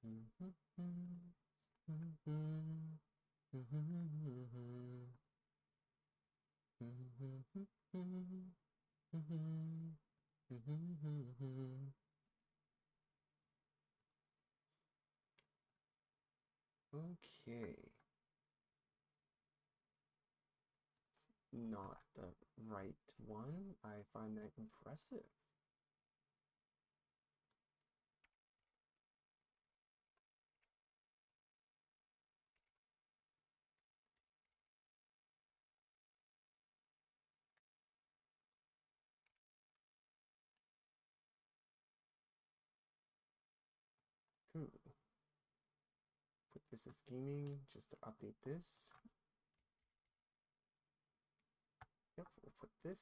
Okay. Not the right one. I find that impressive. Ooh. Put this as gaming just to update this. Yep, we'll put this.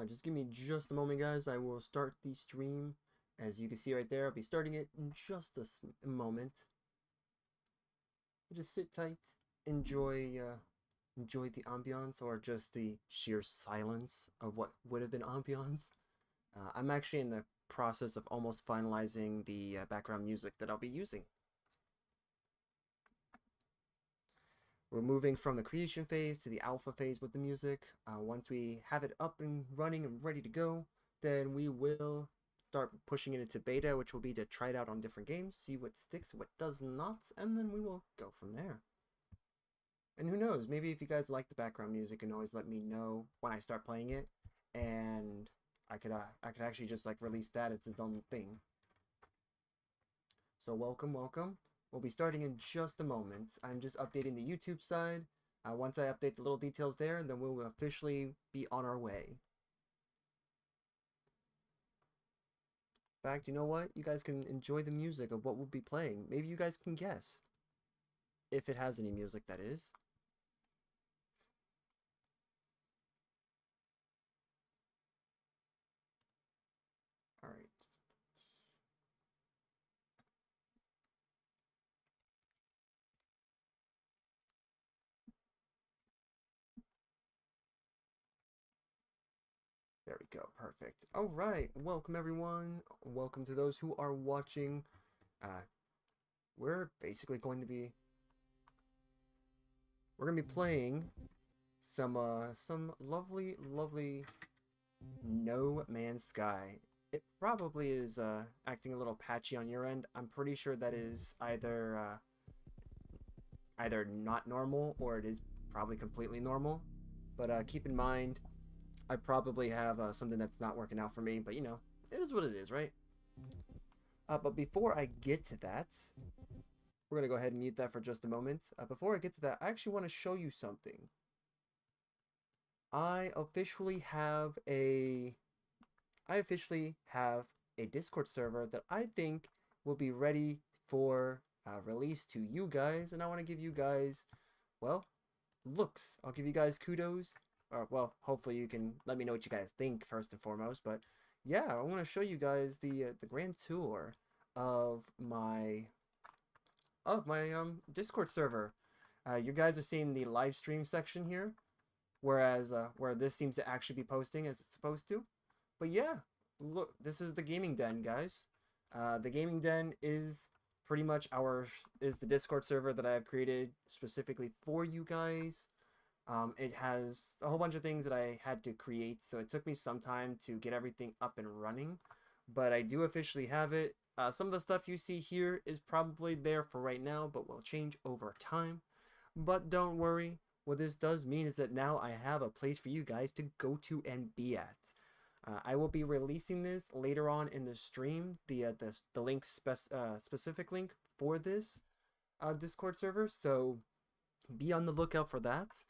Just give me just a moment, guys. I will start the stream. As you can see right there, I'll be starting it in just a moment. Just sit tight, enjoy enjoy the ambiance or just the sheer silence of what would have been ambiance. I'm actually in the process of almost finalizing the background music that I'll be using. We're moving from the creation phase to the alpha phase with the music. Once we have it up and running and ready to go, then we will start pushing it into beta, which will be to try it out on different games, see what sticks, what does not, and then we will go from there. And who knows, maybe if you guys like the background music, you can always let me know when I start playing it, and I could actually just like release that as its own thing. So welcome, welcome. We'll be starting in just a moment. I'm just updating the YouTube side. Once I update the little details there, then we'll officially be on our way. In fact, you know what? You guys can enjoy the music of what we'll be playing. Maybe you guys can guess. If it has any music, that is. Alright. There we go. Perfect. Alright. Welcome, everyone. Welcome to those who are watching. We're basically going to be... We're going to be playing some lovely, lovely No Man's Sky. It probably is acting a little patchy on your end. I'm pretty sure that is either not normal or it is probably completely normal. But keep in mind, I probably have something that's not working out for me. But you know, it is what it is, right? But before I get to that, we're gonna go ahead and mute that for just a moment. Before I get to that, I actually want to show you something. I officially have a Discord server that I think will be ready for release to you guys, and I want to give you guys, well, looks. I'll give you guys kudos, or well, hopefully you can let me know what you guys think first and foremost. But yeah, I want to show you guys the grand tour of my Discord server. You guys are seeing the live stream section here, whereas where this seems to actually be posting as it's supposed to. But yeah, look, this is the gaming den, guys. The gaming den is pretty much the Discord server that I have created specifically for you guys. It has a whole bunch of things that I had to create, so it took me some time to get everything up and running. But I do officially have it. Some of the stuff you see here is probably there for right now, but will change over time. But don't worry, what this does mean is that now I have a place for you guys to go to and be at. I will be releasing this later on in the stream, the link specific link for this Discord server, so be on the lookout for that.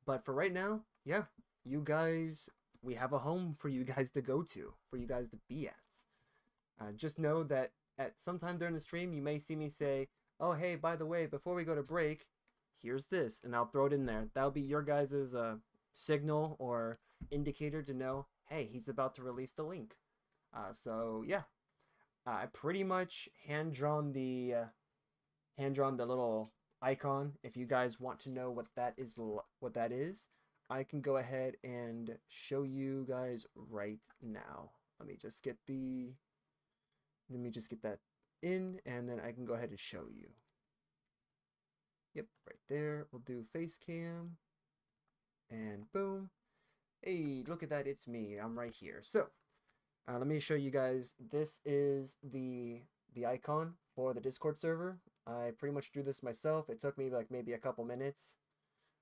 But for right now, yeah, you guys we have a home for you guys to go to, for you guys to be at. Just know that at some time during the stream, you may see me say, oh, hey, by the way, before we go to break, here's this, and I'll throw it in there. That'll be your guys' signal or indicator to know, hey, he's about to release the link. So yeah, I pretty much hand-drawn the little icon. If you guys want to know what that is, I can go ahead and show you guys right now. Let me just get that in, and then I can go ahead and show you. Yep, right there. We'll do face cam, and boom. Hey, look at that, it's me. I'm right here. So, let me show you guys. This is the icon for the Discord server. I pretty much drew this myself. It took me like maybe a couple minutes.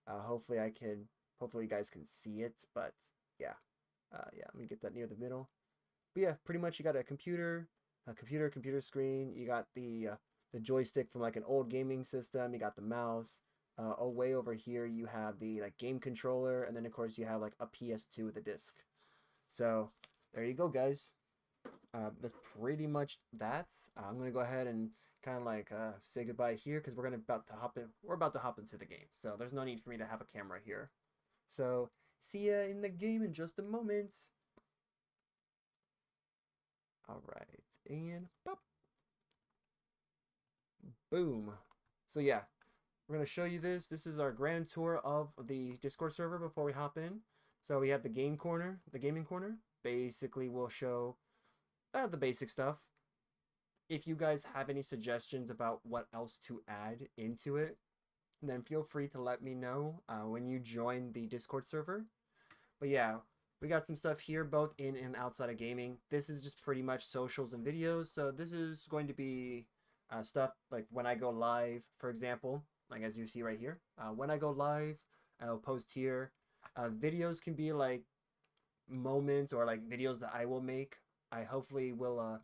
Hopefully you guys can see it, but yeah. Yeah, let me get that near the middle. But yeah, pretty much you got a computer screen. You got the joystick from like an old gaming system. You got the mouse. Way over here you have the like game controller, and then of course you have like a PS2 with a disc. So there you go, guys. That's pretty much that. I'm gonna go ahead and kind of like say goodbye here because we're about to hop into the game. So there's no need for me to have a camera here. So see ya in the game in just a moment. All right, and pop. Boom. So yeah, we're gonna show you this. This is our grand tour of the Discord server before we hop in. So we have the gaming corner. Basically, we'll show the basic stuff. If you guys have any suggestions about what else to add into it, then feel free to let me know when you join the Discord server. But yeah, we got some stuff here both in and outside of gaming. This is just pretty much socials and videos. So this is going to be stuff like when I go live, for example, like as you see right here. When I go live, I'll post here. Videos can be like moments or like videos that I will make. I hopefully will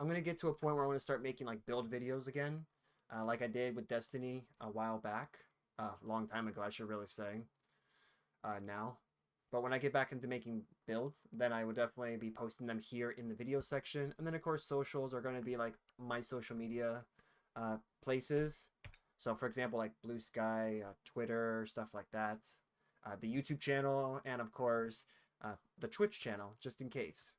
I'm gonna get to a point where I'm gonna start making like build videos again, like I did with Destiny a while back, a long time ago I should really say, now. But when I get back into making builds, then I would definitely be posting them here in the video section. And then of course socials are gonna be like my social media places. So for example, like Blue Sky, Twitter, stuff like that, the YouTube channel, and of course the Twitch channel, just in case.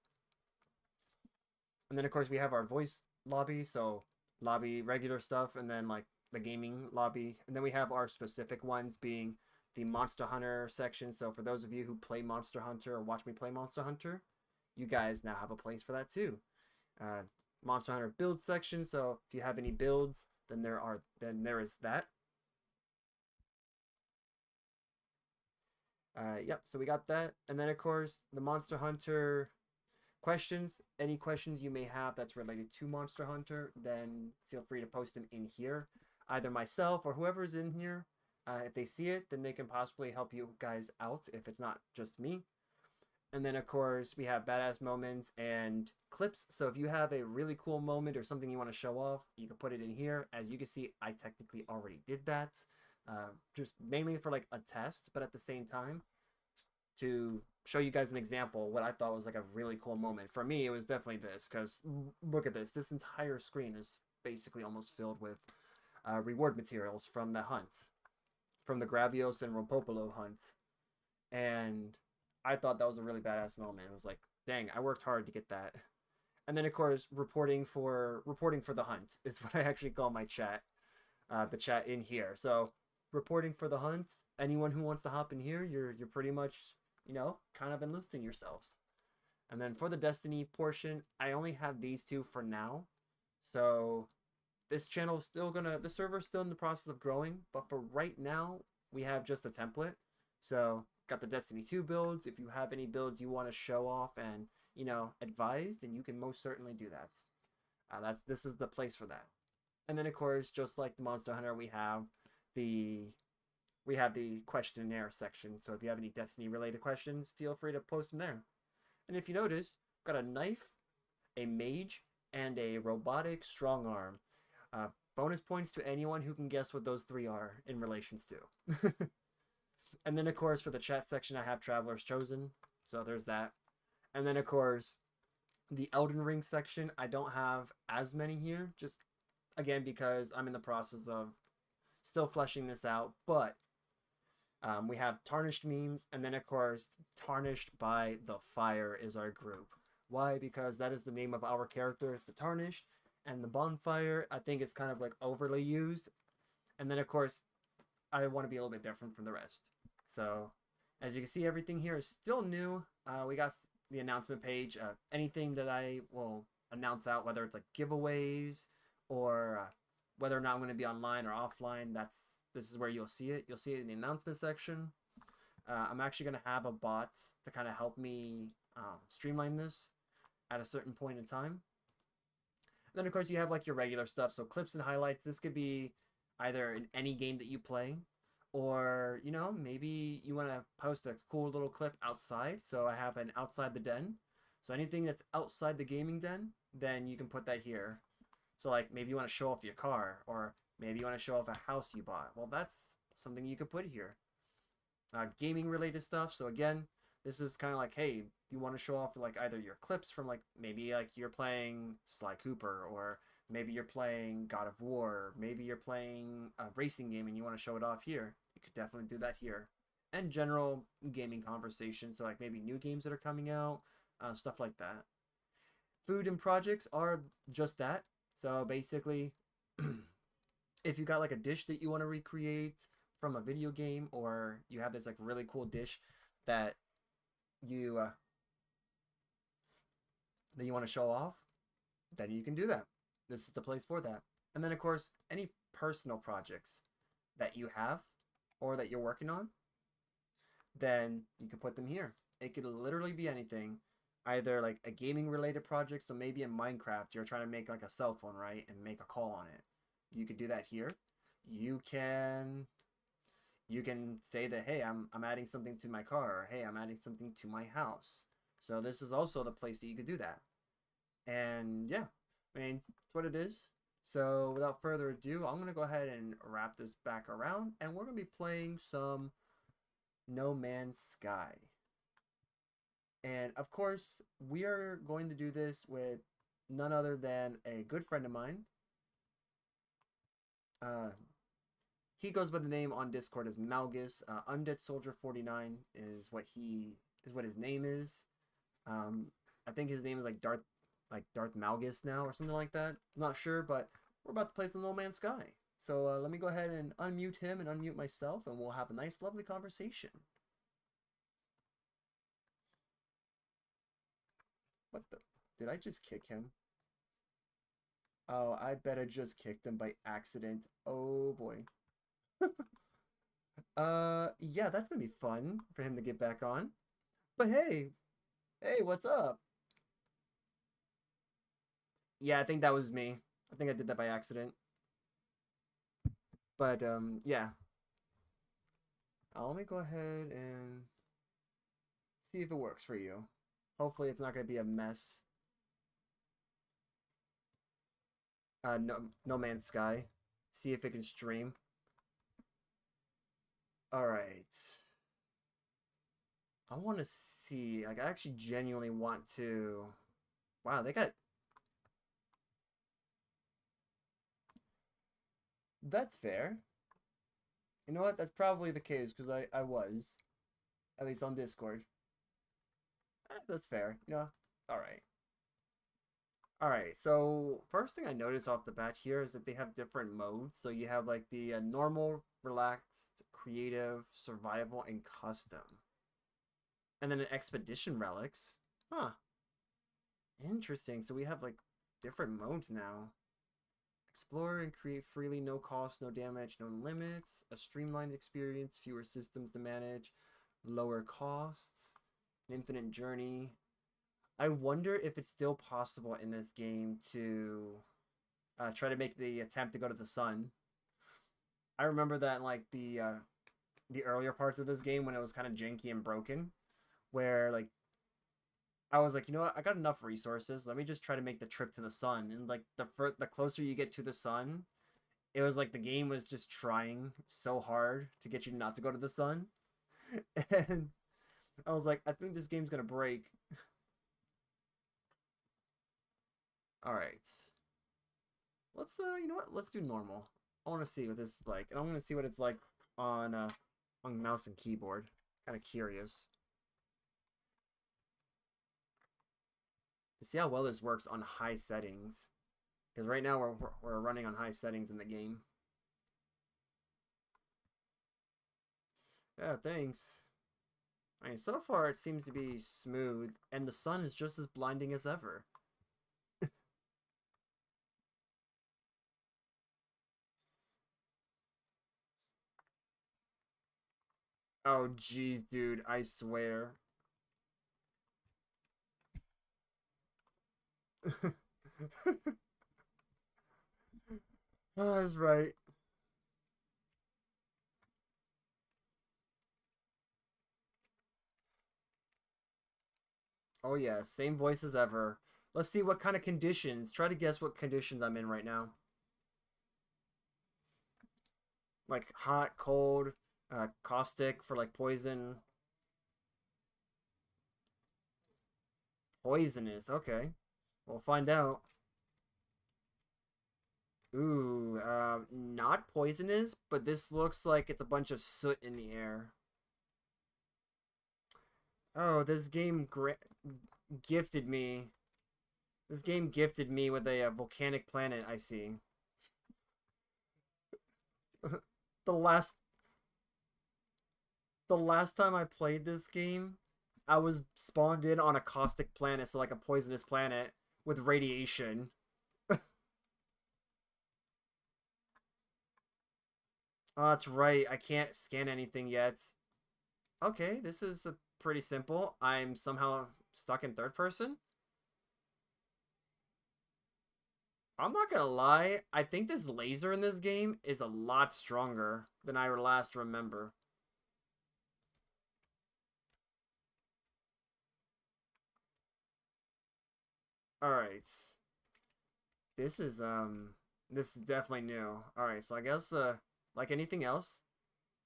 And then of course we have our voice lobby, so lobby regular stuff, and then like the gaming lobby. And then we have our specific ones being the Monster Hunter section. So for those of you who play Monster Hunter or watch me play Monster Hunter, you guys now have a place for that too. Monster Hunter build section, so if you have any builds, then there is that. Yep, so we got that. And then of course the Monster Hunter questions. Any questions you may have that's related to Monster Hunter, then feel free to post them in here. Either myself or whoever's in here, if they see it, then they can possibly help you guys out if it's not just me. And then of course we have badass moments and clips. So if you have a really cool moment or something you want to show off, you can put it in here. As you can see, I technically already did that, just mainly for like a test, but at the same time to show you guys an example, what I thought was like a really cool moment. For me, it was definitely this, because look at this. This entire screen is basically almost filled with reward materials from the hunt, from the Gravios and Rompopolo hunt. And I thought that was a really badass moment. It was like, dang, I worked hard to get that. And then of course, reporting for the hunt is what I actually call my chat, the chat in here. So reporting for the hunt, anyone who wants to hop in here, you're pretty much, you know, kind of enlisting yourselves. And then for the Destiny portion, I only have these two for now. So this channel is still the server's still in the process of growing, but for right now, we have just a template. So got the Destiny 2 builds. If you have any builds you want to show off and, you know, advise, then you can most certainly do that. This is the place for that. And then of course, just like the Monster Hunter, we have the questionnaire section. So if you have any Destiny related questions, feel free to post them there. And if you notice, got a knife, a mage, and a robotic strong arm. Bonus points to anyone who can guess what those three are in relations to. And then of course for the chat section, I have Traveler's Chosen. So there's that. And then of course, the Elden Ring section, I don't have as many here, just again because I'm in the process of still fleshing this out. But we have Tarnished memes, and then of course, Tarnished by the Fire is our group. Why? Because that is the name of our character, is the Tarnished, and the bonfire, I think, is kind of like overly used. And then of course, I want to be a little bit different from the rest. So, as you can see, everything here is still new. We got the announcement page. Anything that I will announce out, whether it's like giveaways or whether or not I'm going to be online or offline, this is where you'll see it. You'll see it in the announcement section. I'm actually going to have a bot to kind of help me streamline this at a certain point in time. And then, of course, you have like your regular stuff. So clips and highlights. This could be either in any game that you play, or, you know, maybe you want to post a cool little clip outside. So I have an outside the den. So anything that's outside the gaming den, then you can put that here. So like maybe you want to show off your car, or maybe you want to show off a house you bought. Well, that's something you could put here. Gaming related stuff. So again, this is kind of like, hey, you want to show off like either your clips from like maybe like you're playing Sly Cooper, or maybe you're playing God of War, maybe you're playing a racing game and you want to show it off here. You could definitely do that here. And general gaming conversation, so like maybe new games that are coming out, stuff like that. Food and projects are just that. So basically, if you got like a dish that you want to recreate from a video game, or you have this like really cool dish that you want to show off, then you can do that. This is the place for that. And then of course, any personal projects that you have or that you're working on, then you can put them here. It could literally be anything, either like a gaming related project. So maybe in Minecraft, you're trying to make like a cell phone, right? And make a call on it. You could do that here. You can say that, hey, I'm adding something to my car, or hey, I'm adding something to my house. So this is also the place that you could do that. And yeah, I mean, it's what it is. So without further ado, I'm going to go ahead and wrap this back around, and we're going to be playing some No Man's Sky. And of course, we are going to do this with none other than a good friend of mine. He goes by the name on Discord as Malgus. Undead Soldier 49 is what his name is. I think his name is like Darth Malgus now or something like that. I'm not sure, but we're about to play some No Man's Sky. So let me go ahead and unmute him and unmute myself, and we'll have a nice, lovely conversation. What the? Did I just kick him? Oh, I bet I just kicked him by accident. Oh boy. Yeah, that's gonna be fun for him to get back on. But hey, what's up? Yeah, I think that was me. I think I did that by accident. But yeah. Let me go ahead and see if it works for you. Hopefully it's not gonna be a mess. No Man's Sky. See if it can stream. Alright. I want to see, like, I actually genuinely want to... Wow, they got... That's fair. You know what? That's probably the case, because I was. At least on Discord. That's fair. You know? Alright. Alright, so first thing I noticed off the bat here is that they have different modes. So you have, like, the normal, relaxed, creative, survival, and custom. And then an expedition relics. Huh. Interesting. So we have like different modes now. Explore and create freely, no cost, no damage, no limits. A streamlined experience, fewer systems to manage, lower costs, an infinite journey. I wonder if it's still possible in this game to try to make the attempt to go to the sun. I remember that in like the earlier parts of this game when it was kind of janky and broken, where like I was like, you know what, I got enough resources. Let me just try to make the trip to the sun. And like the closer you get to the sun, it was like the game was just trying so hard to get you not to go to the sun. And I was like, I think this game's gonna break. All right. Let's you know what? Let's do normal. I want to see what this is like, and I'm gonna see what it's like on mouse and keyboard. Kind of curious to see how well this works on high settings. Because right now we're running on high settings in the game. Yeah, thanks. I mean, so far it seems to be smooth, and the sun is just as blinding as ever. Oh, jeez, dude, I swear. Oh, that's right. Oh, yeah, same voice as ever. Let's see what kind of conditions. Try to guess what conditions I'm in right now. Like hot, cold, caustic for like poison. Poisonous, okay. We'll find out. Ooh, not poisonous, but this looks like it's a bunch of soot in the air. Oh, this game gifted me. This game gifted me with a volcanic planet, I see. the last the last time I played this game, I was spawned in on a caustic planet, so like a poisonous planet with radiation. Oh, that's right. I can't scan anything yet. Okay, this is pretty simple. I'm somehow stuck in third person. I'm not gonna lie, I think this laser in this game is a lot stronger than I last remember. Alright. This is this is definitely new. Alright, so I guess like anything else,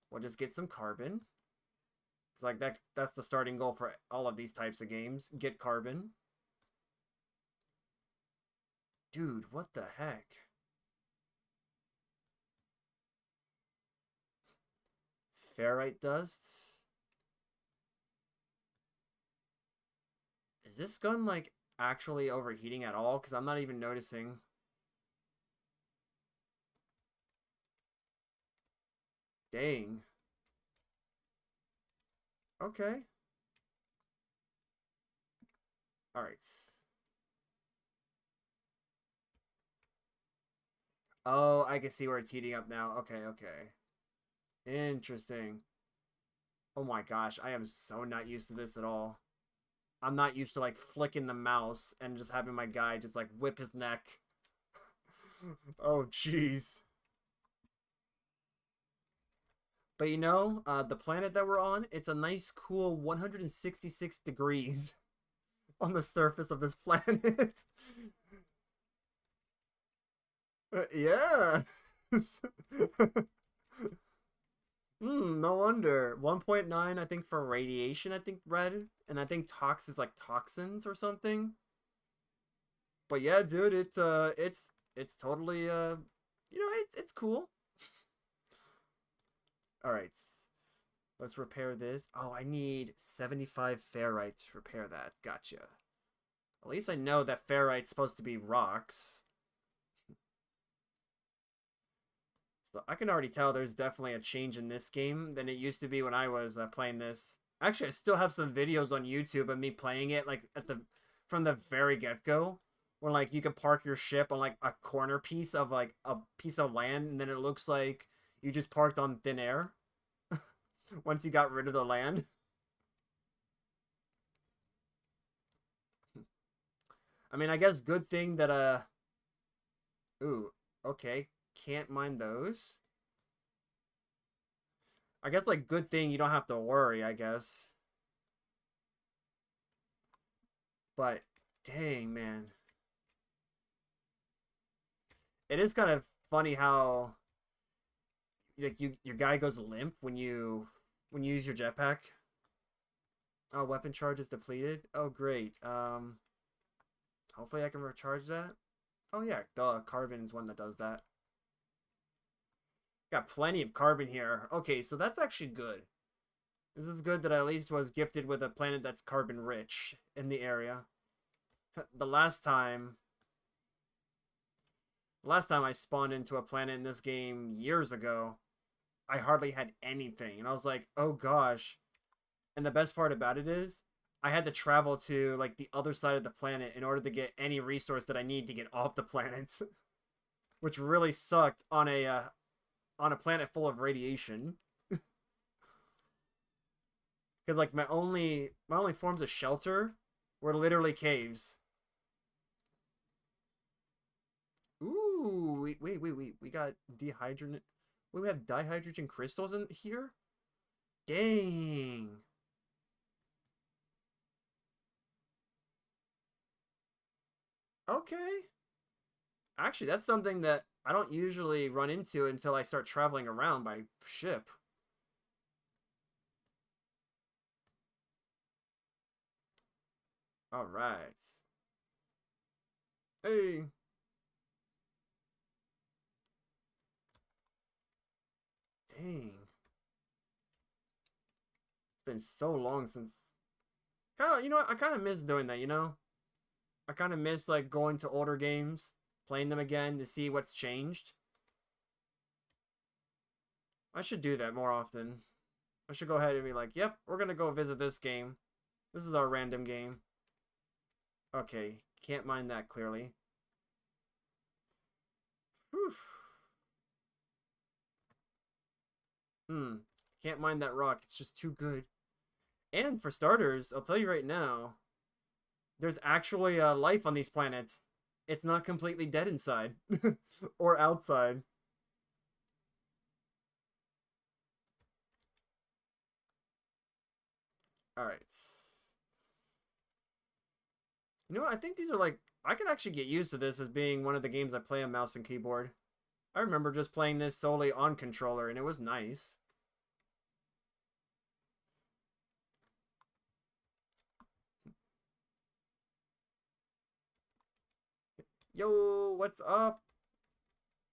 we'll just get some carbon. It's like that's the starting goal for all of these types of games. Get carbon. Dude, what the heck? Ferrite dust? Is this gun like actually overheating at all? Because I'm not even noticing. Dang. Okay. Alright. Oh, I can see where it's heating up now. Okay, okay. Interesting. Oh my gosh, I am so not used to this at all. I'm not used to like flicking the mouse and just having my guy just like whip his neck. Oh jeez. But you know, the planet that we're on, it's a nice cool 166 degrees on the surface of this planet. Yeah. No wonder. 1.9, I think, for radiation, I think red. And I think tox is like toxins or something. But yeah, dude, it's totally you know, it's cool. Alright. Let's repair this. Oh, I need 75 ferrite to repair that. Gotcha. At least I know that ferrite's supposed to be rocks. So I can already tell there's definitely a change in this game than it used to be when I was playing this. Actually, I still have some videos on YouTube of me playing it like at the from the very get-go, when like you can park your ship on like a corner piece of like a piece of land, and then it looks like you just parked on thin air once you got rid of the land. I mean, I guess good thing that ooh, okay, can't mine those. I guess like good thing you don't have to worry, I guess. But dang, man. It is kind of funny how like your guy goes limp when you use your jetpack. Oh, weapon charge is depleted. Oh, great. Hopefully I can recharge that. Oh yeah, duh. Carbon is one that does that. Got plenty of carbon here. Okay, so that's actually good. This is good that I at least was gifted with a planet that's carbon rich in the area. The last time I spawned into a planet in this game years ago, I hardly had anything. And I was like, oh gosh. And the best part about it is, I had to travel to like the other side of the planet in order to get any resource that I need to get off the planet, which really sucked on a planet full of radiation. Because like my only forms of shelter were literally caves. Ooh, wait. We got dehydrogen. Wait, we have dihydrogen crystals in here? Dang. Okay. Actually, that's something that I don't usually run into until I start traveling around by ship. All right. Hey. Dang. It's been so long since kind of, I kind of miss doing that, I kind of miss like going to older games, playing them again to see what's changed. I should do that more often. I should go ahead and be like, yep, we're going to go visit this game. This is our random game. Okay, can't mind that clearly. Whew. Can't mind that rock. It's just too good. And for starters, I'll tell you right now, there's actually life on these planets. It's not completely dead inside or outside. All right. I think these are like I can actually get used to this as being one of the games I play on mouse and keyboard. I remember just playing this solely on controller and it was nice. Yo, what's up?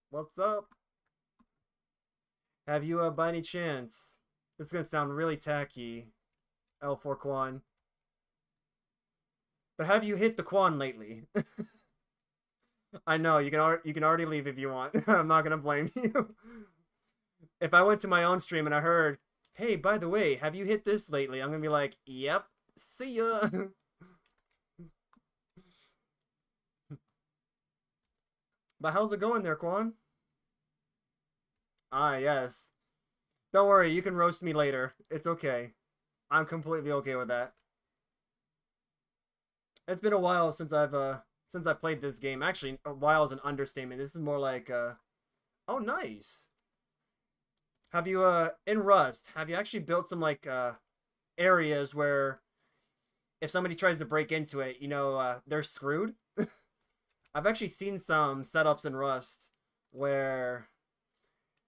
What's up? Have you by any chance? This is gonna sound really tacky, L4 Quan. But have you hit the Quan lately? I know you can already leave if you want. I'm not gonna blame you. If I went to my own stream and I heard, "Hey, by the way, have you hit this lately?" I'm gonna be like, "Yep, see ya." But how's it going there, Quan? Ah, yes. Don't worry, you can roast me later. It's okay. I'm completely okay with that. It's been a while since I played this game. Actually, a while is an understatement. This is more like oh nice. Have you in Rust, have you actually built some like areas where if somebody tries to break into it, they're screwed? I've actually seen some setups in Rust where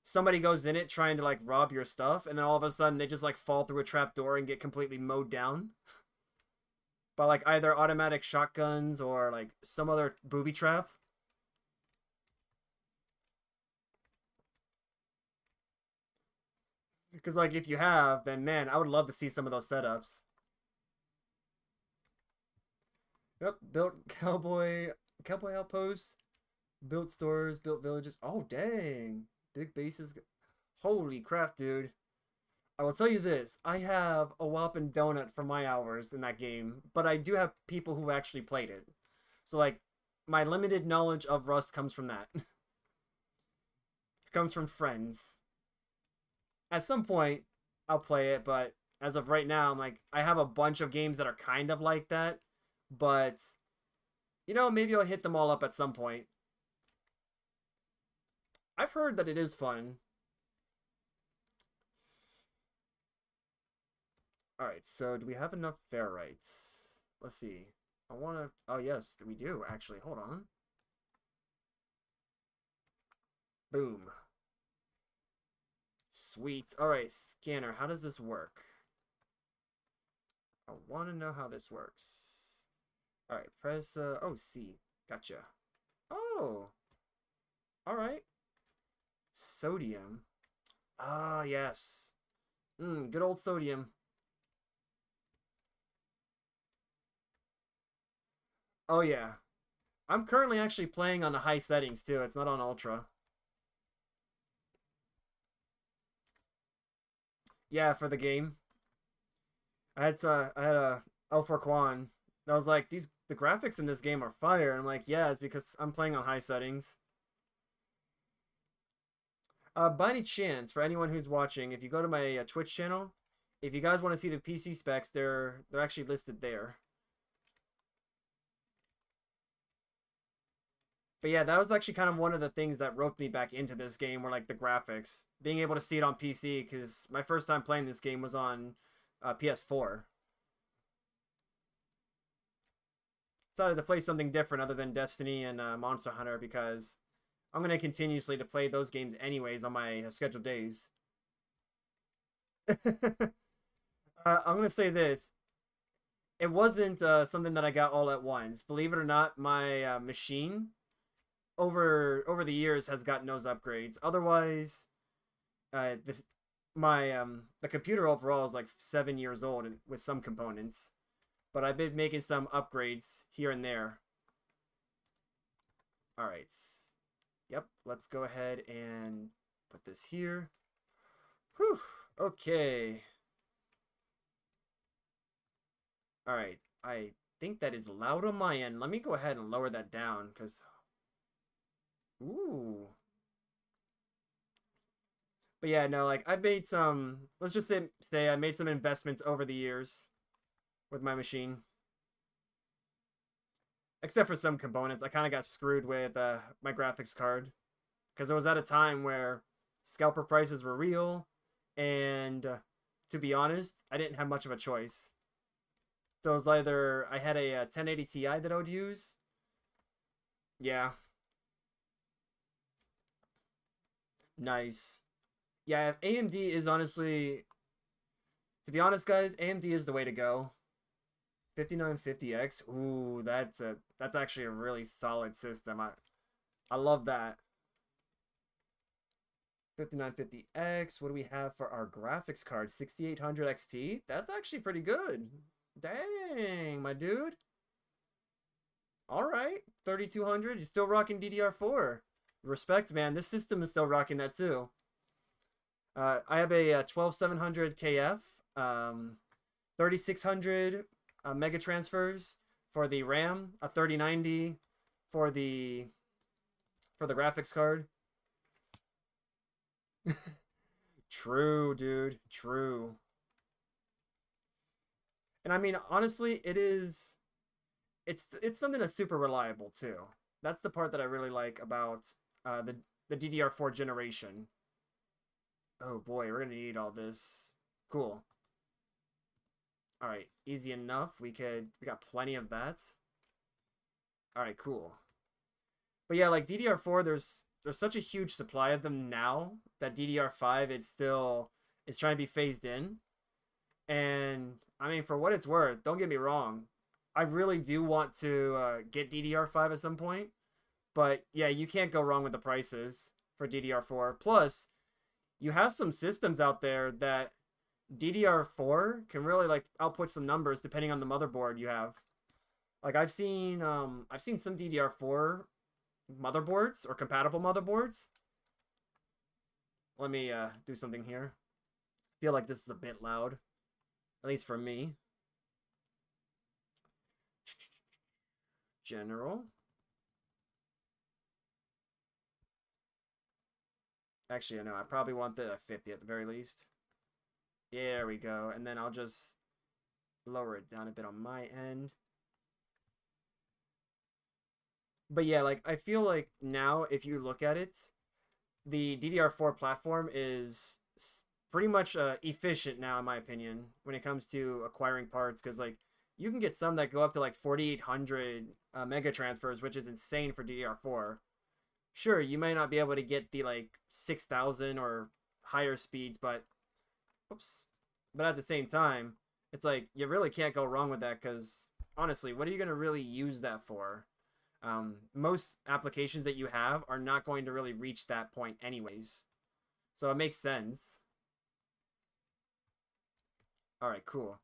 somebody goes in it trying to like rob your stuff and then all of a sudden they just like fall through a trap door and get completely mowed down by like either automatic shotguns or like some other booby trap. Because like if you have, then man, I would love to see some of those setups. Yep, built cowboy outposts, built stores, built villages. Oh dang, big bases. Holy crap, dude! I will tell you this: I have a whopping donut for my hours in that game, but I do have people who actually played it. So like, my limited knowledge of Rust comes from that. It comes from friends. At some point, I'll play it, but as of right now, I'm like, I have a bunch of games that are kind of like that, but maybe I'll hit them all up at some point. I've heard that it is fun. All right, so do we have enough ferrites? Let's see. I want to. Oh yes, we do actually. Hold on. Boom. Sweet. All right, scanner. How does this work? I want to know how this works. All right, press, oh, C. Gotcha. Oh, all right. Sodium. Ah, yes. Good old sodium. Oh, yeah. I'm currently actually playing on the high settings, too. It's not on ultra. Yeah, for the game. I had a L4 Quan. I was like, the graphics in this game are fire. And I'm like, yeah, it's because I'm playing on high settings. By any chance, for anyone who's watching, if you go to my Twitch channel, if you guys want to see the PC specs, they're actually listed there. But yeah, that was actually kind of one of the things that roped me back into this game, were like the graphics, being able to see it on PC, because my first time playing this game was on PS4. Decided to play something different other than Destiny and Monster Hunter, because I'm going to continuously to play those games anyways on my scheduled days. I'm going to say this. It wasn't something that I got all at once. Believe it or not, my machine over the years has gotten those upgrades. Otherwise, this my the computer overall is like 7 years old with some components, but I've been making some upgrades here and there. All right. Yep. Let's go ahead and put this here. Whew. Okay. All right. I think that is loud on my end. Let me go ahead and lower that down, because ooh. But yeah, no, like I made some, let's just say I made some investments over the years with my machine. Except for some components. I kind of got screwed with my graphics card, because it was at a time where scalper prices were real, and to be honest, I didn't have much of a choice. So it was either I had a 1080 Ti that I would use. Yeah, nice. Yeah, AMD is honestly, to be honest, guys, AMD is the way to go. 5950X. Ooh, that's actually a really solid system. I love that. 5950X. What do we have for our graphics card? 6800 XT. That's actually pretty good. Dang, my dude. All right, 3200. You're still rocking DDR4. Respect, man. This system is still rocking that too. I have a 12700 KF, 3600 mega transfers for the RAM, a 3090 for the graphics card. True, dude. True. And I mean, honestly, it's something that's super reliable too. That's the part that I really like about the DDR4 generation. Oh boy, we're gonna need all this. Cool. All right, easy enough. We got plenty of that. All right, cool. But yeah, like DDR4, there's such a huge supply of them now that DDR5 it's trying to be phased in. And I mean, for what it's worth, don't get me wrong, I really do want to get DDR5 at some point. But yeah, you can't go wrong with the prices for DDR4. Plus, you have some systems out there that DDR4 can really like output some numbers depending on the motherboard you have. Like I've seen some DDR4 motherboards or compatible motherboards. Let me do something here. I feel like this is a bit loud, at least for me. General. Actually, no, I probably want the 50 at the very least. There we go. And then I'll just lower it down a bit on my end. But yeah, like I feel like now if you look at it, the DDR4 platform is pretty much efficient now in my opinion when it comes to acquiring parts, because like you can get some that go up to like 4800 mega transfers, which is insane for DDR4. Sure, you might not be able to get the like 6000 or higher speeds, but oops. But at the same time, It's like you really can't go wrong with that because honestly, what are you going to really use that for? Most applications that you have are not going to really reach that point anyways. So it makes sense. All right, cool.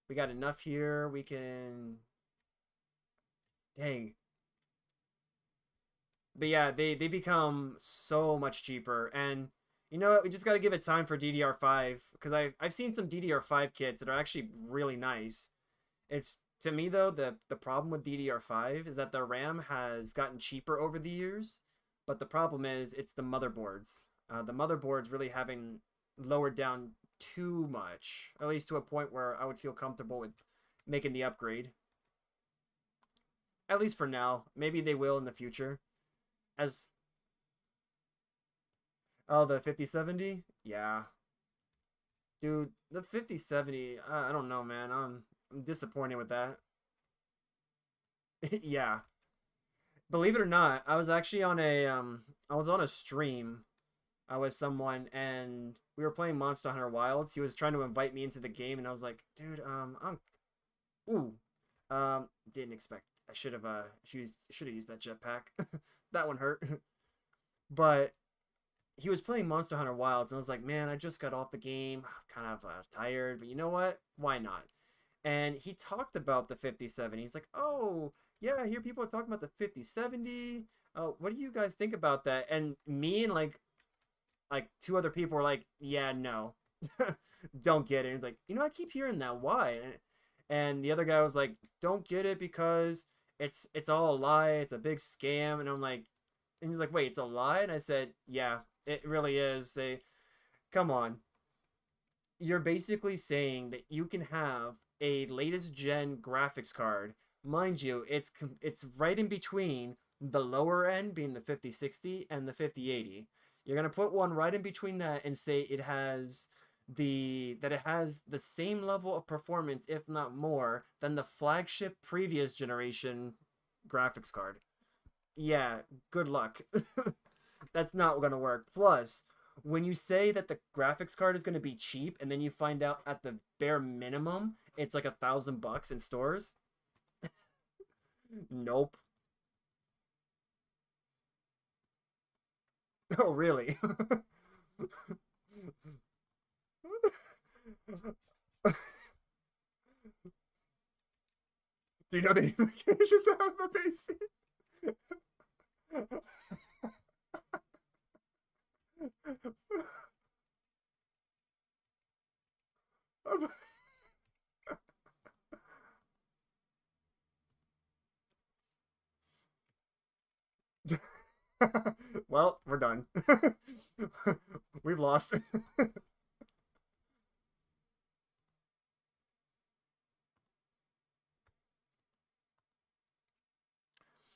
We got enough here. We can. Dang. But yeah, they become so much cheaper. And you know what? We just got to give it time for DDR5 because I've seen some DDR5 kits that are actually really nice. It's to me though the problem with DDR5 is that the RAM has gotten cheaper over the years, but the problem is it's the motherboards. The motherboards really haven't lowered down too much, at least to a point where I would feel comfortable with making the upgrade. At least for now. Maybe they will in the future. As oh, the 5070? Yeah. Dude, the 5070, I don't know, man. I'm disappointed with that. Yeah. Believe it or not, I was actually on a I was on a stream with someone and we were playing Monster Hunter Wilds. He was trying to invite me into the game and I was like, "Dude, I'm ooh. Didn't expect. I should have used that jetpack. That one hurt." But he was playing Monster Hunter Wilds, and I was like, man, I just got off the game, kind of tired, but you know what? Why not? And he talked about the 5070. He's like, oh, yeah, I hear people are talking about the 5070. What do you guys think about that? And me and like two other people were like, yeah, no, don't get it. And he's like, I keep hearing that. Why? And the other guy was like, don't get it because it's all a lie. It's a big scam. And I'm like, and he's like, wait, it's a lie? And I said, yeah, it really is. They come on. You're basically saying that you can have a latest gen graphics card. Mind you, it's right in between the lower end being the 5060 and the 5080. You're going to put one right in between that and say it has the same level of performance if not more than the flagship previous generation graphics card. Yeah, good luck. That's not going to work. Plus, when you say that the graphics card is going to be cheap, and then you find out at the bare minimum it's like $1,000 in stores. Nope. Oh, really? Do you know the implications of a basic? Well, we're done. We've lost.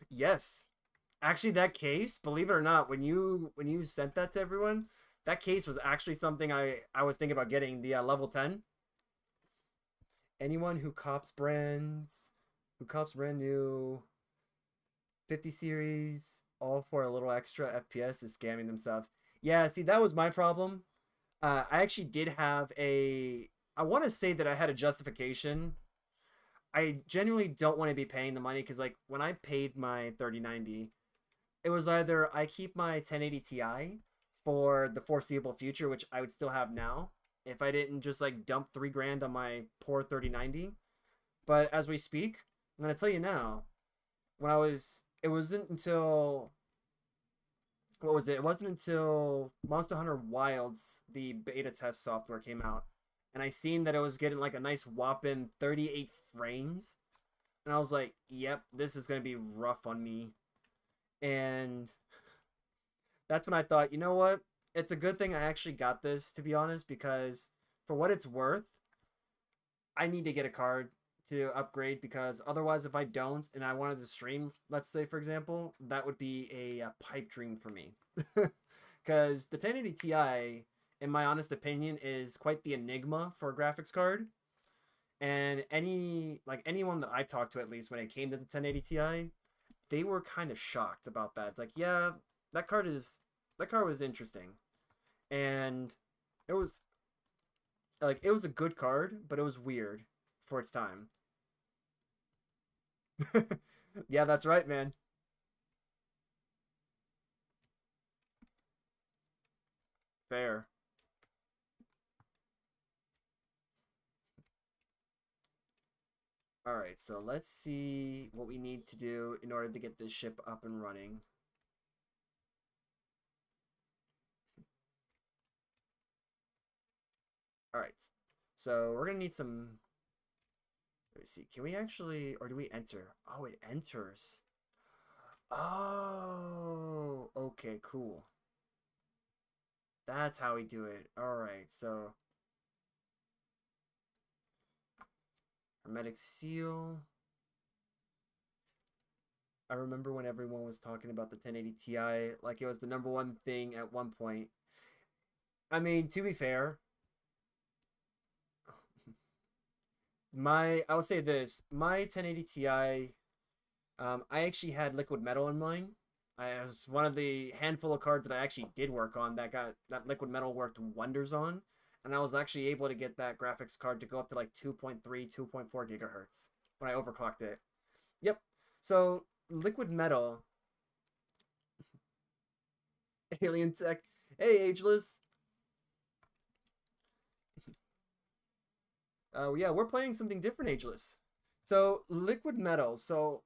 Yes. Actually, that case, believe it or not, when you sent that to everyone, that case was actually something I was thinking about getting the level 10. Anyone who cops brand new 50 series all for a little extra FPS is scamming themselves. Yeah, see that was my problem. I actually did have a I want to say that I had a justification. I genuinely don't want to be paying the money because like when I paid my 3090, it was either I keep my 1080 Ti for the foreseeable future, which I would still have now, if I didn't just like dump 3 grand on my poor 3090. But as we speak, I'm gonna tell you now, it wasn't until what was it? It wasn't until Monster Hunter Wilds, the beta test software came out, and I seen that it was getting like a nice whopping 38 frames, and I was like, "Yep, this is gonna be rough on me." And that's when I thought, you know what? It's a good thing I actually got this, to be honest, because for what it's worth, I need to get a card to upgrade because otherwise, if I don't and I wanted to stream, let's say for example, that would be a pipe dream for me. Because the 1080 Ti, in my honest opinion, is quite the enigma for a graphics card. And anyone that I talked to, at least when it came to the 1080 Ti, they were kind of shocked about that. Like, yeah, that card is that card was interesting, and it was Like, it was a good card, but it was weird for its time. Yeah, that's right, man. Fair. All right, so let's see what we need to do in order to get this ship up and running. All right, so we're gonna need some. Let me see. Can we actually, or do we enter? Oh, it enters. Oh, okay, cool. That's how we do it. All right, so hermetic seal. I remember when everyone was talking about the 1080 Ti like it was the number one thing at one point. I mean, to be fair, I would say this, my 1080 Ti, I actually had liquid metal in mine. I was one of the handful of cards that I actually did work on that liquid metal worked wonders on, and I was actually able to get that graphics card to go up to like 2.3, 2.4 gigahertz when I overclocked it. Yep. So liquid metal, alien tech. Hey, ageless. Yeah, we're playing something different, ageless. So liquid metal. So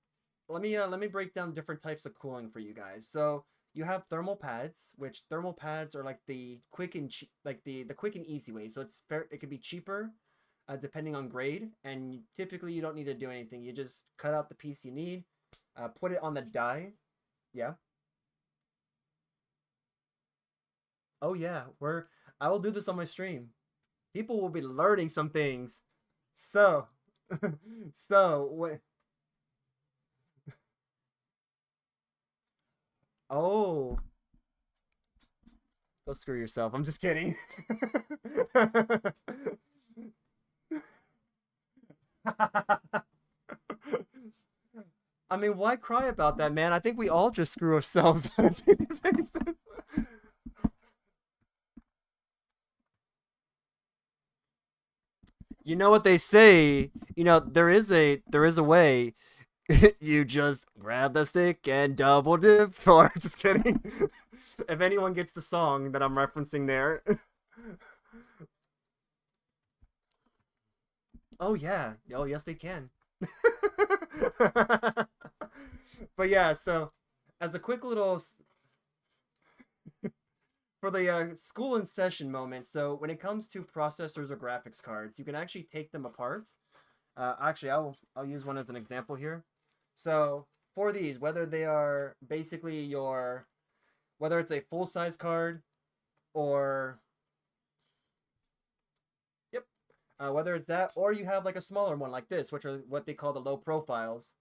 let me break down different types of cooling for you guys. So you have thermal pads, which thermal pads are like the quick and like the quick and easy way. So it's fair. It could be cheaper, depending on grade, and typically you don't need to do anything. You just cut out the piece you need, put it on the die. Yeah. Oh yeah. I will do this on my stream. People will be learning some things. So, so what? Oh, go screw yourself. I'm just kidding. I mean, why cry about that, man? I think we all just screw ourselves on a daily basis. You know what they say? There is a way. You just grab the stick and double dip. Or just kidding. If anyone gets the song that I'm referencing there. Oh yeah. Oh yes, they can. But yeah, so as a quick little for the school in session moment. So when it comes to processors or graphics cards, you can actually take them apart. Actually, I'll use one as an example here. So for these, whether they are basically whether it's a full size card or yep, whether it's that or you have like a smaller one like this, which are what they call the low profiles.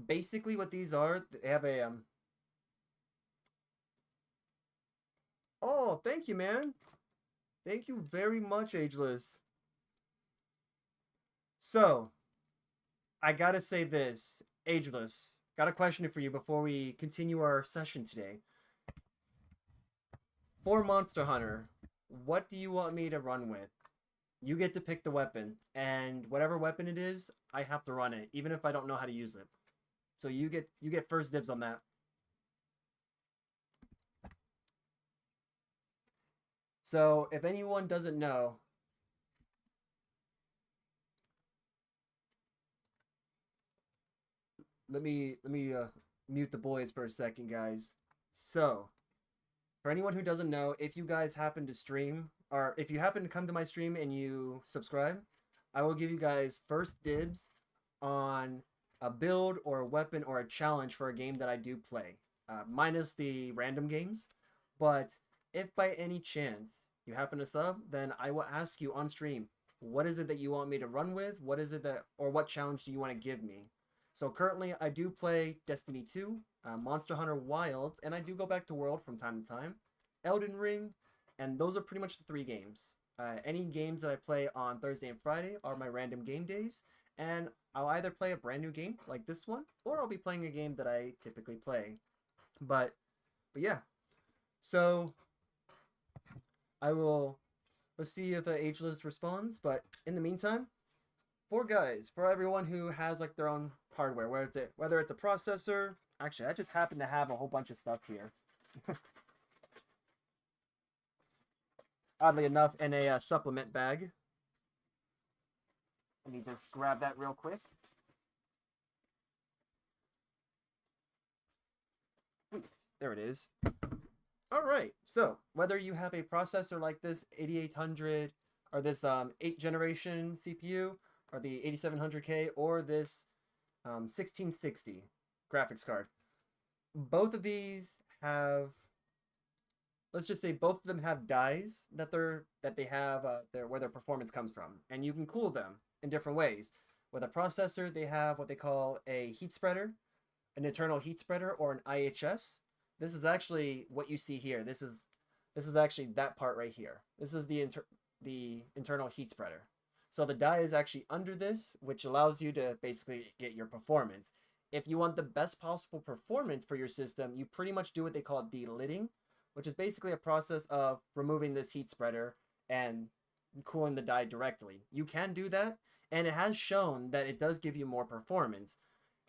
Basically, what these are, they have a Oh, thank you, man. Thank you very much, Ageless. So I gotta say this, Ageless. Got a question for you before we continue our session today. For Monster Hunter, what do you want me to run with? You get to pick the weapon, and whatever weapon it is, I have to run it, even if I don't know how to use it. So you get first dibs on that. So if anyone doesn't know, let me mute the boys for a second, guys. So for anyone who doesn't know, if you guys happen to stream, or if you happen to come to my stream and you subscribe, I will give you guys first dibs on a build or a weapon or a challenge for a game that I do play, minus the random games. But if by any chance you happen to sub, then I will ask you on stream, what is it that you want me to run with? What is it that, or what challenge do you want to give me? So currently, I do play Destiny 2, Monster Hunter Wild, and I do go back to World from time to time, Elden Ring, and those are pretty much the three games. Any games that I play on Thursday and Friday are my random game days, and I'll either play a brand new game like this one, or I'll be playing a game that I typically play. But, but yeah, so I will. Let's see if Ageless responds. But in the meantime, for everyone who has like their own hardware, whether it's a processor. Actually, I just happen to have a whole bunch of stuff here. Oddly enough, in a supplement bag. Let me just grab that real quick. There it is. All right. So whether you have a processor like this 8800 or this 8th generation CPU or the 8700K or this 1660 graphics card, both of these have, let's just say both of them have dies that they have where their performance comes from, and you can cool them in different ways. With a processor, they have what they call a heat spreader, an internal heat spreader, or an IHS. This is actually what you see here. This is actually that part right here. This is the internal heat spreader. So the die is actually under this, which allows you to basically get your performance. If you want the best possible performance for your system, you pretty much do what they call delidding, which is basically a process of removing this heat spreader and cooling the die directly. You can do that, and it has shown that it does give you more performance,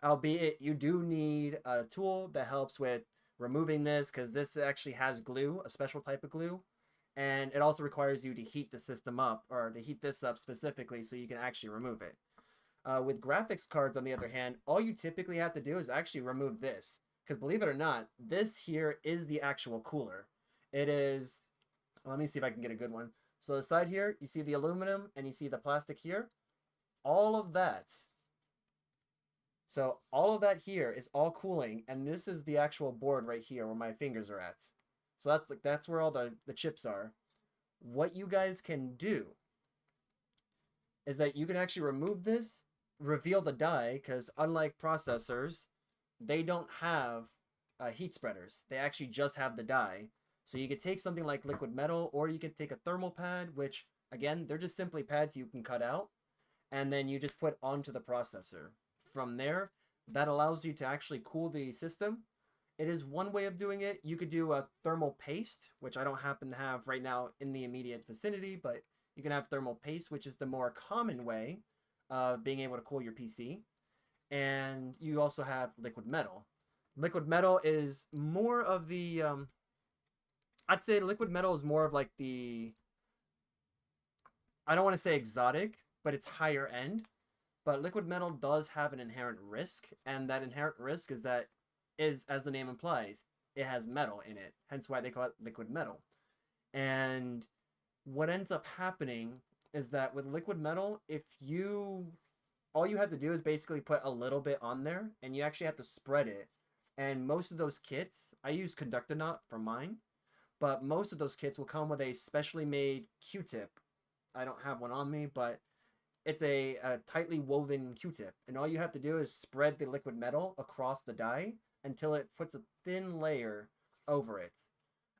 albeit you do need a tool that helps with removing this, because this actually has glue, a special type of glue, and it also requires you to heat the system up, or to heat this up specifically so you can actually remove it. With graphics cards, on the other hand, all you typically have to do is actually remove this. Because believe it or not, this here is the actual cooler. It is, let me see if I can get a good one. So the side here, you see the aluminum and you see the plastic here. All of that. So all of that here is all cooling, and this is the actual board right here where my fingers are at. So that's where all the chips are. What you guys can do is that you can actually remove this, reveal the die, because unlike processors, they don't have heat spreaders. They actually just have the die. So you could take something like liquid metal, or you could take a thermal pad, which again, they're just simply pads you can cut out, and then you just put onto the processor. From there, that allows you to actually cool the system. It is one way of doing it. You could do a thermal paste, which I don't happen to have right now in the immediate vicinity, but you can have thermal paste, which is the more common way of being able to cool your PC. And you also have liquid metal. Liquid metal is more of the, I'd say liquid metal is more of like the, I don't want to say exotic, but it's higher end. But liquid metal does have an inherent risk, and that inherent risk is that, as the name implies, it has metal in it, hence why they call it liquid metal. And what ends up happening is that with liquid metal, all you have to do is basically put a little bit on there, and you actually have to spread it. And most of those kits, I use Conductonaut for mine, but most of those kits will come with a specially made Q-tip. I don't have one on me, but it's a tightly woven Q-tip, and all you have to do is spread the liquid metal across the die until it puts a thin layer over it.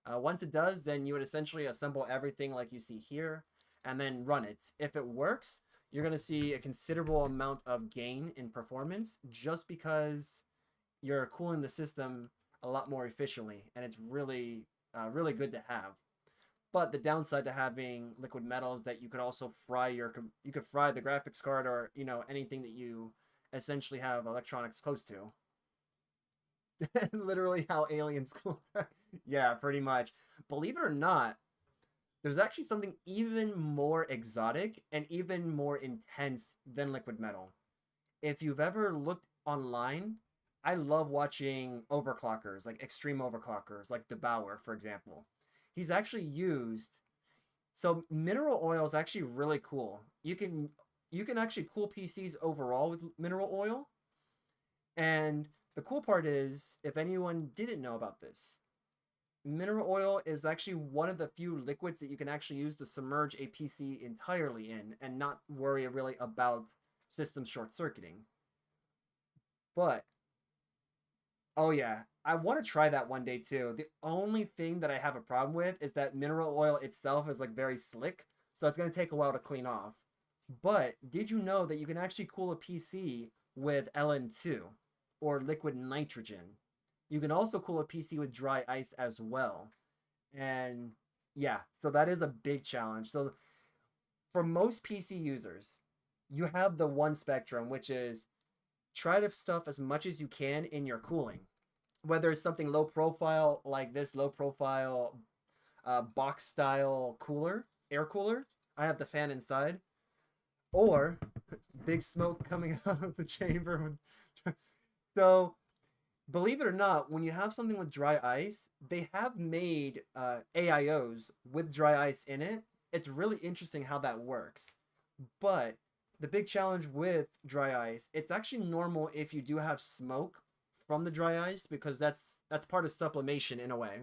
Once it does, then you would essentially assemble everything like you see here, and then run it. If it works, you're going to see a considerable amount of gain in performance, just because you're cooling the system a lot more efficiently, and it's really, really good to have. But the downside to having liquid metal is that you could also fry the graphics card, or anything that you essentially have electronics close to. Literally how aliens cool. Yeah, pretty much. Believe it or not, there's actually something even more exotic and even more intense than liquid metal. If you've ever looked online, I love watching overclockers, like extreme overclockers, like deBauer, for example. He's actually used, so mineral oil is actually really cool. You can actually cool PCs overall with mineral oil. And the cool part is, if anyone didn't know about this, mineral oil is actually one of the few liquids that you can actually use to submerge a PC entirely in and not worry really about system short circuiting. But oh yeah, I want to try that one day too. The only thing that I have a problem with is that mineral oil itself is like very slick, so it's going to take a while to clean off. But did you know that you can actually cool a PC with LN2 or liquid nitrogen? You can also cool a PC with dry ice as well. And Yeah, so that is a big challenge. So for most PC users, you have the one spectrum, which is try to stuff as much as you can in your cooling. Whether it's something low profile like this low profile box style cooler, air cooler. I have the fan inside, or big smoke coming out of the chamber. So, believe it or not, when you have something with dry ice, they have made AIOs with dry ice in it. It's really interesting how that works. But the big challenge with dry ice, it's actually normal if you do have smoke from the dry ice because that's part of sublimation in a way.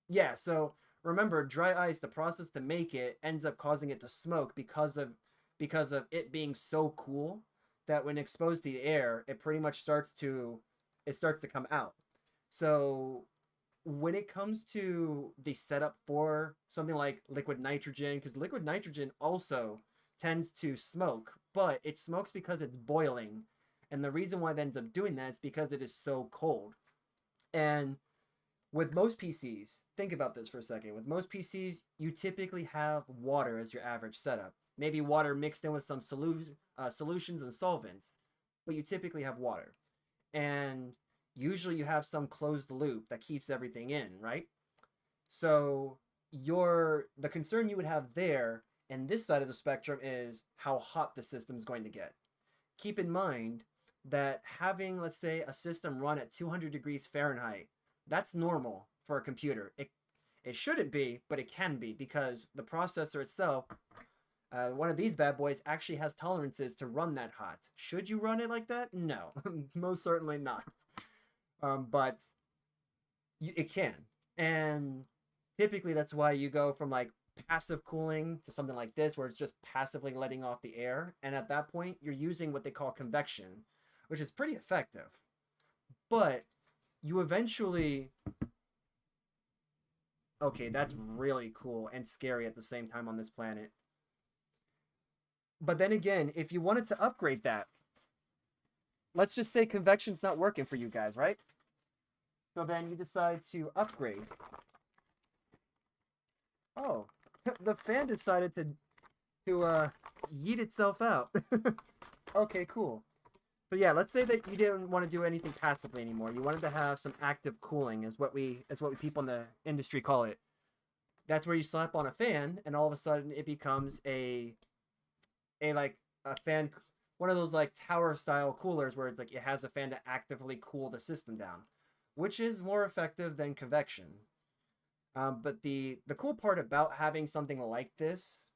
Yeah, so remember, dry ice, the process to make it ends up causing it to smoke because of it being so cool that when exposed to the air, it pretty much starts to come out. So when it comes to the setup for something like liquid nitrogen, because liquid nitrogen also tends to smoke, but it smokes because it's boiling. And the reason why it ends up doing that is because it is so cold. And with most PCs, think about this for a second. With most PCs, you typically have water as your average setup. Maybe water mixed in with some solutions and solvents, but you typically have water. And usually you have some closed loop that keeps everything in, right? So the concern you would have there and this side of the spectrum is how hot the system is going to get. Keep in mind that having, let's say, a system run at 200 degrees Fahrenheit, that's normal for a computer. It shouldn't be, but it can be because the processor itself, one of these bad boys actually has tolerances to run that hot. Should you run it like that? No, most certainly not. But it can. And typically that's why you go from like passive cooling to something like this, where it's just passively letting off the air. And at that point, you're using what they call convection, which is pretty effective. But you eventually. Okay, that's really cool and scary at the same time on this planet. But then again, if you wanted to upgrade that, let's just say convection's not working for you guys, right? So then you decide to upgrade. Oh, the fan decided to yeet itself out. Okay, cool. So yeah, let's say that you didn't want to do anything passively anymore. You wanted to have some active cooling, is what we people in the industry call it. That's where you slap on a fan, and all of a sudden it becomes a like a fan, one of those like tower style coolers where it's like it has a fan to actively cool the system down, which is more effective than convection. But the cool part about having something like this,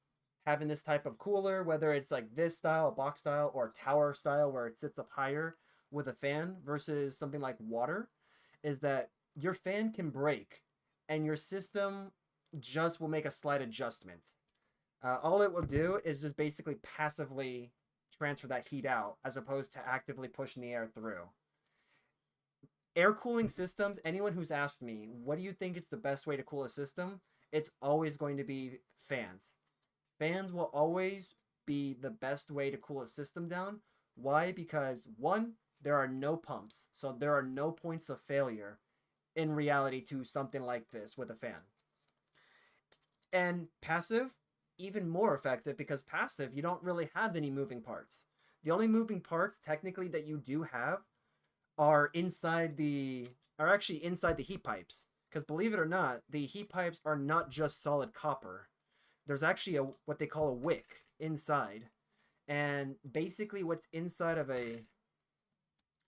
having this type of cooler, whether it's like this style, box style, or tower style where it sits up higher with a fan versus something like water, is that your fan can break and your system just will make a slight adjustment. All it will do is just basically passively transfer that heat out as opposed to actively pushing the air through. Air cooling systems, anyone who's asked me, what do you think is the best way to cool a system? It's always going to be fans. Fans will always be the best way to cool a system down. Why? Because one, there are no pumps, so there are no points of failure in reality to something like this with a fan. And passive, even more effective because passive, you don't really have any moving parts. The only moving parts technically that you do have are actually inside the heat pipes. Because believe it or not, the heat pipes are not just solid copper. There's actually what they call a wick inside. And basically what's inside of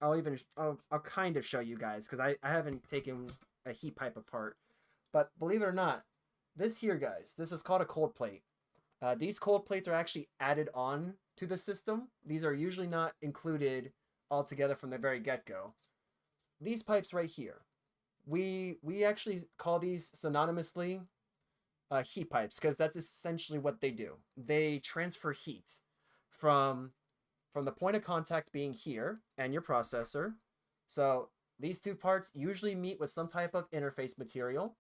I'll kind of show you guys because I haven't taken a heat pipe apart. But believe it or not, this here, guys, this is called a cold plate. These cold plates are actually added on to the system. These are usually not included altogether from the very get-go. These pipes right here, we actually call these synonymously heat pipes because that's essentially what they do. They transfer heat from the point of contact being here and your processor. So these two parts usually meet with some type of interface material.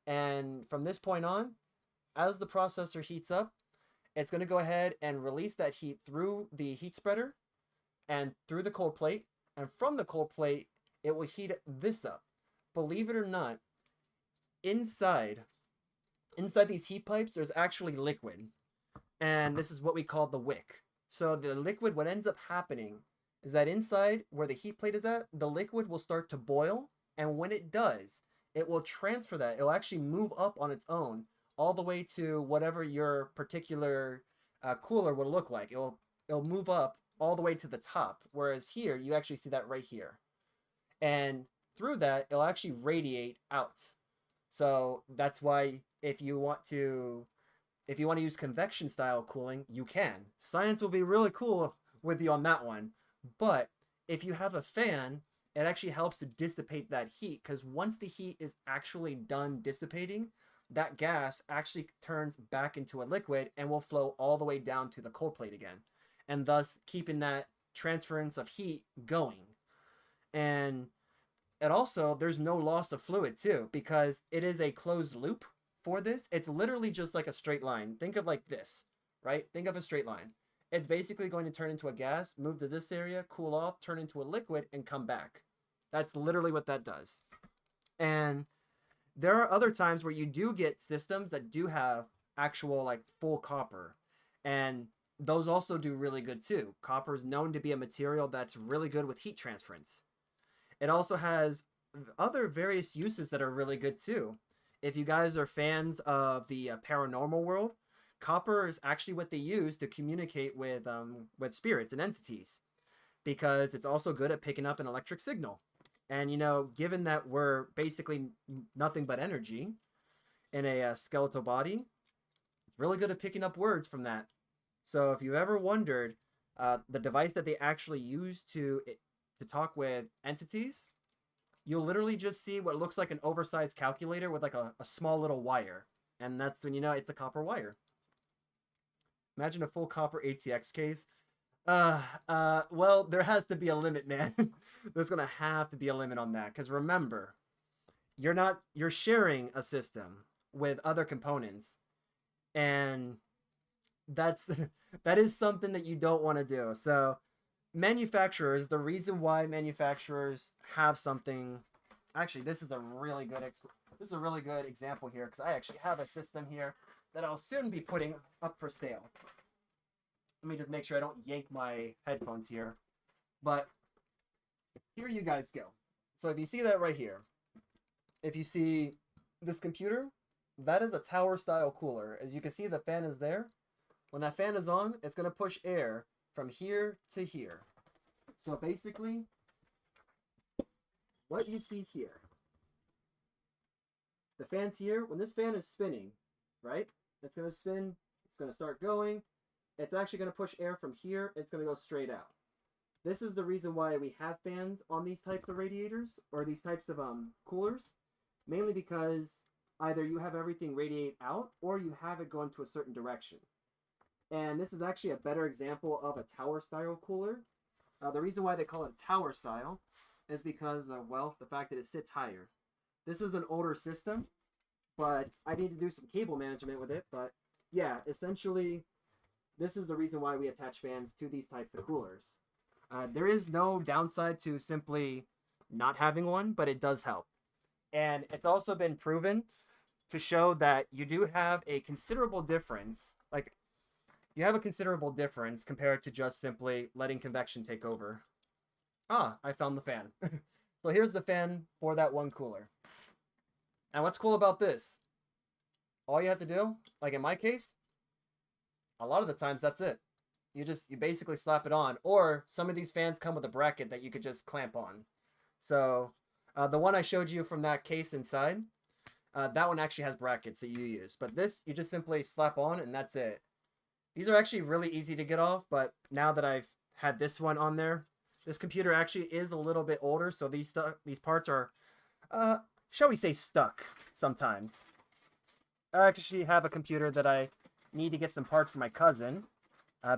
And from this point on, as the processor heats up, it's going to go ahead and release that heat through the heat spreader and through the cold plate. And from the cold plate, it will heat this up. Believe it or not, inside inside these heat pipes, there's actually liquid, and this is what we call the wick. So the liquid, what ends up happening is that inside where the heat plate is at, the liquid will start to boil, and when it does, it will transfer that. It'll actually move up on its own all the way to whatever your particular cooler will look like. It'll move up all the way to the top, whereas here you actually see that right here, and through that it'll actually radiate out. So that's why if you want to use convection style cooling, you can. Science will be really cool with you on that one. But if you have a fan, it actually helps to dissipate that heat, because once the heat is actually done dissipating, that gas actually turns back into a liquid and will flow all the way down to the cold plate again, and thus keeping that transference of heat going. And also, there's no loss of fluid too, because it is a closed loop for this. It's literally just like a straight line. Think of like this, right? Think of a straight line. It's basically going to turn into a gas, move to this area, cool off, turn into a liquid, and come back. That's literally what that does. And there are other times where you do get systems that do have actual like full copper, and those also do really good too. Copper is known to be a material that's really good with heat transference. It also has other various uses that are really good too. If you guys are fans of the paranormal world, copper is actually what they use to communicate with spirits and entities, because it's also good at picking up an electric signal. And you know, given that we're basically nothing but energy in a skeletal body, it's really good at picking up words from that. So if you've ever wondered, the device that they actually use to talk with entities, you'll literally just see what looks like an oversized calculator with like a small little wire. And that's when you know it's a copper wire. Imagine a full copper ATX case. Well, there has to be a limit, man. There's gonna have to be a limit on that. Because remember, you're sharing a system with other components. And that is something that you don't want to do. So manufacturers, the reason why manufacturers have something, actually this is a really good example here, because I actually have a system here that I'll soon be putting up for sale. Let me just make sure I don't yank my headphones here. But here you guys go. So if you see that right here, if you see this computer, that is a tower style cooler. As you can see, the fan is there. When that fan is on, it's going to push air from here to here. So basically, what you see here, the fan's here. When this fan is spinning, right, it's going to spin, it's going to start going. It's actually going to push air from here. It's going to go straight out. This is the reason why we have fans on these types of radiators, or these types of coolers, mainly because either you have everything radiate out or you have it go into a certain direction. And this is actually a better example of a tower style cooler. The reason why they call it tower style is because of, well, the fact that it sits higher. This is an older system, but I need to do some cable management with it. But yeah, essentially, this is the reason why we attach fans to these types of coolers. There is no downside to simply not having one, but it does help. And it's also been proven to show that you do have a considerable difference. Like, you have a considerable difference compared to just simply letting convection take over. Ah, I found the fan. So here's the fan for that one cooler. And what's cool about this, all you have to do, like in my case, a lot of the times that's it. You basically slap it on, or some of these fans come with a bracket that you could just clamp on. So the one I showed you from that case inside, that one actually has brackets that you use. But this, you just simply slap on and that's it. These are actually really easy to get off, but now that I've had this one on there, this computer actually is a little bit older, so these parts are, shall we say, stuck sometimes. I actually have a computer that I need to get some parts for my cousin,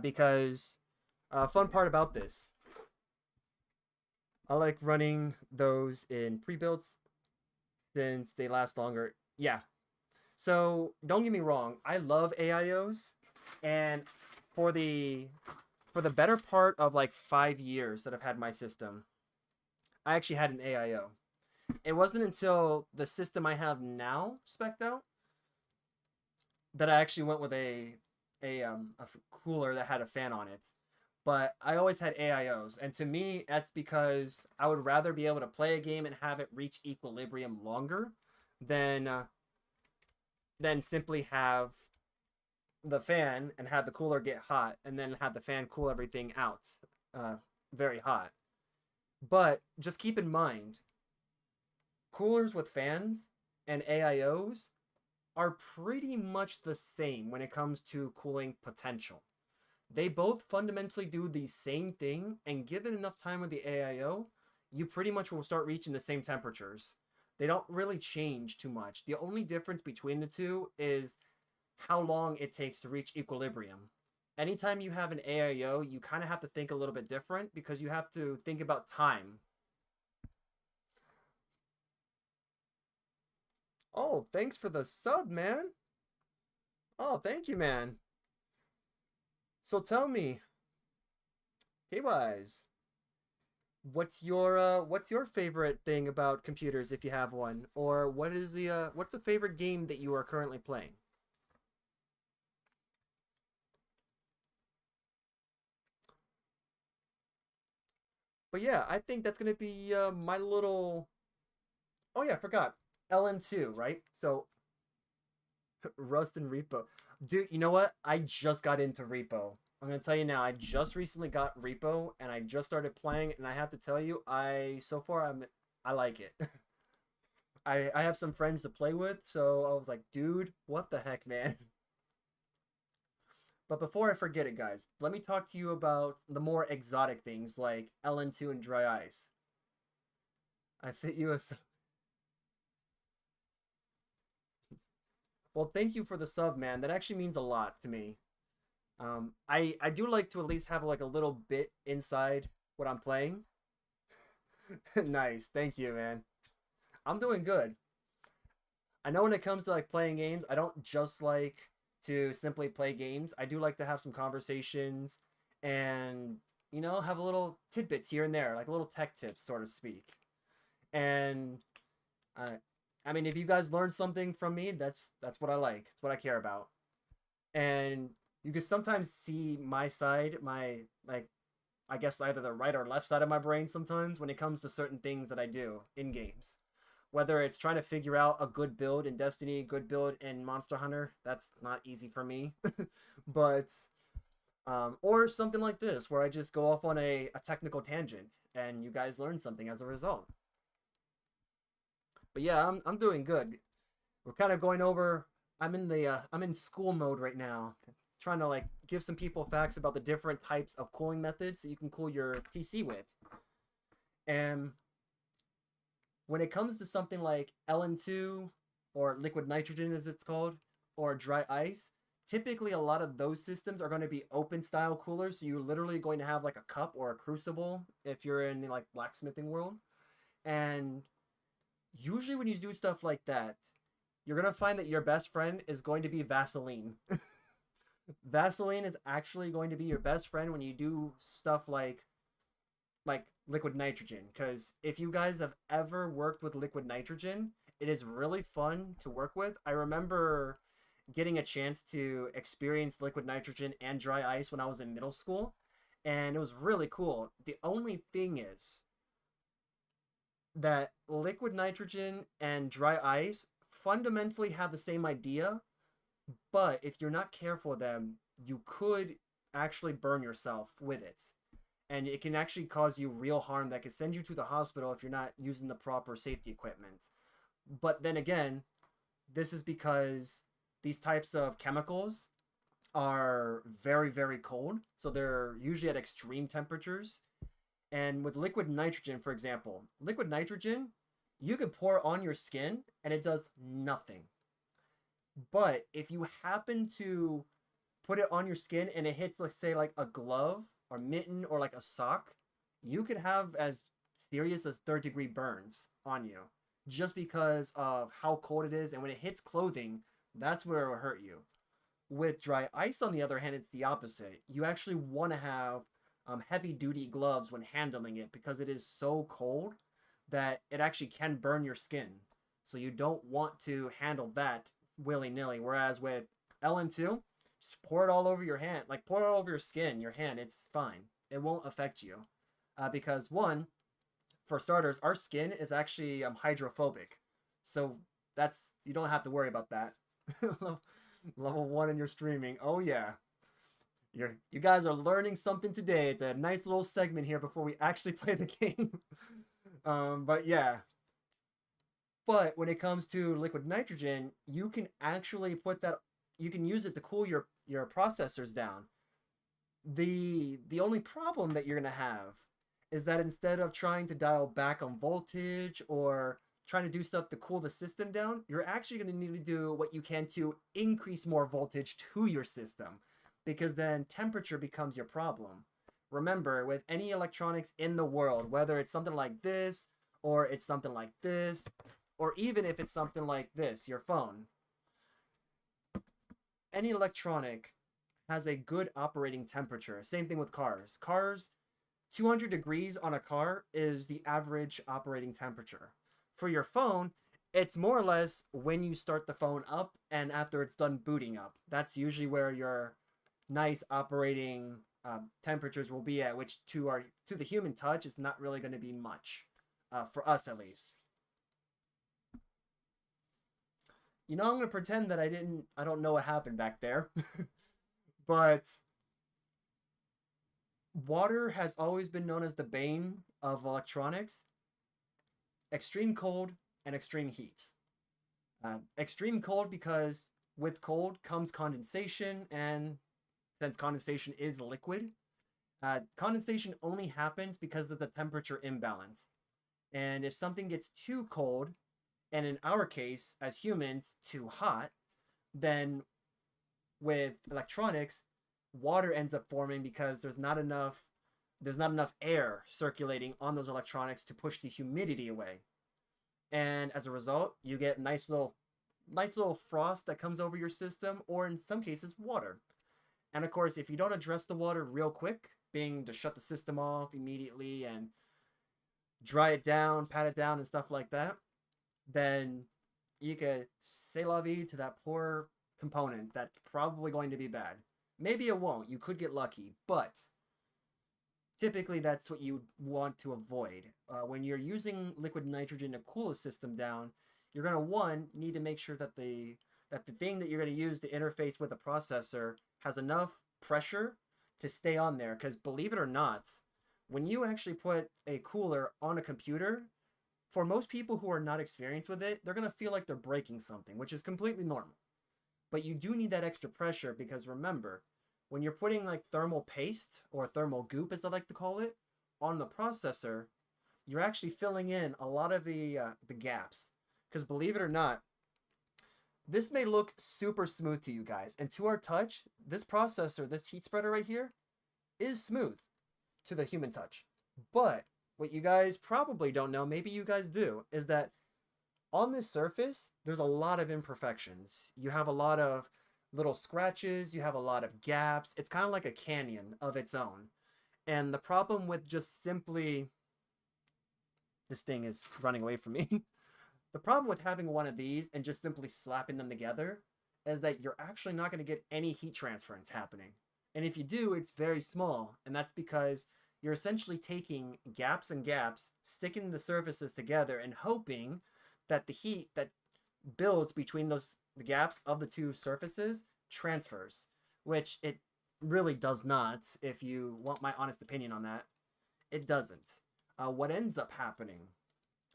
because fun part about this, I like running those in pre-builts since they last longer. Yeah. So don't get me wrong, I love AIOs, and for the better part of like 5 years that I've had my system, I actually had an AIO. It wasn't until the system I have now spec'd out that I actually went with a cooler that had a fan on it. But I always had AIOs, and to me, that's because I would rather be able to play a game and have it reach equilibrium longer than simply have the fan and have the cooler get hot and then have the fan cool everything out uh, very hot. But just keep in mind, coolers with fans and AIOs are pretty much the same when it comes to cooling potential. They both fundamentally do the same thing, and given enough time with the AIO, you pretty much will start reaching the same temperatures. They don't really change too much. The only difference between the two is how long it takes to reach equilibrium. Anytime you have an AIO, you kind of have to think a little bit different because you have to think about time. Oh, thanks for the sub, man. Oh, thank you, man. So tell me, hey wise, what's your favorite thing about computers if you have one? Or what's the favorite game that you are currently playing? But yeah, I think that's gonna be my little. Oh yeah, I forgot. LM2, right? So Rust and Repo. Dude, you know what? I just got into Repo. I'm gonna tell you now, I just recently got Repo and I just started playing and I have to tell you, I like it. I have some friends to play with, so I was like, dude, what the heck, man? But before I forget it, guys, let me talk to you about the more exotic things like LN2 and Dry Ice. I fit you as well. Thank you for the sub, man. That actually means a lot to me. I do like to at least have like a little bit inside what I'm playing. Nice, thank you, man. I'm doing good. I know when it comes to like playing games, I don't just like to simply play games. I do like to have some conversations and have a little tidbits here and there, like little tech tips, so to speak. And uh, I mean, if you guys learn something from me, that's what I like. It's what I care about. And you can sometimes see my side, my like I guess either the right or left side of my brain sometimes when it comes to certain things that I do in games. Whether it's trying to figure out a good build in Destiny, good build in Monster Hunter, that's not easy for me. But or something like this where I just go off on a technical tangent and you guys learn something as a result. But yeah, I'm doing good. We're kind of going over. I'm in school mode right now, trying to like give some people facts about the different types of cooling methods that you can cool your PC with. And when it comes to something like LN2 or liquid nitrogen as it's called, or dry ice, typically a lot of those systems are going to be open style coolers. So you're literally going to have like a cup or a crucible if you're in the like blacksmithing world. And usually when you do stuff like that, you're going to find that your best friend is going to be Vaseline. Vaseline is actually going to be your best friend when you do stuff like liquid nitrogen, because if you guys have ever worked with liquid nitrogen, it is really fun to work with. I remember getting a chance to experience liquid nitrogen and dry ice when I was in middle school, and it was really cool. The only thing is that liquid nitrogen and dry ice fundamentally have the same idea, but if you're not careful with them, you could actually burn yourself with it. And it can actually cause you real harm that could send you to the hospital if you're not using the proper safety equipment. But then again, this is because these types of chemicals are very, very cold. So they're usually at extreme temperatures. And with liquid nitrogen, for example, liquid nitrogen, you could pour on your skin and it does nothing. But if you happen to put it on your skin and it hits, let's say, like a glove or mitten or like a sock, you could have as serious as third-degree burns on you just because of how cold it is. And when it hits clothing, that's where it will hurt you. With dry ice, on the other hand, it's the opposite. You actually want to have heavy duty gloves when handling it because it is so cold that it actually can burn your skin. So you don't want to handle that willy nilly. Whereas with LN2, just pour it all over your hand, like pour it all over your skin, your hand. It's fine. It won't affect you, because one, for starters, our skin is actually hydrophobic, so that's you don't have to worry about that. Level 1 in your streaming. Oh yeah, you guys are learning something today. It's a nice little segment here before we actually play the game. But yeah. But when it comes to liquid nitrogen, you can actually put that. You can use it to cool your processors down. The only problem that you're gonna have is that instead of trying to dial back on voltage or trying to do stuff to cool the system down, you're actually going to need to do what you can to increase more voltage to your system, because then temperature becomes your problem. Remember, with any electronics in the world, whether it's something like this, or it's something like this, or even if it's something like this, your phone, any electronic has a good operating temperature. Same thing with cars. Cars, 200 degrees on a car is the average operating temperature. For your phone, it's more or less when you start the phone up and after it's done booting up. That's usually where your nice operating temperatures will be at, which to the human touch is not really going to be much, for us at least. You know, I'm going to pretend that I don't know what happened back there. But water has always been known as the bane of electronics. Extreme cold and extreme heat. Extreme cold because with cold comes condensation, and since condensation is liquid, condensation only happens because of the temperature imbalance. And if something gets too cold, and in our case, as humans, too hot, then with electronics, water ends up forming because there's not enough air circulating on those electronics to push the humidity away. And as a result, you get nice little frost that comes over your system, or in some cases, water. And of course, if you don't address the water real quick, being to shut the system off immediately and dry it down, pat it down, and stuff like that, then you could say la vie to that poor component that's probably going to be bad. Maybe it won't. You could get lucky, but typically that's what you want to avoid. When you're using liquid nitrogen to cool a system down, you're going to need to make sure that the thing that you're going to use to interface with the processor has enough pressure to stay on there. Because believe it or not, when you actually put a cooler on a computer, for most people who are not experienced with it, they're going to feel like they're breaking something, which is completely normal. But you do need that extra pressure, because remember, when you're putting like thermal paste, or thermal goop as I like to call it, on the processor, you're actually filling in a lot of the gaps. Because believe it or not, this may look super smooth to you guys, and to our touch, this processor, this heat spreader right here, is smooth to the human touch. But what you guys probably don't know, maybe you guys do, is that on this surface, there's a lot of imperfections. You have a lot of little scratches, you have a lot of gaps. It's kind of like a canyon of its own. And the problem with just simply... This thing is running away from me. The problem with having one of these and just simply slapping them together is that you're actually not going to get any heat transference happening. And if you do, it's very small. And that's because you're essentially taking gaps and gaps, sticking the surfaces together, and hoping that the heat that builds between the gaps of the two surfaces transfers, which it really does not. If you want my honest opinion on that, it doesn't. What ends up happening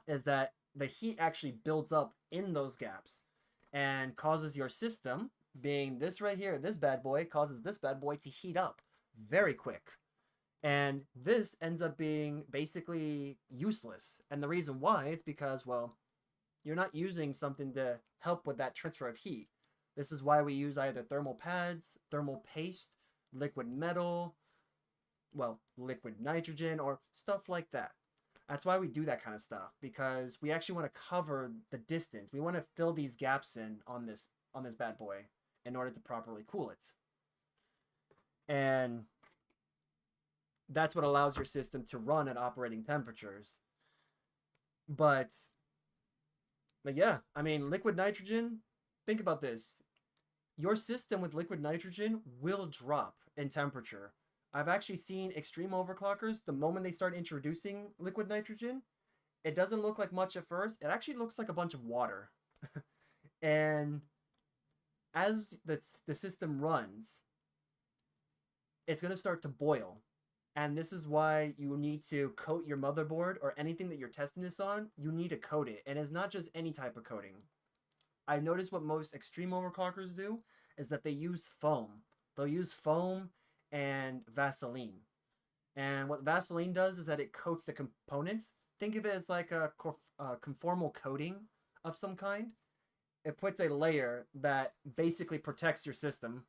is that the heat actually builds up in those gaps and causes your system, being this right here, this bad boy, causes this bad boy to heat up very quick. And this ends up being basically useless. And the reason why, it's because, well, you're not using something to help with that transfer of heat. This is why we use either thermal pads, thermal paste, liquid metal, well, liquid nitrogen, or stuff like that. That's why we do that kind of stuff, because we actually want to cover the distance. We want to fill these gaps in on this bad boy in order to properly cool it. And that's what allows your system to run at operating temperatures. But yeah, I mean, liquid nitrogen, think about this. your system with liquid nitrogen will drop in temperature. I've actually seen extreme overclockers, the moment they start introducing liquid nitrogen, it doesn't look like much at first. It actually looks like a bunch of water. And as the system runs, it's going to start to boil. And this is why you need to coat your motherboard or anything that you're testing this on. You need to coat it. And it's not just any type of coating. I noticed what most extreme overclockers do is that they use foam. They'll use foam and Vaseline. And what Vaseline does is that it coats the components. Think of it as like a conformal coating of some kind. It puts a layer that basically protects your system.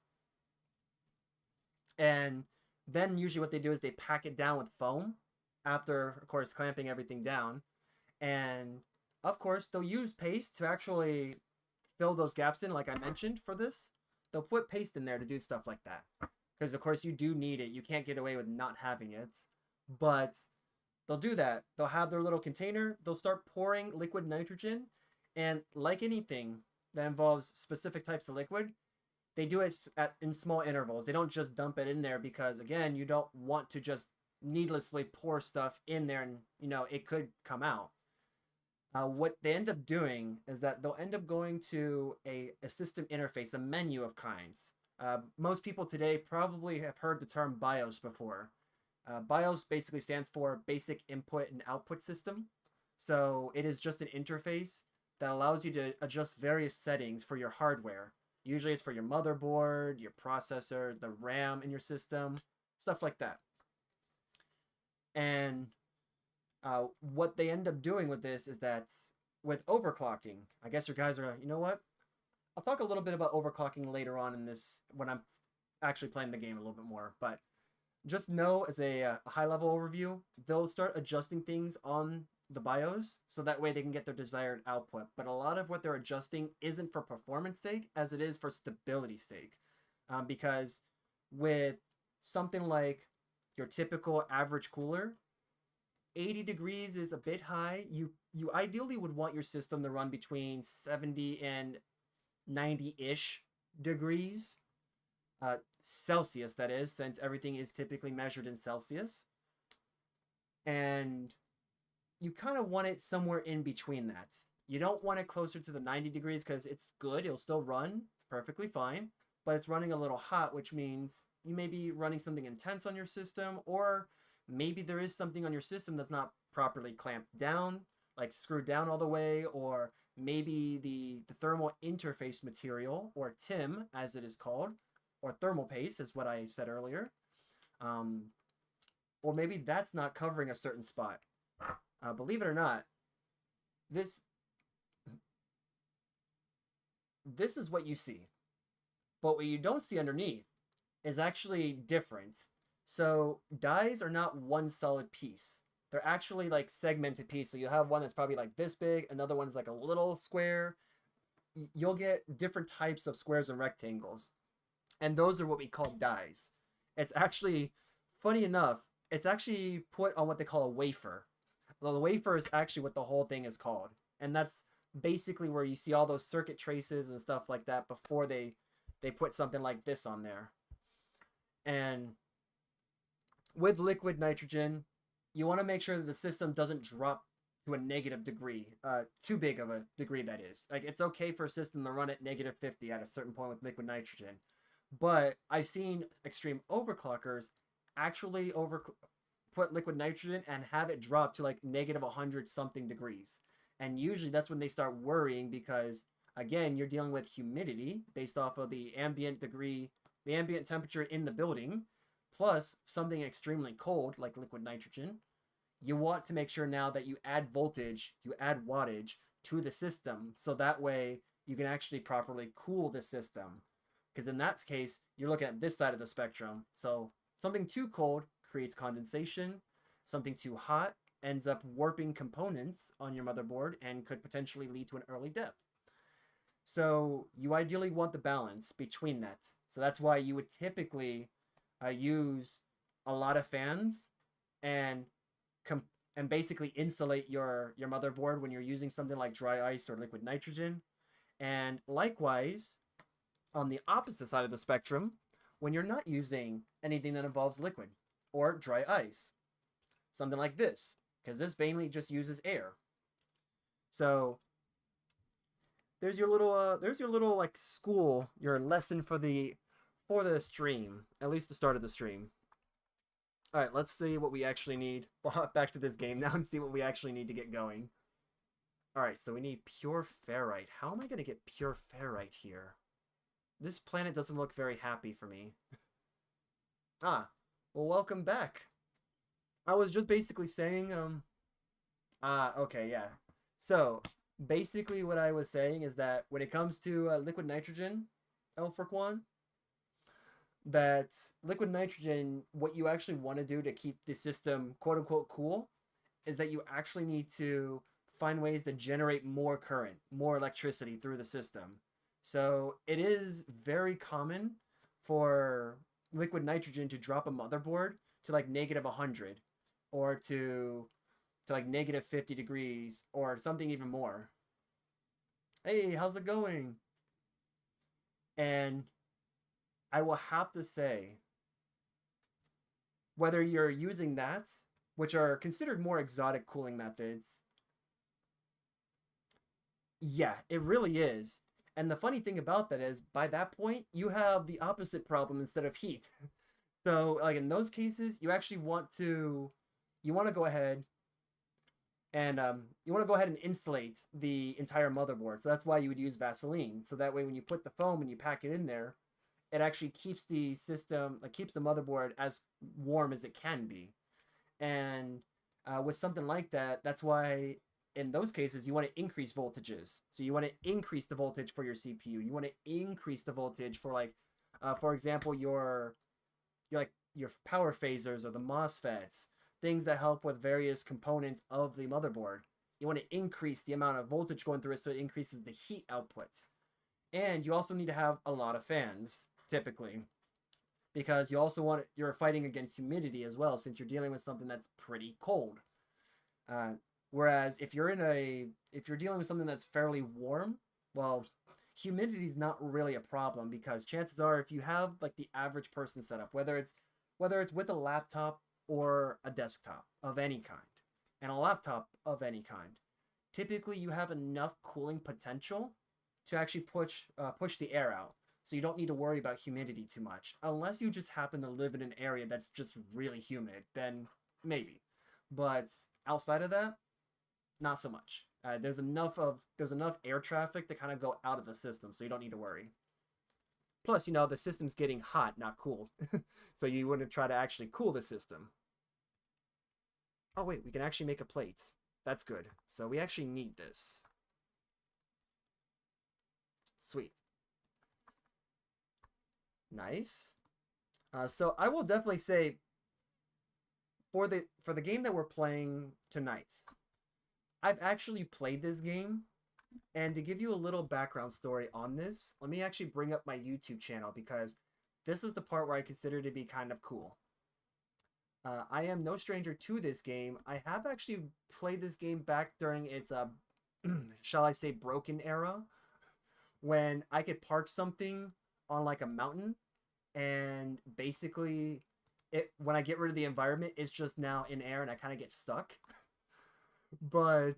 And then usually what they do is they pack it down with foam after, of course, clamping everything down. And of course, they'll use paste to actually fill those gaps in, like I mentioned for this. They'll put paste in there to do stuff like that. Because, of course, you do need it. You can't get away with not having it. But they'll do that. They'll have their little container. They'll start pouring liquid nitrogen. And like anything that involves specific types of liquid, they do it in small intervals. They don't just dump it in there because, again, you don't want to just needlessly pour stuff in there and, you know, it could come out. What they end up doing is that they'll end up going to a system interface, a menu of kinds. Most people today probably have heard the term BIOS before. BIOS basically stands for Basic Input and Output System. So it is just an interface that allows you to adjust various settings for your hardware. Usually it's for your motherboard, your processor, the RAM in your system, stuff like that. And what they end up doing with this is that with overclocking, I guess your guys are going, you know what? I'll talk a little bit about overclocking later on in this when I'm actually playing the game a little bit more. But just know as a high-level overview, they'll start adjusting things on the BIOS so that way they can get their desired output. But a lot of what they're adjusting isn't for performance sake as it is for stability sake. Because with something like your typical average cooler, 80 degrees is a bit high. You ideally would want your system to run between 70 and 90-ish degrees. Celsius, that is, since everything is typically measured in Celsius. And you kind of want it somewhere in between that. You don't want it closer to the 90 degrees because it's good. It'll still run perfectly fine, but it's running a little hot, which means you may be running something intense on your system, or maybe there is something on your system that's not properly clamped down, like screwed down all the way, or maybe the thermal interface material, or TIM as it is called, or thermal paste is what I said earlier. Or maybe that's not covering a certain spot. Believe it or not, this is what you see. But what you don't see underneath is actually different. So dies are not one solid piece. They're actually like segmented pieces. So you have one that's probably like this big, another one's like a little square. You'll get different types of squares and rectangles. And those are what we call dies. It's actually, funny enough, it's actually put on what they call a wafer. Well, the wafer is actually what the whole thing is called. And that's basically where you see all those circuit traces and stuff like that before they put something like this on there. And with liquid nitrogen, you want to make sure that the system doesn't drop to a negative degree, too big of a degree, that is. Like, it's okay for a system to run at negative 50 at a certain point with liquid nitrogen. But I've seen extreme overclockers actually put liquid nitrogen and have it drop to like negative 100 something degrees. And usually that's when they start worrying because, again, you're dealing with humidity based off of the ambient temperature in the building, plus something extremely cold like liquid nitrogen. You want to make sure now that you add voltage, you add wattage to the system, so that way you can actually properly cool the system. Because in that case, you're looking at this side of the spectrum. So something too cold creates condensation. Something too hot ends up warping components on your motherboard and could potentially lead to an early death. So you ideally want the balance between that. So that's why you would typically use a lot of fans and basically insulate your motherboard when you're using something like dry ice or liquid nitrogen. And likewise, on the opposite side of the spectrum, when you're not using anything that involves liquid or dry ice, something like this, because this mainly just uses air. So there's your little like school, your lesson for the stream, at least the start of the stream. All right, let's see what we actually need. Back to this game now and see what we actually need to get going. All right, so we need pure ferrite. How am I going to get pure ferrite here? This planet doesn't look very happy for me. Well, welcome back. I was just basically saying, okay, yeah. So, basically what I was saying is that when it comes to liquid nitrogen, Elfric1, that liquid nitrogen, what you actually want to do to keep the system quote-unquote cool is that you actually need to find ways to generate more current, more electricity through the system. So it is very common for liquid nitrogen to drop a motherboard to like -100 or to like -50 degrees or something even more. Hey, how's it going? And I will have to say, whether you're using that, which are considered more exotic cooling methods, yeah, it really is. And the funny thing about that is, by that point, you have the opposite problem instead of heat. So, like in those cases, you actually want to, go ahead and insulate the entire motherboard. So that's why you would use Vaseline. So that way, when you put the foam and you pack it in there, it actually keeps the system, like keeps the motherboard as warm as it can be. And with something like that, that's why in those cases you want to increase voltages. So you want to increase the voltage for your CPU. You want to increase the voltage for like, for example, your power phasers or the MOSFETs, things that help with various components of the motherboard. You want to increase the amount of voltage going through it so it increases the heat output. And you also need to have a lot of fans, typically, because you also you're fighting against humidity as well, since you're dealing with something that's pretty cold. Whereas if you're dealing with something that's fairly warm, well, humidity is not really a problem, because chances are, if you have like the average person setup, whether it's with a laptop or a desktop of any kind, and a laptop of any kind, typically you have enough cooling potential to actually push the air out. So you don't need to worry about humidity too much. Unless you just happen to live in an area that's just really humid, then maybe. But outside of that, not so much. There's enough air traffic to kind of go out of the system, so you don't need to worry. Plus, the system's getting hot, not cool. So you want to try to actually cool the system. Oh wait, we can actually make a plate. That's good. So we actually need this. Sweet. Nice. So I will definitely say, for the game that we're playing tonight, I've actually played this game, and to give you a little background story on this, let me actually bring up my YouTube channel, because this is the part where I consider to be kind of cool. I am no stranger to this game. I have actually played this game back during its, shall I say, broken era, when I could park something on like a mountain, and basically when I get rid of the environment, it's just now in air and I kind of get stuck. But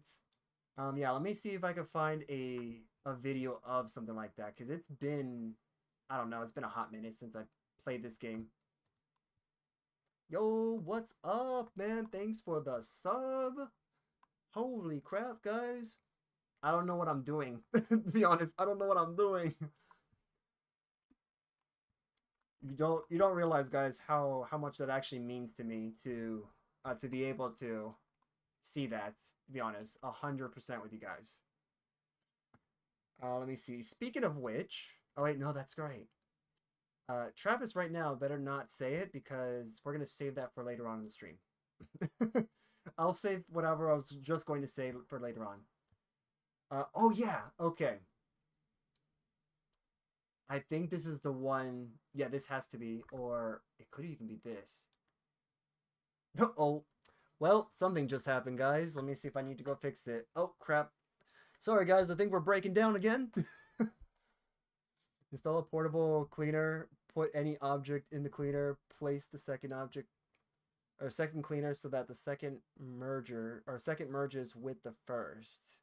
yeah, let me see if I can find a video of something like that, because it's been, I don't know, it's been a hot minute since I played this game. Yo, what's up, man? Thanks for the sub. Holy crap, guys. I don't know what I'm doing. To be honest, I don't know what I'm doing. You don't realize, guys, how much that actually means to me to be able to see that, to be honest, 100% with you guys. Let me see. Speaking of which, oh wait, no, that's great. Travis right now better not say it, because we're going to save that for later on in the stream. I'll save whatever I was just going to say for later on. Oh yeah, okay. I think this is the one. Yeah, this has to be, or it could even be this. Oh, well, something just happened, guys. Let me see if I need to go fix it. Oh, crap. Sorry, guys, I think we're breaking down again. Install a portable cleaner. Put any object in the cleaner. Place the second object or second cleaner so that the second merges with the first.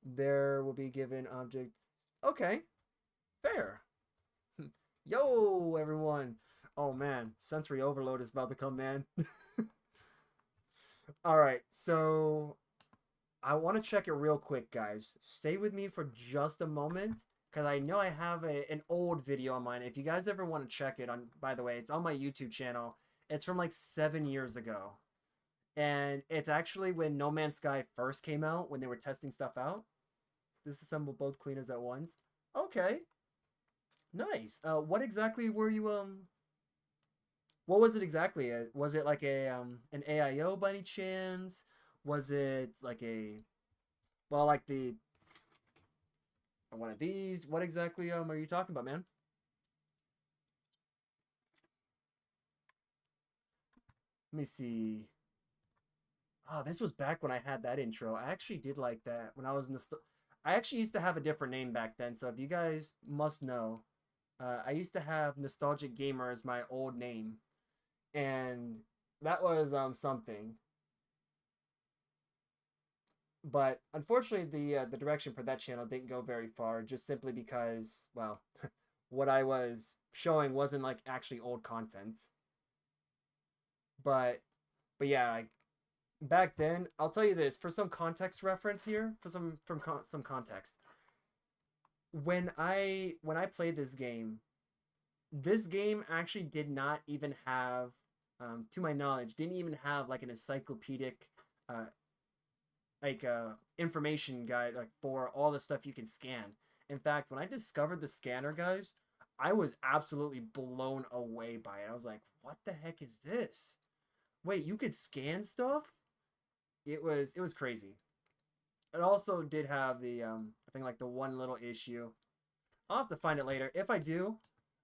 There will be given object. Okay, fair. Yo, everyone. Oh man, sensory overload is about to come, man. All right, so I want to check it real quick, guys. Stay with me for just a moment because I know I have an old video on mine. If you guys ever want to check it on, by the way, it's on my YouTube channel. It's from like 7 years ago. And it's actually when No Man's Sky first came out, when they were testing stuff out. Disassemble both cleaners at once. Okay, nice. What exactly were you what was it exactly? Was it like a an AIO by any chance? Was it like a well like the one of these? What exactly are you talking about, man? Let me see. Oh, this was back when I had that intro. I actually did like that when I was in the I actually used to have a different name back then. So if you guys must know, I used to have Nostalgic Gamer as my old name, and that was something. But unfortunately, the direction for that channel didn't go very far, just simply because, well, what I was showing wasn't like actually old content. But but yeah, back then, I'll tell you this for some context reference here, for some context. When I played this game actually did not even have, to my knowledge, didn't even have like an encyclopedic uh, information guide like for all the stuff you can scan. In fact, when I discovered the scanner, guys, I was absolutely blown away by it. I was like, "What the heck is this? Wait, you could scan stuff?" It was crazy. It also did have the I think like the one little issue. I'll have to find it later. If I do,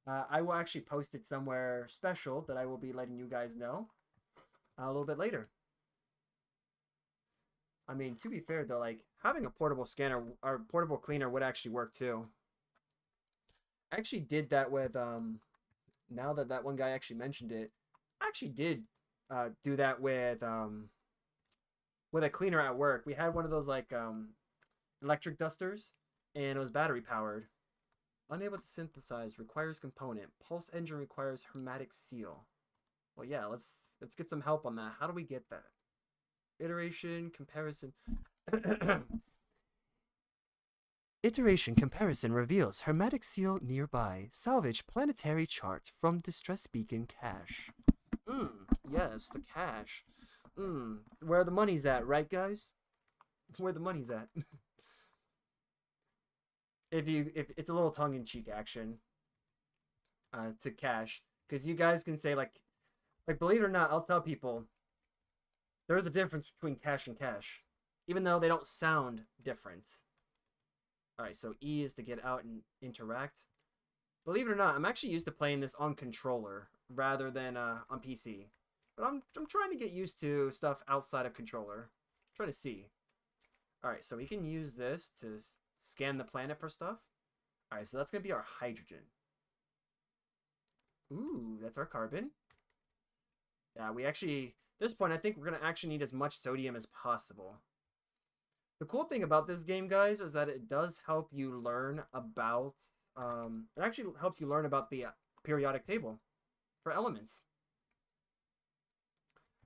I will actually post it somewhere special that I will be letting you guys know a little bit later. I mean, to be fair though, like having a portable scanner or portable cleaner would actually work too. I actually did that with now that that one guy actually mentioned it, I actually did do that with a cleaner at work. We had one of those like electric dusters and it was battery powered. Unable to synthesize requires component. Pulse engine requires hermetic seal. Well, yeah, let's get some help on that. How do we get that? Iteration comparison. Iteration comparison reveals hermetic seal nearby. Salvage planetary chart from distress beacon cache. Yes, the cache. Where the money's at, right, guys? Where the money's at. If it's a little tongue in cheek action, to cache, because you guys can say like believe it or not, I'll tell people there is a difference between cache and cache, even though they don't sound different. All right, so E is to get out and interact. Believe it or not, I'm actually used to playing this on controller rather than on PC. But I'm trying to get used to stuff outside of controller. I'm trying to see. All right, so we can use this to scan the planet for stuff. All right, so that's gonna be our hydrogen. Ooh, that's our carbon. Yeah, we actually, at this point, I think we're gonna actually need as much sodium as possible. The cool thing about this game, guys, is that it does help you learn about, it actually helps you learn about the periodic table for elements.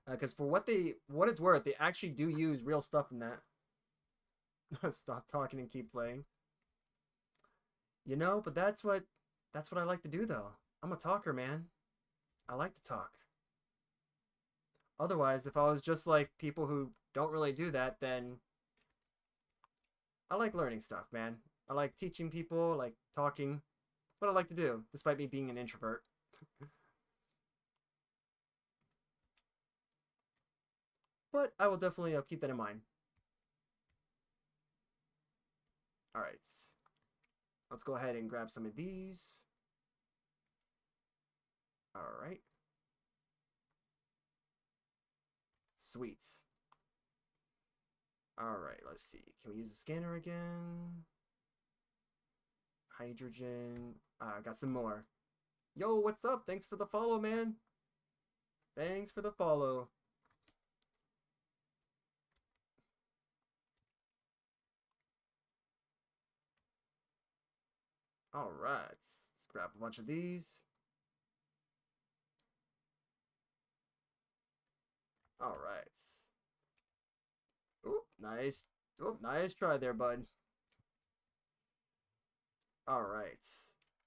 Because for what it's worth, they actually do use real stuff in that. Stop talking and keep playing. You know, but that's what I like to do though. I'm a talker, man. I like to talk. Otherwise, if I was just like people who don't really do that, then I like learning stuff, man. I like teaching people, like talking. What I like to do, despite me being an introvert. But I will definitely I'll keep that in mind. All right. Let's go ahead and grab some of these. All right. Sweet. All right, let's see. Can we use the scanner again? hydrogen. I got some more. Yo, what's up? Thanks for the follow, man. Thanks for the follow. All right. Let's grab a bunch of these. All right. Oop, nice. Oop, nice try there, bud. All right.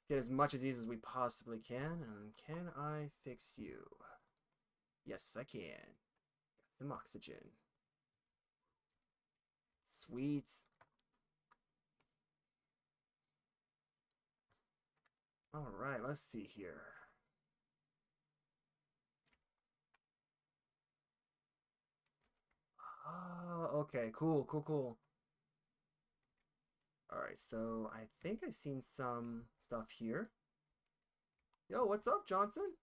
Get as much of these as we possibly can. And can I fix you? Yes, I can. Got some oxygen. Sweet. All right, let's see here. Oh, okay, cool, cool, cool. All right, so I think I've seen some stuff here. Yo, what's up, Johnson?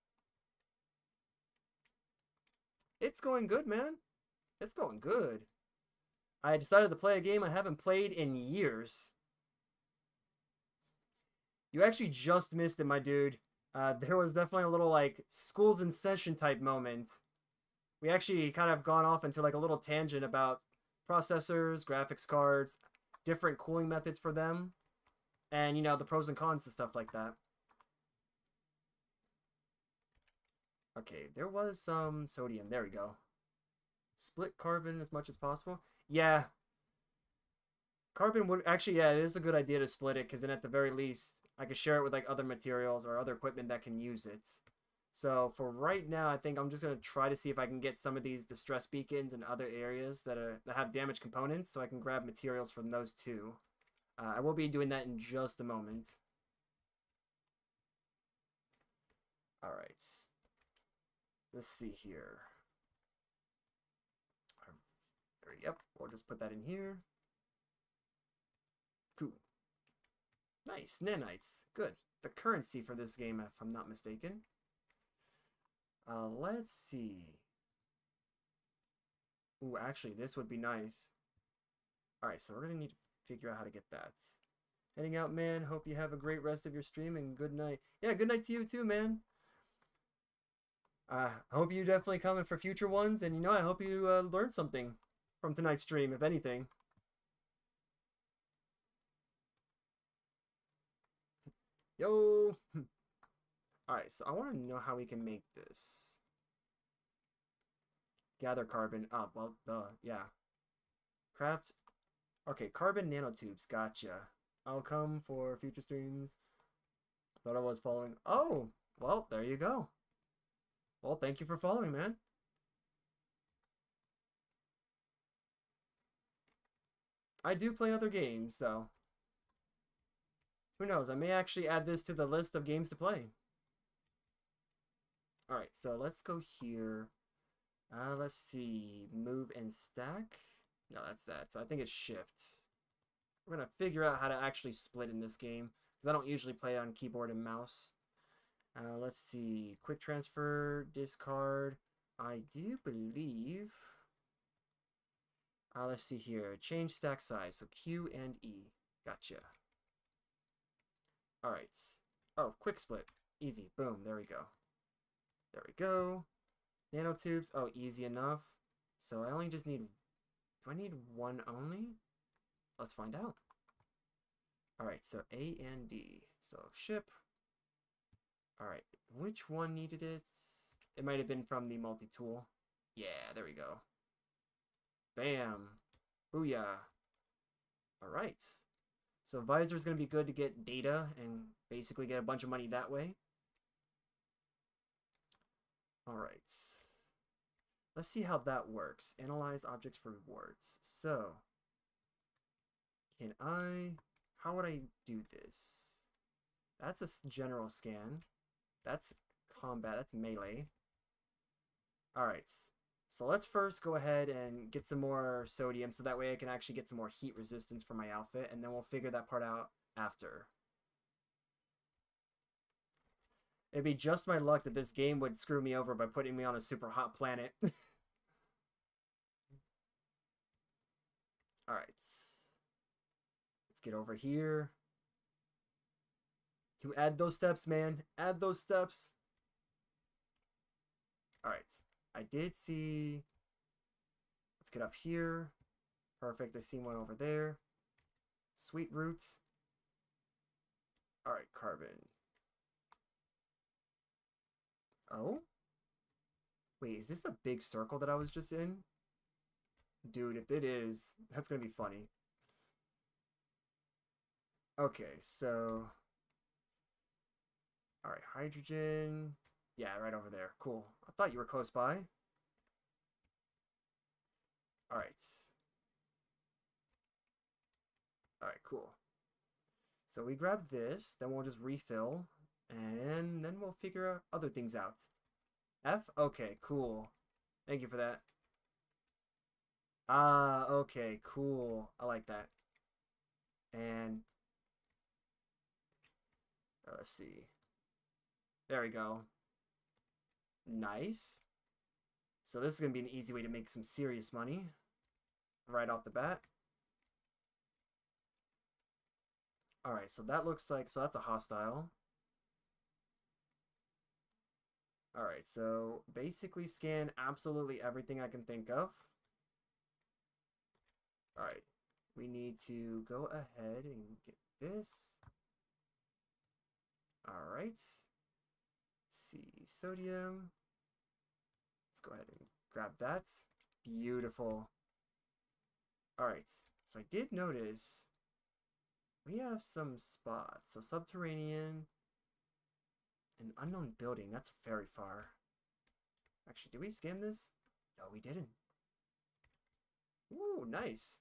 It's going good, man. It's going good. I decided to play a game I haven't played in years. You actually just missed it, my dude. There was definitely a little, like, schools in session type moment. We actually kind of gone off into, like, a little tangent about processors, graphics cards, different cooling methods for them, and, you know, the pros and cons and stuff like that. Okay, there was some sodium. There we go. Split carbon as much as possible. Yeah. Carbon would actually, yeah, it is a good idea to split it because then at the very least, I could share it with like other materials or other equipment that can use it. So for right now, I think I'm just gonna try to see if I can get some of these distress beacons in other areas that have damaged components, so I can grab materials from those too. I will be doing that in just a moment. All right. Let's see here. Yep, we'll just put that in here. Cool. Nice, nanites. Good. The currency for this game, if I'm not mistaken. Let's see. Ooh, actually, this would be nice. Alright, so we're going to need to figure out how to get that. Heading out, man. Hope you have a great rest of your stream, and good night. Yeah, good night to you too, man. I hope you definitely come in for future ones, and, you know, I hope you learned something from tonight's stream, if anything. Yo! Alright, so I want to know how we can make this. Gather carbon. Oh, well, yeah. Craft. Okay, carbon nanotubes. Gotcha. I'll come for future streams. Thought I was following. Oh, well, there you go. Well, thank you for following, man. I do play other games, though. Who knows? I may actually add this to the list of games to play. Alright, so let's go here. Let's see. Move and stack. No, that's that. So I think it's shift. We're going to figure out how to actually split in this game, because I don't usually play on keyboard and mouse. Let's see. Quick transfer, discard. I do believe... let's see here. Change stack size. So Q and E. Gotcha. Alright. Oh, quick split. Easy. Boom. There we go. There we go. Nanotubes. Oh, easy enough. So I only just need... Do I need one only? Let's find out. Alright, so A and D. So ship. Alright, which one needed it? It might have been from the multi-tool. Yeah, there we go. Bam. Booyah. Alright. So Visor is going to be good to get data and basically get a bunch of money that way. Alright. Let's see how that works. Analyze objects for rewards. So, how would I do this? That's a general scan. That's combat, that's melee. Alright, so let's first go ahead and get some more sodium so that way I can actually get some more heat resistance for my outfit, and then we'll figure that part out after. It'd be just my luck that this game would screw me over by putting me on a super hot planet. Alright. Let's get over here. You add those steps, man. Add those steps. Alright. I did see... Let's get up here. Perfect. I see one over there. Sweet roots. Alright, carbon. Oh? Wait, is this a big circle that I was just in? Dude, if it is, that's gonna be funny. Okay, so... Alright, hydrogen. Yeah, right over there. Cool. I thought you were close by. Alright. Alright, cool. So we grab this, then we'll just refill, and then we'll figure other things out. F? Okay, cool. Thank you for that. Ah, okay, cool. I like that. And let's see. There we go. Nice. So this is going to be an easy way to make some serious money right off the bat. Alright, so that looks like... So that's a hostile. Alright, so basically scan absolutely everything I can think of. Alright, we need to go ahead and get this. Alright. See, sodium. Let's go ahead and grab that. Beautiful. Alright, so I did notice we have some spots. So subterranean, an unknown building. That's very far. Actually, did we scan this? No, we didn't. Ooh, nice.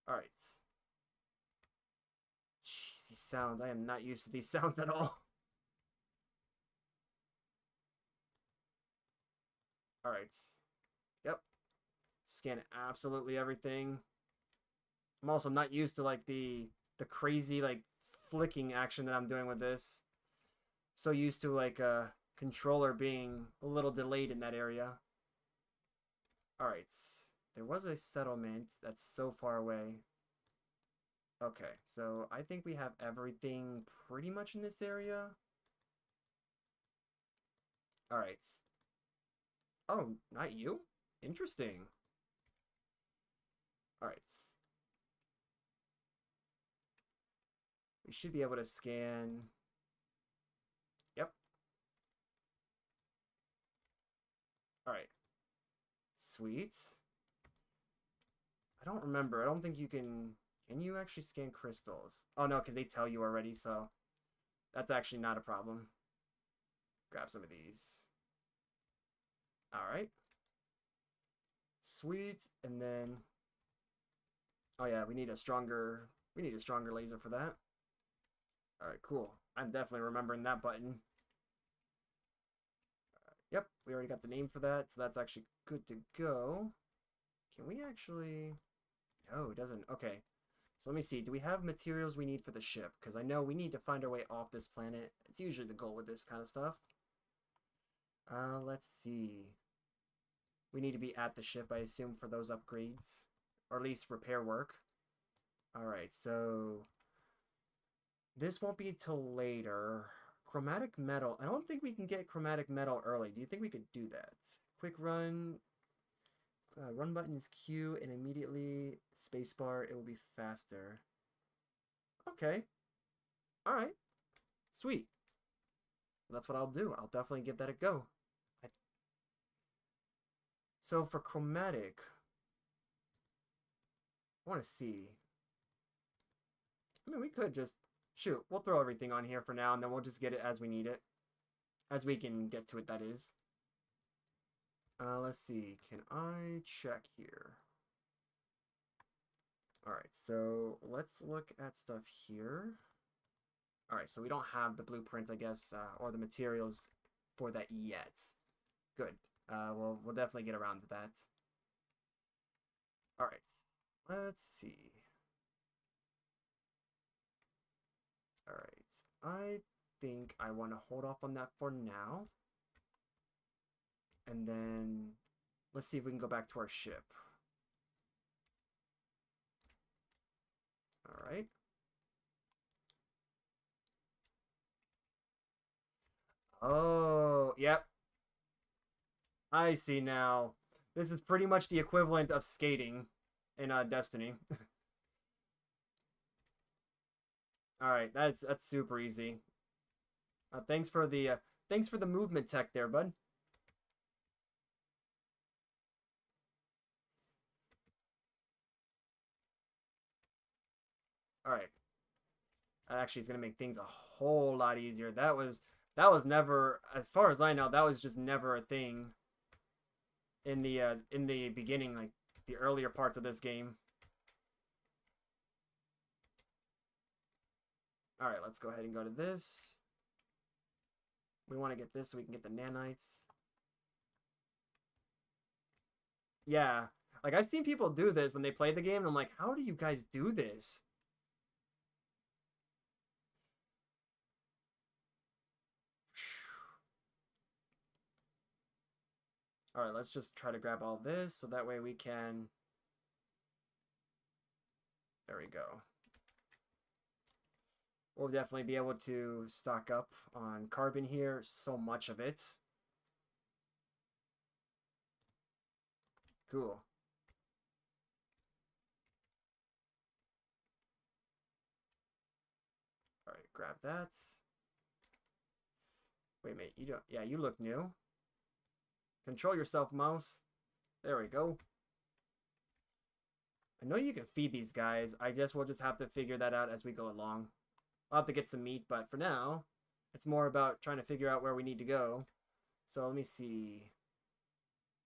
Alright. Jeez, these sounds. I am not used to these sounds at all. Alright. Yep. Scan absolutely everything. I'm also not used to like the crazy like flicking action that I'm doing with this. So used to like a controller being a little delayed in that area. Alright. There was a settlement that's so far away. Okay, so I think we have everything pretty much in this area. Alright. Oh, not you? Interesting. Alright. We should be able to scan... Yep. Alright. Sweet. I don't remember. I don't think you can... Can you actually scan crystals? Oh, no, because they tell you already, so... That's actually not a problem. Grab some of these. Alright. Sweet. And then... Oh, yeah, we need a stronger laser for that. Alright, cool. I'm definitely remembering that button. Yep, we already got the name for that, so that's actually good to go. Can we actually... No, it doesn't. Okay. So let me see. Do we have materials we need for the ship? Because I know we need to find our way off this planet. It's usually the goal with this kind of stuff. Let's see. We need to be at the ship, I assume, for those upgrades. Or at least repair work. Alright, so... This won't be till later. Chromatic metal. I don't think we can get chromatic metal early. Do you think we could do that? Quick run. Run button is Q, and immediately spacebar, it will be faster. Okay. Alright. Sweet. That's what I'll do. I'll definitely give that a go. So for chromatic, I want to see. I mean, we could just... Shoot, we'll throw everything on here for now, and then we'll just get it as we need it. As we can get to it, that is. Let's see. Can I check here? Alright, so let's look at stuff here. Alright, so we don't have the blueprint, I guess, or the materials for that yet. Good. We'll definitely get around to that. Alright, let's see. Alright, I think I want to hold off on that for now. And then, let's see if we can go back to our ship. Alright. Oh, yep. I see now. This is pretty much the equivalent of skating in Destiny. All right, that's super easy. Thanks for the movement tech there, bud. All right, that actually is gonna make things a whole lot easier. That was never, as far as I know, that was just never a thing in the beginning, like the earlier parts of this game. All right, let's go ahead and go to this. We want to get this so we can get the nanites. Yeah, like I've seen people do this when they play the game, and I'm like, how do you guys do this? All right, let's just try to grab all this so that way we can. There we go. We'll definitely be able to stock up on carbon here. So much of it. Cool. All right, grab that. Wait a minute, you don't. Yeah, you look new. Control yourself, mouse. There we go. I know you can feed these guys. I guess we'll just have to figure that out as we go along. I'll have to get some meat, but for now, it's more about trying to figure out where we need to go. So let me see.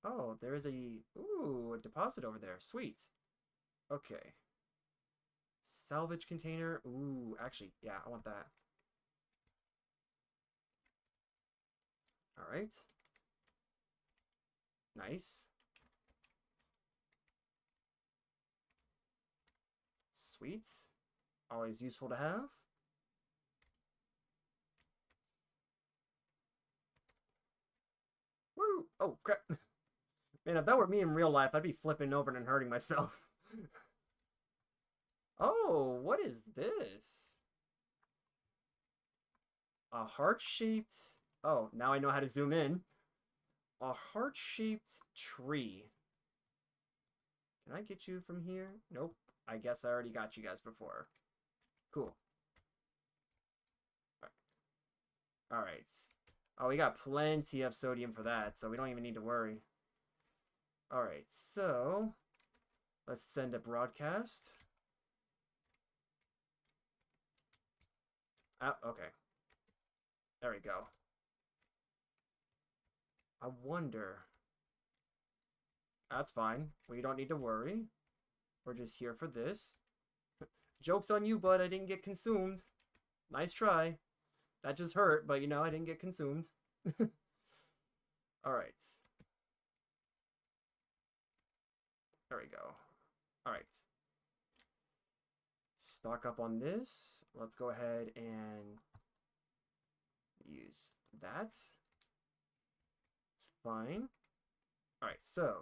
Oh, there is a deposit over there. Sweet. Okay. Salvage container. Ooh, actually, yeah, I want that. All right. Nice. Sweet. Always useful to have. Woo! Oh, crap. Man, if that were me in real life, I'd be flipping over and hurting myself. Oh, what is this? A heart-shaped... Oh, now I know how to zoom in. A heart-shaped tree. Can I get you from here? Nope. I guess I already got you guys before. Cool. All right. Oh, we got plenty of sodium for that, so we don't even need to worry. All right, so let's send a broadcast. Oh, okay. There we go. I wonder. That's fine. We don't need to worry. We're just here for this. Joke's on you, bud. I didn't get consumed. Nice try. That just hurt, but you know, I didn't get consumed. All right. There we go. All right. Stock up on this. Let's go ahead and use that. It's fine. All right, so.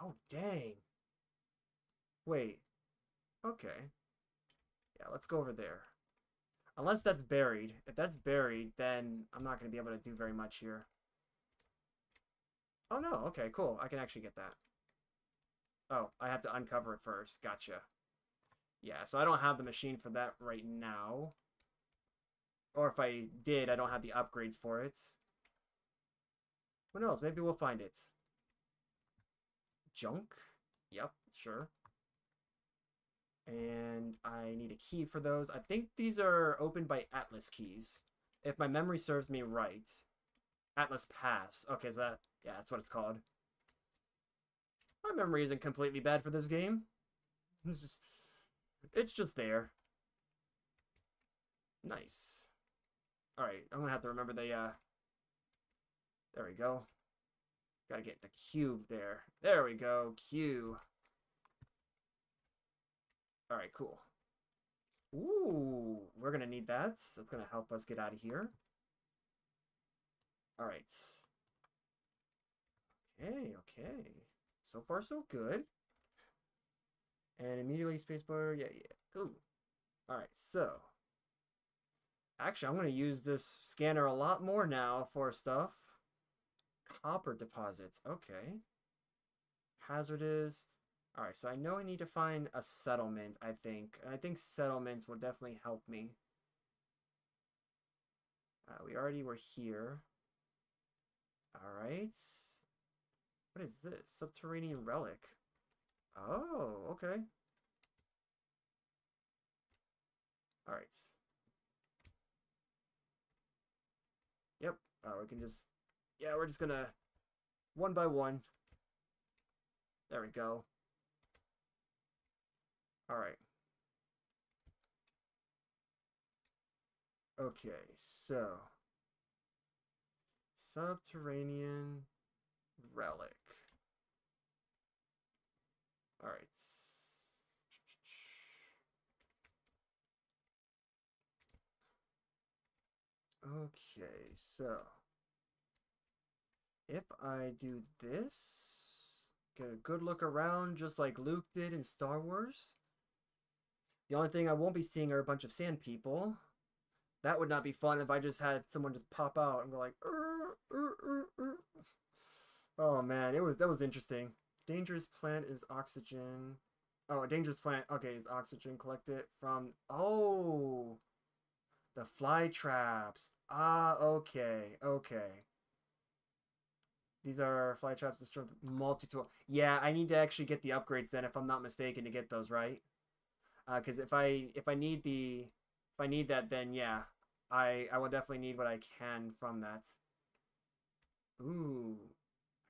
Oh, dang. Wait. Okay. Yeah, let's go over there. Unless that's buried. If that's buried, then I'm not going to be able to do very much here. Oh, no. Okay, cool. I can actually get that. Oh, I have to uncover it first. Gotcha. Yeah, so I don't have the machine for that right now. Or if I did, I don't have the upgrades for it. Who knows? Maybe we'll find it. Junk? Yep, sure. And I need a key for those. I think these are opened by Atlas keys. If my memory serves me right. Atlas Pass. Okay, so that... Yeah, that's what it's called. My memory isn't completely bad for this game. It's just there. Nice. Alright, I'm gonna have to remember the, there we go. Gotta get the cube there. There we go, Q. Alright, cool. Ooh, we're gonna need that. That's gonna help us get out of here. Alright. Okay, okay. So far, so good. And immediately spacebar, yeah. Ooh. Alright, so. Actually, I'm going to use this scanner a lot more now for stuff. Copper deposits. Okay. Hazardous. Alright, so I know I need to find a settlement, I think. And I think settlements will definitely help me. We already were here. Alright. What is this? Subterranean relic. Oh, okay. Alright. Yep. We can just... Yeah, we're just gonna... One by one. There we go. Alright. Okay, so... Subterranean relic. Alright. Okay, so... If I do this, get a good look around just like Luke did in Star Wars. The only thing I won't be seeing are a bunch of sand people. That would not be fun if I just had someone just pop out and go like, Oh man, that was interesting. Dangerous plant is oxygen. Oh, a dangerous plant, okay, is oxygen collected from, oh, the fly traps. Ah, okay, okay. These are fly traps destroy multi-tool. Yeah, I need to actually get the upgrades then, if I'm not mistaken, to get those, right? Because if I need that, then yeah, I will definitely need what I can from that. Ooh,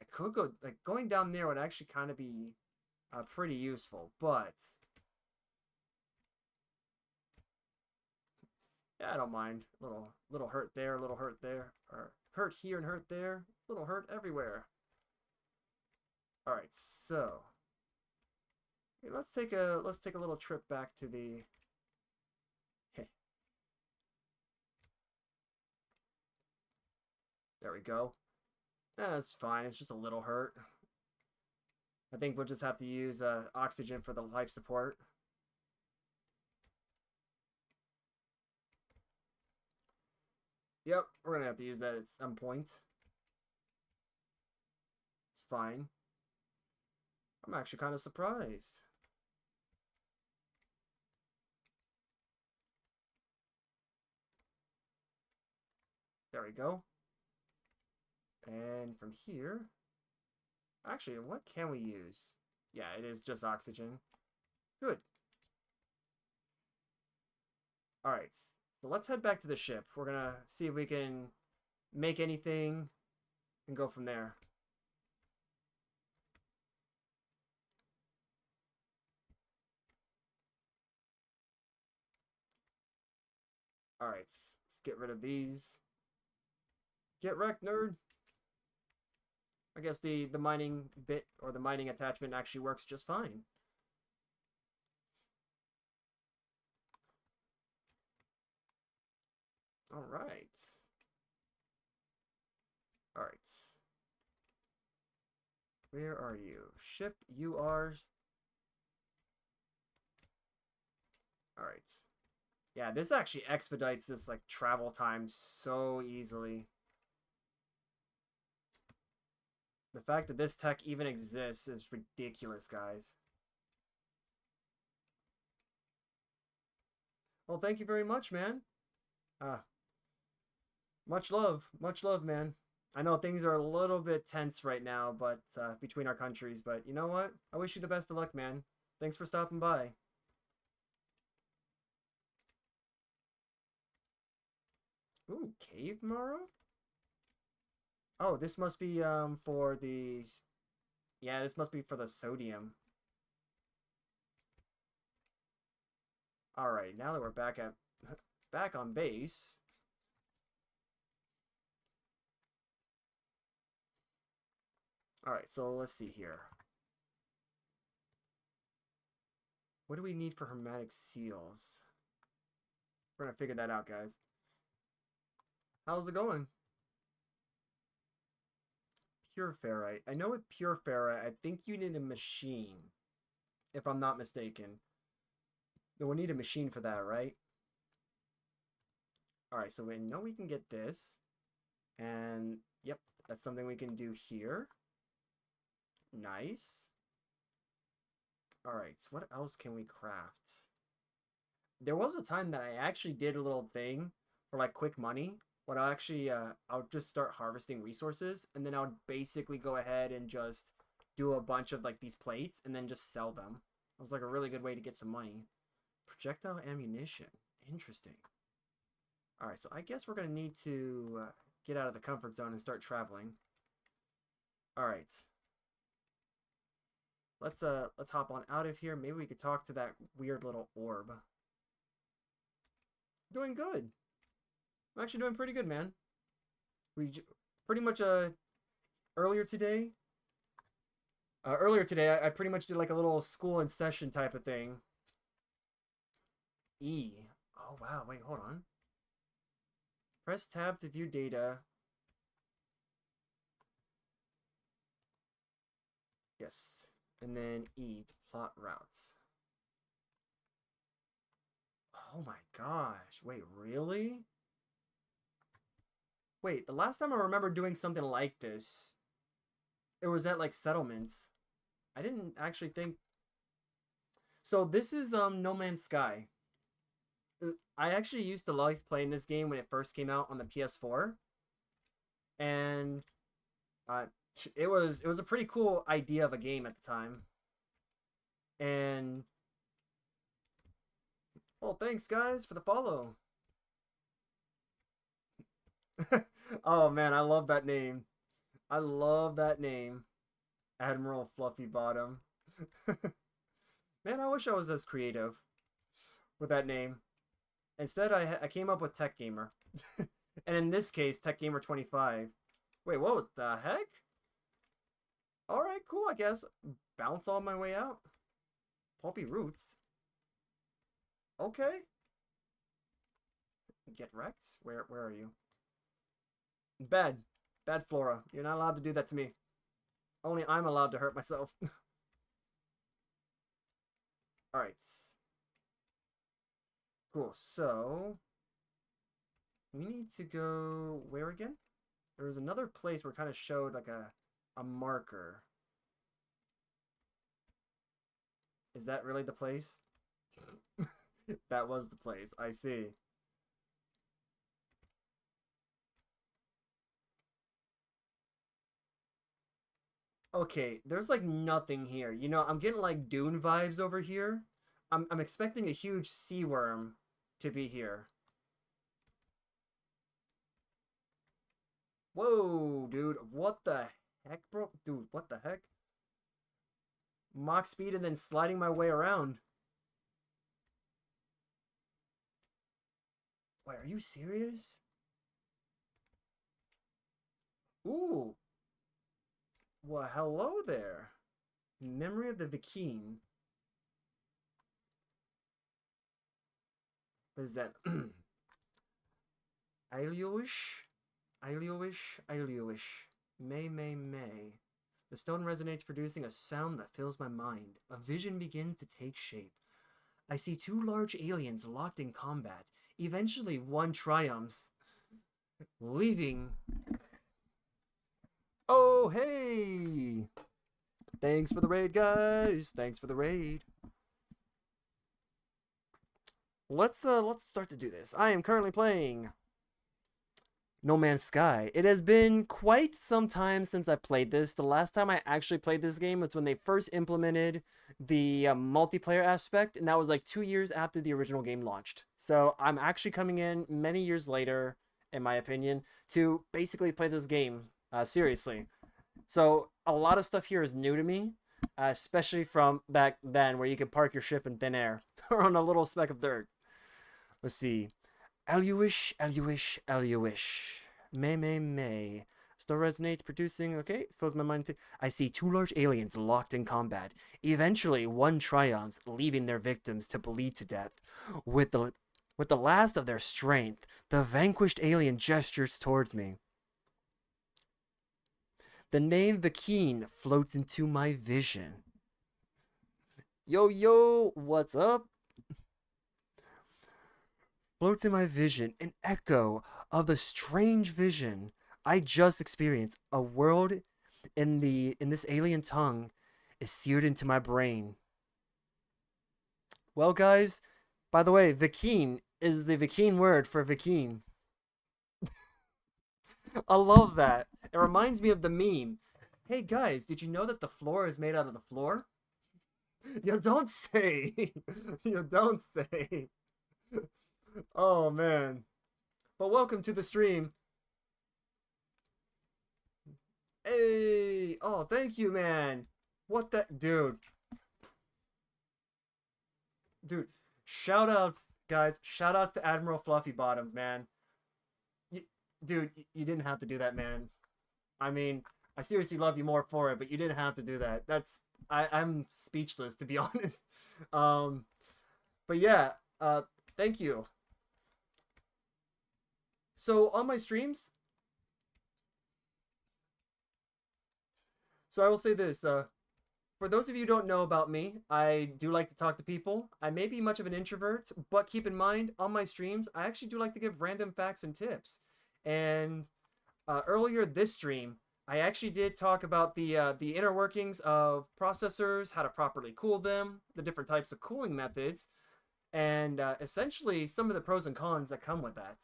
I could go like going down there would actually kind of be pretty useful, but yeah, I don't mind. Little hurt there, little hurt there, or hurt here and hurt there, little hurt everywhere. All right, so okay, let's take a little trip back to the. There we go. That's fine. It's just a little hurt. I think we'll just have to use oxygen for the life support. Yep, we're gonna have to use that at some point. It's fine. I'm actually kind of surprised. There we go. And from here, actually, what can we use? Yeah, it is just oxygen. Good. All right, so let's head back to the ship. We're gonna see if we can make anything and go from there. All right, let's get rid of these. Get wrecked, nerd. I guess the mining bit or the mining attachment actually works just fine. All right. All right. Where are you? Ship, you are. All right. Yeah, this actually expedites this like travel time so easily. The fact that this tech even exists is ridiculous, guys. Well, thank you very much, man. Uh, much love, man. I know things are a little bit tense right now, but between our countries, but you know what? I wish you the best of luck, man. Thanks for stopping by. Ooh, cave marrow? Oh, this must be for the yeah, this must be for the sodium. All right, now that we're back at back on base. All right, so let's see here. What do we need for hermetic seals? We're gonna figure that out, guys. How's it going? Pure ferrite. I know with pure ferrite, I think you need a machine, if I'm not mistaken. We'll need a machine for that, right? All right, so we know we can get this. And yep, that's something we can do here. Nice. All right, so what else can we craft? There was a time that I actually did a little thing for like quick money. What I actually, I would just start harvesting resources, and then I would basically go ahead and just do a bunch of like these plates, and then just sell them. It was like a really good way to get some money. Projectile ammunition. Interesting. All right, so I guess we're gonna need to get out of the comfort zone and start traveling. All right. Let's hop on out of here. Maybe we could talk to that weird little orb. Doing good. I'm actually doing pretty good, man. We pretty much earlier today. I pretty much did like a little school in session type of thing. E. Oh wow, wait, hold on. Press tab to view data. Yes. And then E to plot routes. Oh my gosh. Wait, really? Wait, the last time I remember doing something like this, it was at like settlements. I didn't actually think. So this is No Man's Sky. I actually used to like playing this game when it first came out on the PS4. And it was a pretty cool idea of a game at the time. And well, thanks guys for the follow. Oh man, I love that name. I love that name. Admiral Fluffy Bottom. Man, I wish I was as creative with that name. Instead, I came up with Tech Gamer. And in this case, Tech Gamer 25. Wait, what the heck? Alright, cool, I guess. Bounce all my way out. Pulpy Roots. Okay. Get wrecked? Where are you? Bad. Bad Flora. You're not allowed to do that to me. Only I'm allowed to hurt myself. Alright. Cool, so we need to go where again? There was another place where it kind of showed like a marker. Is that really the place? That was the place. I see. Okay, there's like nothing here. You know, I'm getting like Dune vibes over here. I'm expecting a huge sea worm to be here. Whoa, dude. What the heck, bro? Dude, what the heck? Mach speed and then sliding my way around. Wait, are you serious? Ooh. Well, hello there. In memory of the Vikine. What is that? Ailuish? Ailuish? Ailuish. May. The stone resonates, producing a sound that fills my mind. A vision begins to take shape. I see two large aliens locked in combat. Eventually, one triumphs, leaving. Oh, hey! Thanks for the raid, guys. Thanks for the raid. Let's start to do this. I am currently playing No Man's Sky. It has been quite some time since I played this. The last time I actually played this game was when they first implemented the multiplayer aspect, and that was like 2 years after the original game launched. So I'm actually coming in many years later, in my opinion, to basically play this game seriously. So a lot of stuff here is new to me, especially from back then where you could park your ship in thin air or on a little speck of dirt. Let's see. Aluish. May. Still resonates, producing. Okay, fills my mind. I see two large aliens locked in combat. Eventually, one triumphs, leaving their victims to bleed to death. With the last of their strength, the vanquished alien gestures towards me. The name Vikine floats into my vision. Yo, what's up? floats in my vision, an echo of the strange vision I just experienced. A world in this alien tongue is seared into my brain. Well, guys, by the way, Viking is the Viking word for Viking. I love that. It reminds me of the meme. Hey guys, did you know that the floor is made out of the floor? You don't say. You don't say. Oh man. But welcome to the stream. Hey, oh, thank you, man. What the dude? Dude, shout outs, guys. Shout outs to Admiral Fluffy Bottoms, man. Y Dude, you didn't have to do that, man. I mean, I seriously love you more for it, but you didn't have to do that. I'm speechless to be honest. Um, but yeah, thank you. So on my streams, so I will say this, for those of you who don't know about me, I do like to talk to people. I may be much of an introvert, but keep in mind, on my streams, I actually do like to give random facts and tips. And earlier this stream, I actually did talk about the inner workings of processors, how to properly cool them, the different types of cooling methods, and essentially some of the pros and cons that come with that.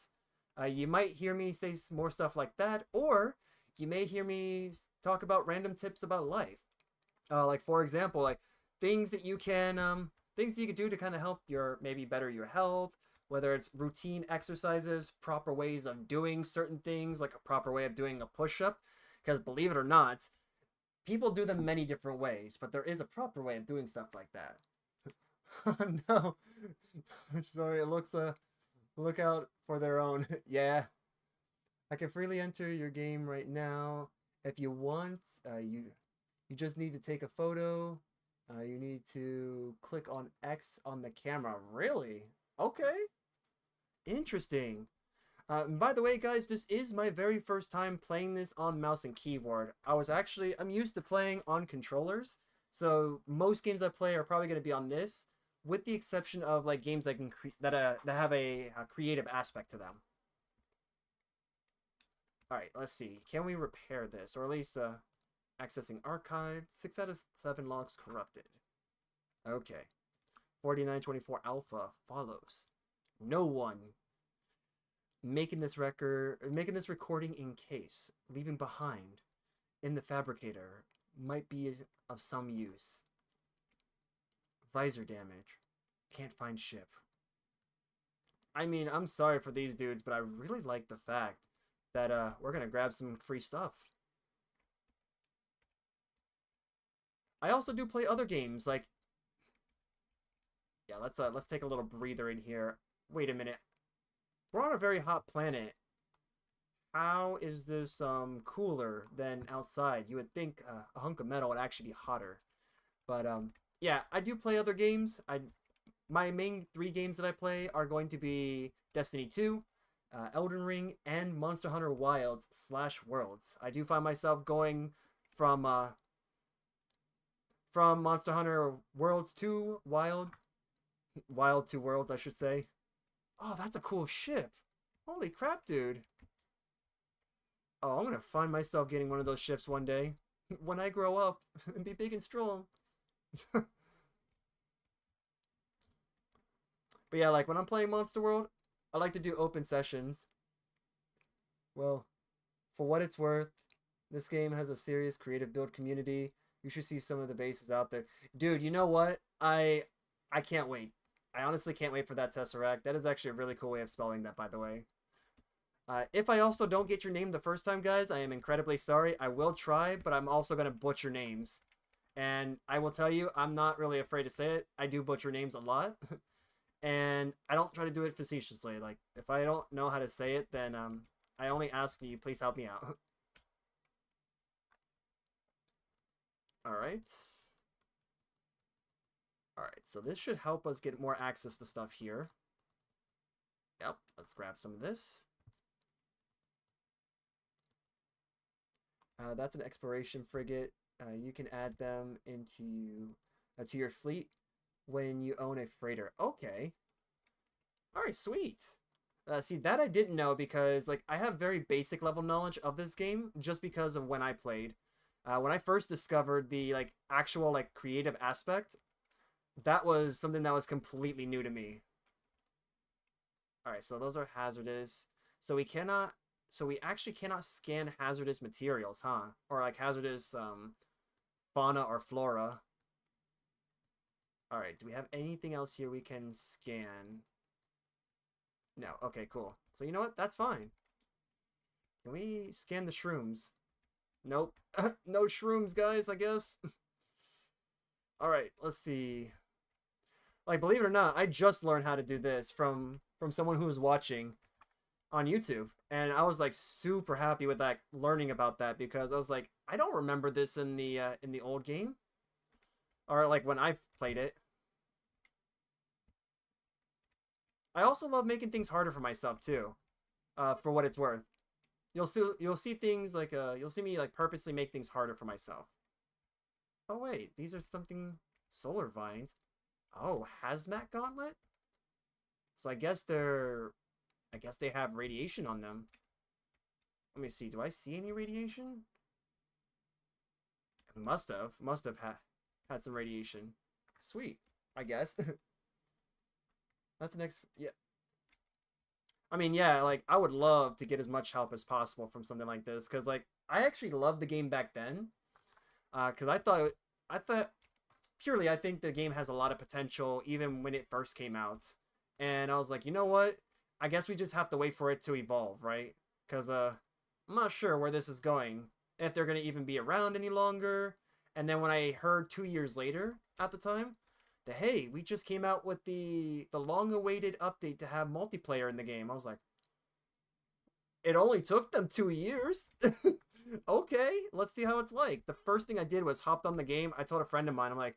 You might hear me say more stuff like that, or you may hear me talk about random tips about life. Like for example, like things that you can do to kind of help your maybe better your health, whether it's routine exercises, proper ways of doing certain things, like a proper way of doing a push-up. Because believe it or not, people do them many different ways, but there is a proper way of doing stuff like that. No, sorry, it looks look out for their own. Yeah, I can freely enter your game right now if you want. You just need to take a photo. You need to click on X on the camera. Really? Okay. Interesting. And by the way, guys, this is my very first time playing this on mouse and keyboard. I'm used to playing on controllers, so most games I play are probably going to be on this, with the exception of like games that have a creative aspect to them. All right, let's see. Can we repair this, or at least accessing archive? 6 out of 7 logs corrupted. Okay. 4924 alpha follows. No one making this recording in case leaving behind in the fabricator might be of some use. Visor damage. Can't find ship. I mean, I'm sorry for these dudes, but I really like the fact that we're gonna grab some free stuff. I also do play other games like yeah, let's take a little breather in here. Wait a minute. We're on a very hot planet. How is this cooler than outside? You would think a hunk of metal would actually be hotter. But yeah, I do play other games. My main 3 games that I play are going to be Destiny 2, Elden Ring, and Monster Hunter Wilds / Worlds. I do find myself going from Monster Hunter Worlds to Wild to Worlds, I should say. Oh, that's a cool ship. Holy crap, dude. Oh, I'm gonna find myself getting one of those ships one day. When I grow up and be big and strong. But yeah, like when I'm playing Monster World, I like to do open sessions. Well, for what it's worth, this game has a serious creative build community. You should see some of the bases out there. Dude, you know what? I can't wait. I honestly can't wait for that Tesseract. That is actually a really cool way of spelling that, by the way. If I also don't get your name the first time, guys, I am incredibly sorry. I will try, but I'm also going to butcher names. And I will tell you, I'm not really afraid to say it. I do butcher names a lot. And I don't try to do it facetiously. Like, if I don't know how to say it, then I only ask you, please help me out. Alright. Alright, so this should help us get more access to stuff here. Yep, let's grab some of this. That's an exploration frigate. You can add them into to your fleet when you own a freighter. Okay. All right, sweet. See, that I didn't know because, like, I have very basic level knowledge of this game just because of when I played. When I first discovered the, like, actual, like, creative aspect, that was something that was completely new to me. Alright, so those are hazardous. So we cannot, so we actually cannot scan hazardous materials, huh? Or, like, hazardous, fauna or flora. Alright, do we have anything else here we can scan? No. Okay, cool. So you know what? That's fine. Can we scan the shrooms? Nope. No shrooms, guys, I guess. Alright, let's see. Like, believe it or not, I just learned how to do this from someone who was watching on YouTube. And I was like super happy with that learning about that because I was like, I don't remember this in the old game. Or like when I played it. I also love making things harder for myself too. For what it's worth. You'll see things like you'll see me like purposely make things harder for myself. Oh wait, these are something solar vines. Oh, hazmat gauntlet? So I guess they have radiation on them. Let me see. Do I see any radiation? Must have had some radiation. Sweet. I guess. That's the next yeah. I mean, yeah, like I would love to get as much help as possible from something like this cuz like I actually loved the game back then. Cuz I thought purely I think the game has a lot of potential even when it first came out. And I was like, "You know what? I guess we just have to wait for it to evolve, right?" Cuz I'm not sure where this is going. If they're going to even be around any longer. And then when I heard 2 years later at the time that hey, we just came out with the long awaited update to have multiplayer in the game. I was like, "It only took them 2 years?" Okay, let's see how it's like. The first thing I did was hopped on the game. I told a friend of mine, I'm like,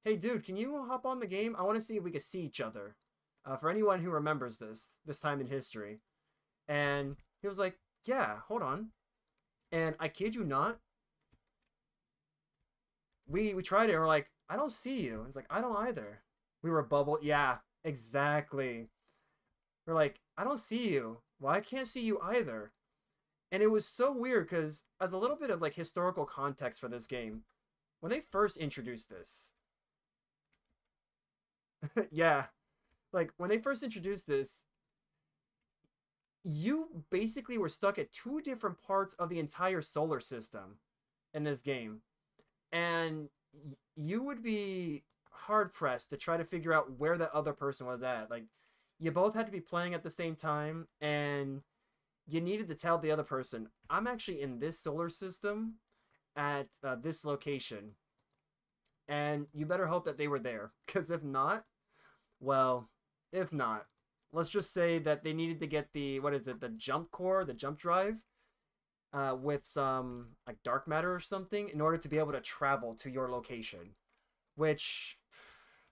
hey, dude, can you hop on the game? I want to see if we can see each other. For anyone who remembers this time in history. And he was like, yeah, hold on. And I kid you not, we tried it and we're like, I don't see you. It's like, I don't either. We were bubbled. Yeah, exactly. We're like, I don't see you. Well, I can't see you either. And it was so weird because as a little bit of like historical context for this game, when they first introduced this, yeah, like when they first introduced this, you basically were stuck at two different parts of the entire solar system in this game. And you would be hard pressed to try to figure out where the other person was at. Like, you both had to be playing at the same time, and you needed to tell the other person, I'm actually in this solar system at this location. And you better hope that they were there. Because if not, well, if not, let's just say that they needed to get the, what is it, the jump core, the jump drive, with some like dark matter or something in order to be able to travel to your location. Which,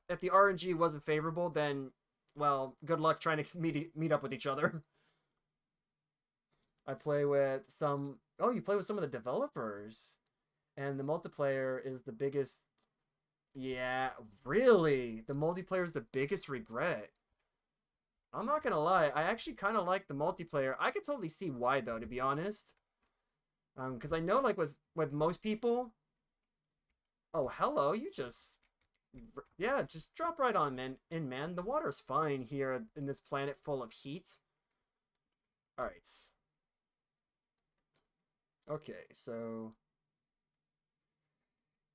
if the RNG wasn't favorable, then well, good luck trying to meet up with each other. I play with some. Oh, you play with some of the developers, and the multiplayer is the biggest. Yeah, really, the multiplayer is the biggest regret. I'm not gonna lie, I actually kind of like the multiplayer. I could totally see why though, to be honest. Because I know like with most people. Oh, hello, you just yeah, just drop right on, man. In man, the water's fine here in this planet full of heat. All right. Okay, so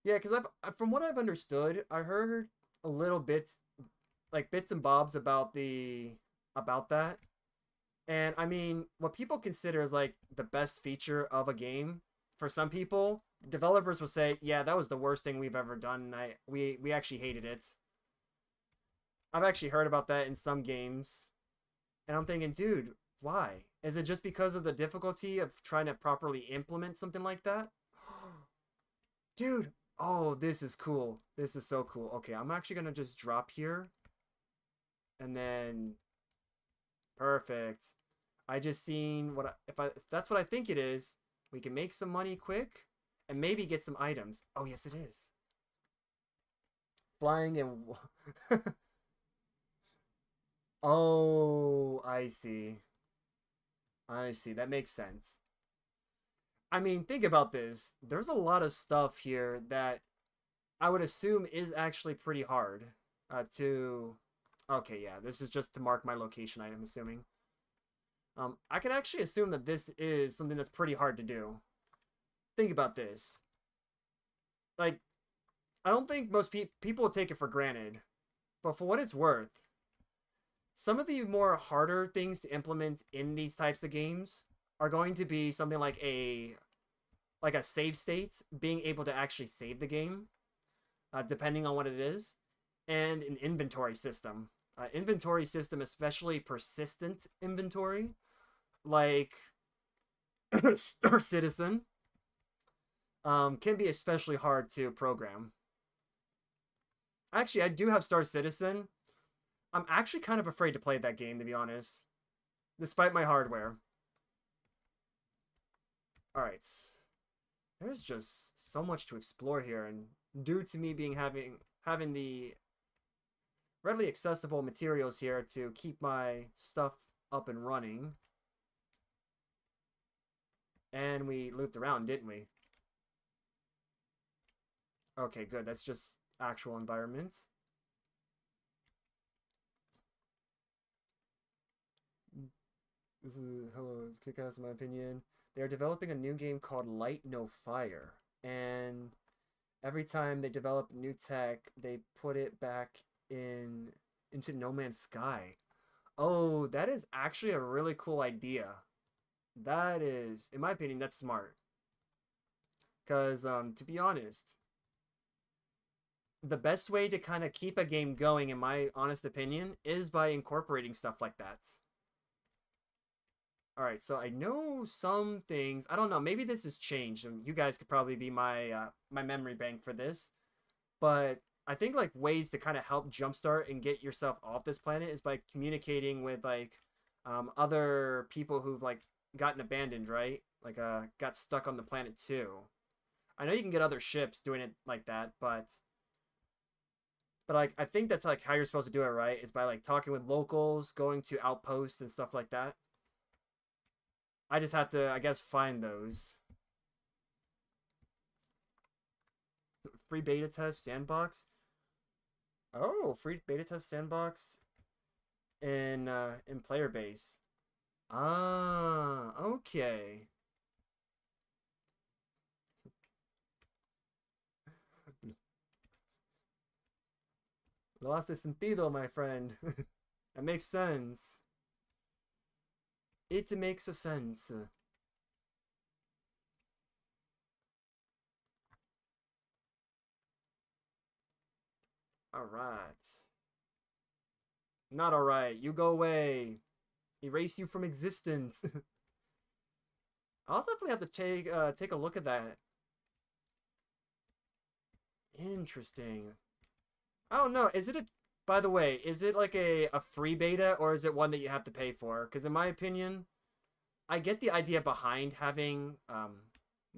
yeah, because from what I've understood, I heard a little bits, like bits and bobs about the about that, and I mean, what people consider as like the best feature of a game, for some people, developers will say, yeah, that was the worst thing we've ever done, and we actually hated it. I've actually heard about that in some games, and I'm thinking, dude, why? Is it just because of the difficulty of trying to properly implement something like that? Dude, oh, this is cool. This is so cool. Okay, I'm actually gonna just drop here, and then perfect. I just seen what if that's what I think it is, we can make some money quick and maybe get some items. Oh, yes, it is. Flying and Oh, I see. I see. That makes sense. I mean, think about this. There's a lot of stuff here that I would assume is actually pretty hard to. Okay, yeah, this is just to mark my location, I am assuming. I can actually assume that this is something that's pretty hard to do. Think about this. Like, I don't think most people take it for granted, but for what it's worth, some of the more harder things to implement in these types of games are going to be something like a save state, being able to actually save the game, depending on what it is, and an inventory system. Inventory system, especially persistent inventory, like Star Citizen, can be especially hard to program. Actually, I do have Star Citizen. I'm actually kind of afraid to play that game, to be honest, despite my hardware. All right, there's just so much to explore here, and due to me being having the readily accessible materials here to keep my stuff up and running, and we looped around, didn't we? Okay, good. That's just actual environments. This is hello. It's kick-ass in my opinion. They are developing a new game called Light No Fire, and every time they develop new tech, they put it back into No Man's Sky. Oh, that is actually a really cool idea. That is, in my opinion, that's smart. Because, to be honest, the best way to kind of keep a game going, in my honest opinion, is by incorporating stuff like that. All right, so I know some things. I don't know. Maybe this has changed, and you guys could probably be my memory bank for this. But I think like ways to kind of help jumpstart and get yourself off this planet is by communicating with like other people who've like gotten abandoned, right? Like got stuck on the planet too. I know you can get other ships doing it like that, but like I think that's like how you're supposed to do it, right? Is by like talking with locals, going to outposts and stuff like that. I just have to, I guess, find those. Free beta test sandbox. Oh, free beta test sandbox in player base. Ah, okay. Lost the sentido, my friend. That makes sense. It makes a sense. All right. Not all right. You go away. Erase you from existence. I'll definitely have to take a look at that. Interesting. I don't know. Is it a By the way, is it like a free beta or is it one that you have to pay for? Because in my opinion, I get the idea behind having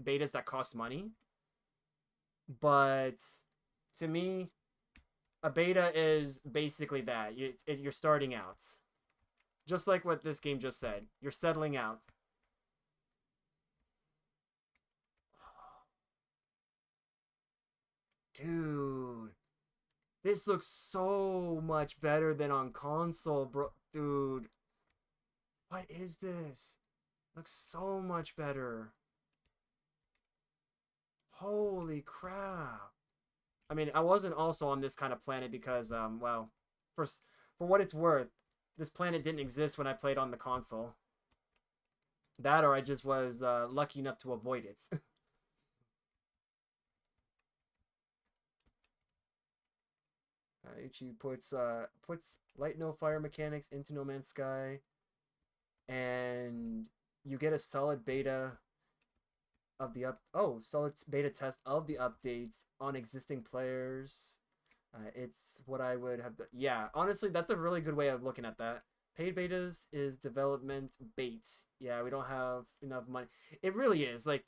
betas that cost money, but to me, a beta is basically that. You're starting out. Just like what this game just said. You're settling out. Dude, this looks so much better than on console, bro. Dude, what is this? Looks so much better. Holy crap. I mean, I wasn't also on this kind of planet because, well, for for what it's worth, this planet didn't exist when I played on the console. That or I just was lucky enough to avoid it. Ichi puts Light No Fire mechanics into No Man's Sky, and you get a solid beta of the solid beta test of the updates on existing players. It's what I would have done. Yeah, honestly, that's a really good way of looking at that. Paid betas is development bait. Yeah, we don't have enough money. It really is. Like,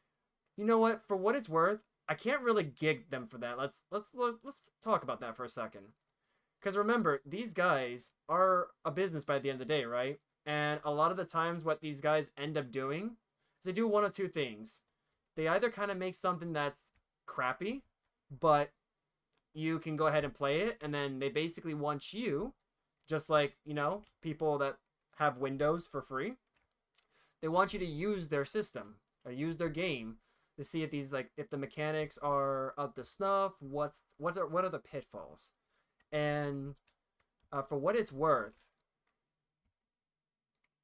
you know what? For what it's worth, I can't really gig them for that. Let's talk about that for a second. Because remember, these guys are a business by the end of the day, right? And a lot of the times, what these guys end up doing is they do one of two things. They either kind of make something that's crappy, but you can go ahead and play it, and then they basically want you, just like, you know, people that have Windows for free, they want you to use their system or use their game to see if these, like, if the mechanics are up to snuff, what are the pitfalls. And for what it's worth,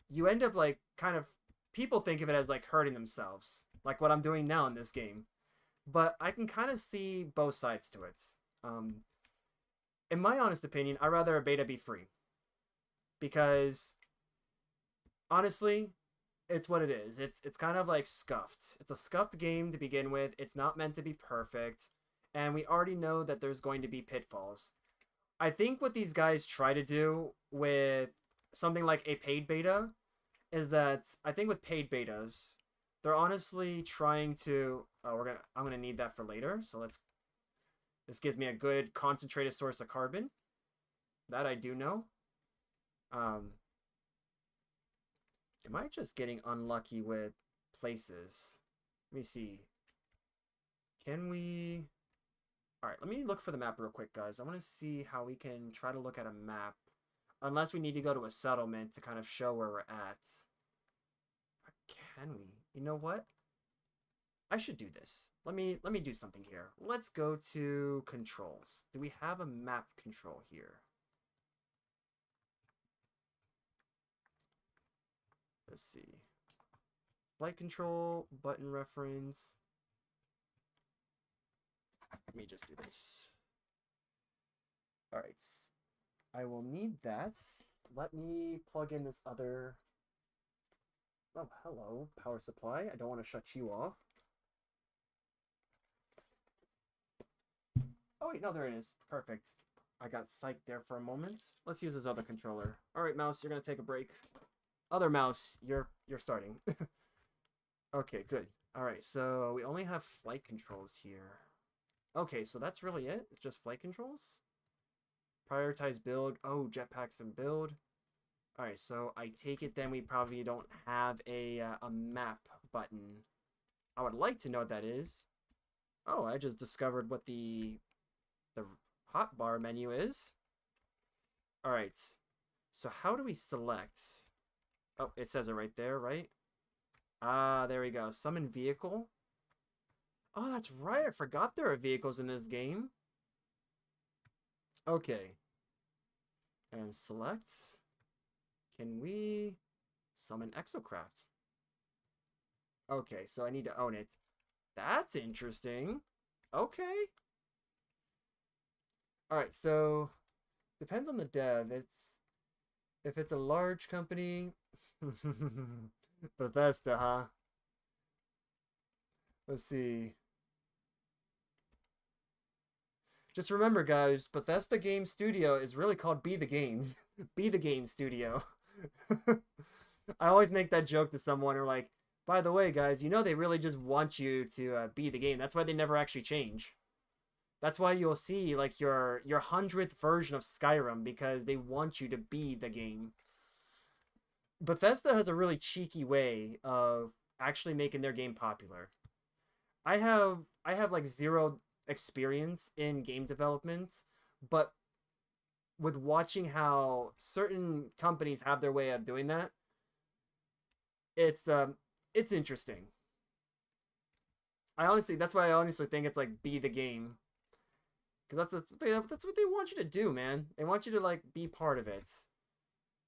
you end up like kind of, people think of it as like hurting themselves, like what I'm doing now in this game. But I can kind of see both sides to it. Um, in my honest opinion, I'd rather a beta be free because honestly, it's what it is. It's kind of like scuffed. It's a scuffed game to begin with. It's not meant to be perfect, and we already know that there's going to be pitfalls. I think what these guys try to do with something like a paid beta is that I think with paid betas, they're honestly trying to. Oh, I'm gonna need that for later. So let's. This gives me a good concentrated source of carbon. That I do know. Am I just getting unlucky with places? Let me see. Can we? All right, let me look for the map real quick, guys. I want to see how we can try to look at a map. Unless we need to go to a settlement to kind of show where we're at. Or can we? You know what? I should do this. Let me do something here. Let's go to controls. Do we have a map control here? Let's see. Flight control, button reference. Let me just do this. All right. I will need that. Let me plug in this other... Oh, hello, power supply. I don't want to shut you off. Oh, wait, no, there it is. Perfect. I got psyched there for a moment. Let's use this other controller. All right, mouse, you're going to take a break. Other mouse, you're starting. Okay, good. All right, so we only have flight controls here. Okay, so that's really it? It's just flight controls? Prioritize build. Oh, jetpacks and build. All right, so I take it then we probably don't have a map button. I would like to know what that is. Oh, I just discovered what the hotbar menu is. All right, so how do we select? Oh, it says it right there, right? Ah, there we go. Summon vehicle. Oh, that's right. I forgot there are vehicles in this game. Okay. And select. Can we summon Exocraft? Okay, so I need to own it. That's interesting. Okay. Alright, so depends on the dev. If it's a large company. Bethesda, huh? Let's see. Just remember, guys, Bethesda Game Studio is really called Be the Games. Be the Game Studio. I always make that joke to someone, or like, by the way, guys, you know they really just want you to be the game. That's why they never actually change. That's why you'll see like your 100th version of Skyrim, because they want you to be the game. Bethesda has a really cheeky way of actually making their game popular. I have like zero experience in game development, but with watching how certain companies have their way of doing that, it's interesting. That's why I honestly think it's like be the game, because that's what they want you to do, man. They want you to like be part of it,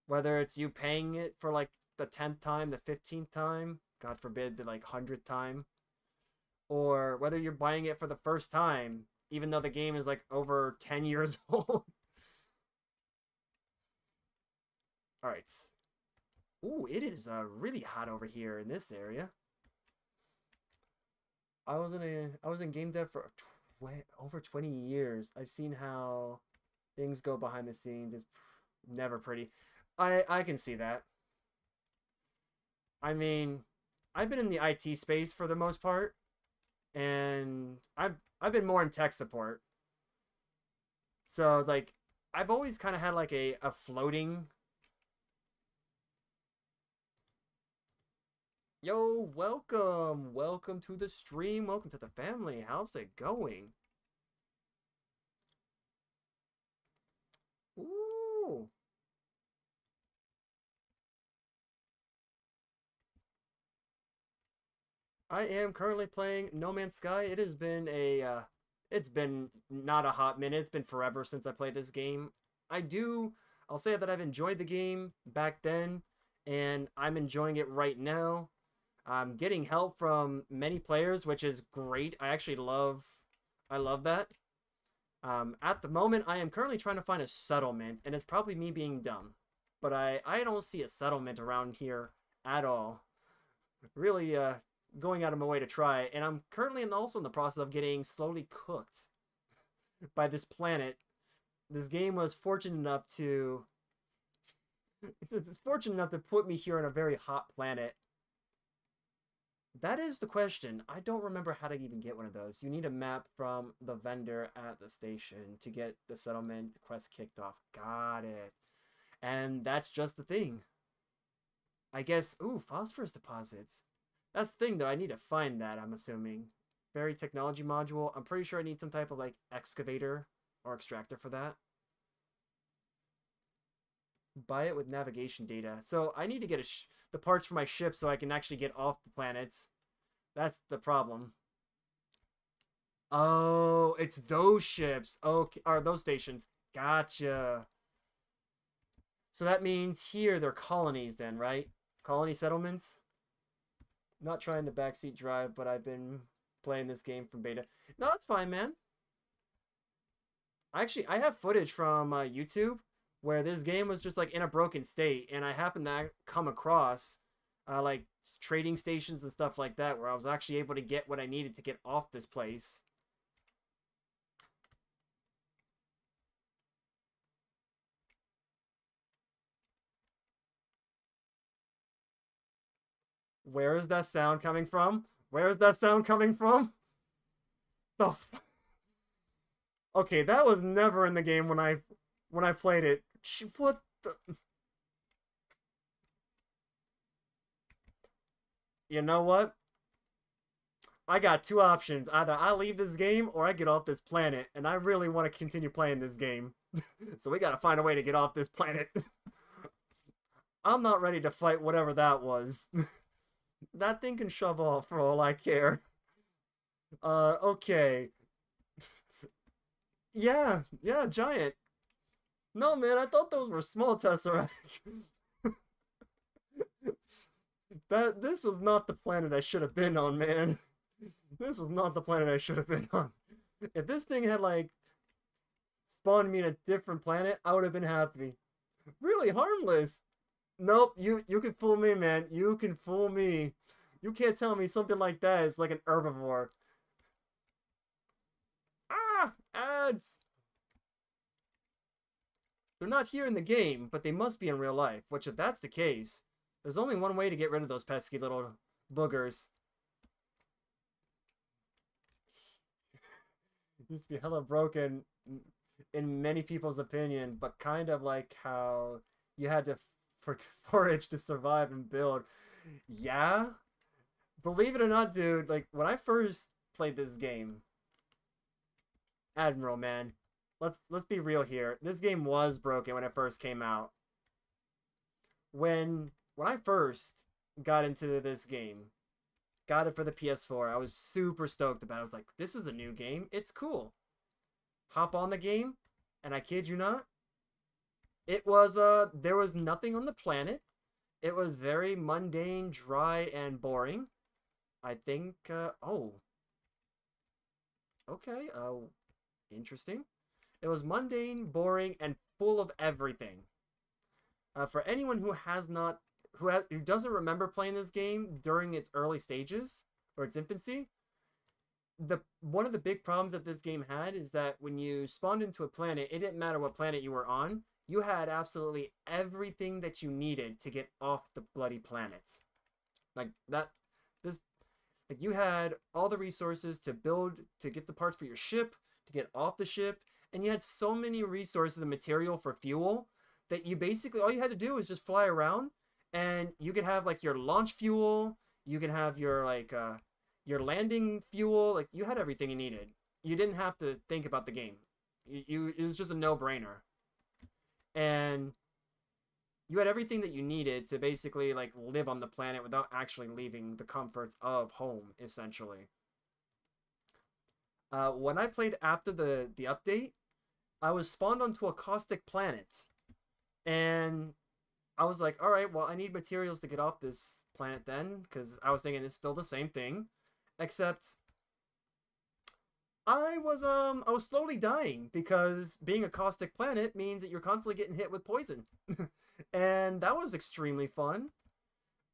whether it's you paying it for like the 10th time, the 15th time, God forbid the like 100th time, or whether you're buying it for the first time, even though the game is like over 10 years old. All right. Ooh, it is really hot over here in this area. I was in game dev for over 20 years. I've seen how things go behind the scenes. It's never pretty. I can see that. I mean, I've been in the IT space for the most part, and I've been more in tech support. So like I've always kind of had like a floating. Yo, welcome to the stream, welcome to the family. How's it going? Ooh. I am currently playing No Man's Sky. It has been it's been not a hot minute. It's been forever since I played this game. I'll say that I've enjoyed the game back then, and I'm enjoying it right now. I'm getting help from many players, which is great. I love that. At the moment, I am currently trying to find a settlement, and it's probably me being dumb. But I don't see a settlement around here at all. Really, going out of my way to try, and I'm currently also in the process of getting slowly cooked by this planet. This game was fortunate enough to it's fortunate enough to put me here on a very hot planet. That is the question. I don't remember how to even get one of those. You need a map from the vendor at the station to get the settlement quest kicked off. Got it. And that's just the thing. I guess, ooh, phosphorus deposits. That's the thing, though. I need to find that, I'm assuming. Berry technology module. I'm pretty sure I need some type of, like, excavator or extractor for that. Buy it with navigation data. So I need to get the parts for my ship so I can actually get off the planets. That's the problem. Oh, it's those ships. Okay, or those stations. Gotcha. So that means here they're colonies then, right? Colony settlements? Not trying to backseat drive, but I've been playing this game from beta. No, that's fine, man. Actually, I have footage from YouTube where this game was just like in a broken state, and I happened to come across like trading stations and stuff like that where I was actually able to get what I needed to get off this place. Where is that sound coming from? Where is that sound coming from? The okay, that was never in the game when I played it. What the? You know what? I got two options. Either I leave this game or I get off this planet, and I really want to continue playing this game. So we gotta find a way to get off this planet. I'm not ready to fight whatever that was. That thing can shove off for all I care. Okay. Yeah, yeah, giant. No, man, I thought those were small Tesseract. This was not the planet I should have been on, man. This was not the planet I should have been on. If this thing had, like, spawned me in a different planet, I would have been happy. Really harmless. Nope, you can fool me, man. You can fool me. You can't tell me something like that is like an herbivore. Ah, ads. They're not here in the game, but they must be in real life. Which, if that's the case, there's only one way to get rid of those pesky little boogers. Used to be hella broken in many people's opinion, but kind of like how you had to forage to survive and build. Yeah, believe it or not, dude, like when I first played this game, Admiral, man, let's be real here. This game was broken when it first came out. When I first got into this game, got it for the PS4, I was super stoked about it. I was like, this is a new game. It's cool. Hop on the game, and I kid you not, it was there was nothing on the planet. It was very mundane, dry, and boring. I think oh, okay, interesting. It was mundane, boring, and full of everything. For anyone who has not who doesn't remember playing this game during its early stages or its infancy, the one of the big problems that this game had is that when you spawned into a planet, it didn't matter what planet you were on. You had absolutely everything that you needed to get off the bloody planet. Like that, this, like you had all the resources to build, to get the parts for your ship, to get off the ship, and you had so many resources and material for fuel that you basically all you had to do was just fly around, and you could have like your launch fuel, you could have your landing fuel, like you had everything you needed. You didn't have to think about the game. It was just a no-brainer. And you had everything that you needed to basically like live on the planet without actually leaving the comforts of home, essentially. When I played after the update, I was spawned onto a caustic planet, and I was like, all right, well, I need materials to get off this planet then, because I was thinking it's still the same thing, except I was slowly dying because being a caustic planet means that you're constantly getting hit with poison. And that was extremely fun.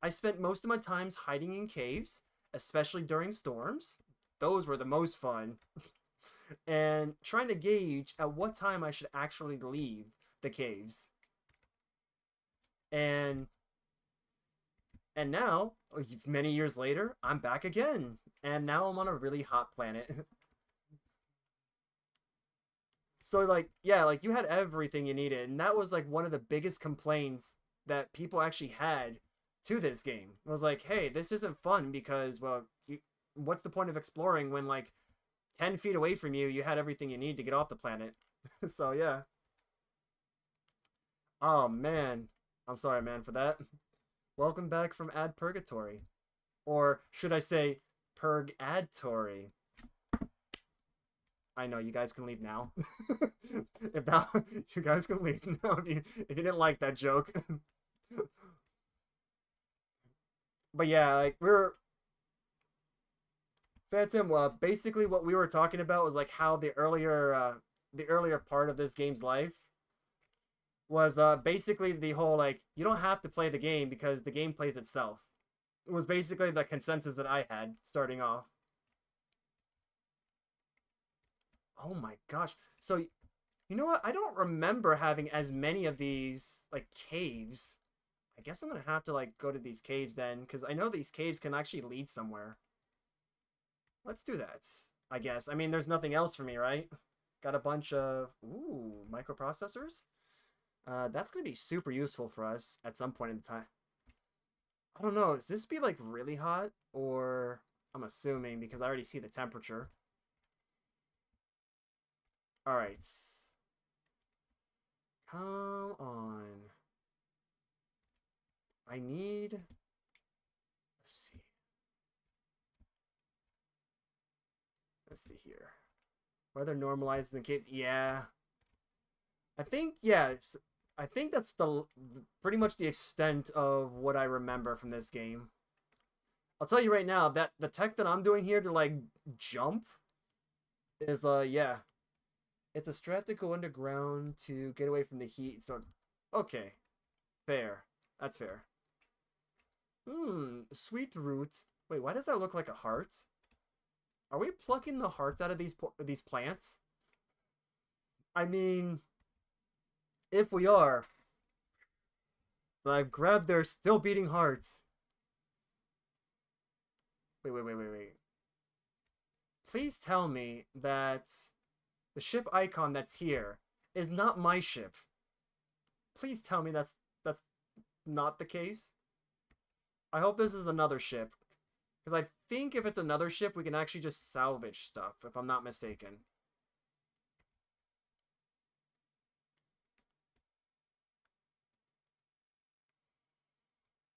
I spent most of my times hiding in caves, especially during storms. Those were the most fun. And trying to gauge at what time I should actually leave the caves. And now, many years later, I'm back again. And now I'm on a really hot planet. So like, yeah, like you had everything you needed, and that was like one of the biggest complaints that people actually had to this game. It was like, hey, this isn't fun because, well, what's the point of exploring when like 10 feet away from you, you had everything you need to get off the planet? So yeah. Oh man, I'm sorry, man, for that. Welcome back from Ad Purgatory, or should I say, Purgatory? I know you guys can leave now. If now you guys can leave now if you didn't like that joke. But yeah, like Phantom. Basically, what we were talking about was like how the earlier part of this game's life was basically the whole like you don't have to play the game because the game plays itself. It was basically the consensus that I had starting off. Oh my gosh. So, you know what? I don't remember having as many of these, like, caves. I guess I'm gonna have to, like, go to these caves then, because I know these caves can actually lead somewhere. Let's do that, I guess. I mean, there's nothing else for me, right? Got a bunch of, ooh, microprocessors? That's gonna be super useful for us at some point in the time. I don't know, does this be, like, really hot? Or, I'm assuming, because I already see the temperature. Alright. Come on. I need... Let's see. Let's see here. Weather normalized in case... Yeah. I think, yeah. I think that's the pretty much the extent of what I remember from this game. I'll tell you right now, that the tech that I'm doing here to, like, jump is, yeah. It's a strat to go underground to get away from the heat. So, okay. Fair. That's fair. Sweet roots. Wait, why does that look like a heart? Are we plucking the hearts out of these plants? I mean, if we are, I've grabbed their still beating hearts. Wait. Please tell me that the ship icon that's here is not my ship. Please tell me that's not the case. I hope this is another ship. Because I think if it's another ship, we can actually just salvage stuff, if I'm not mistaken.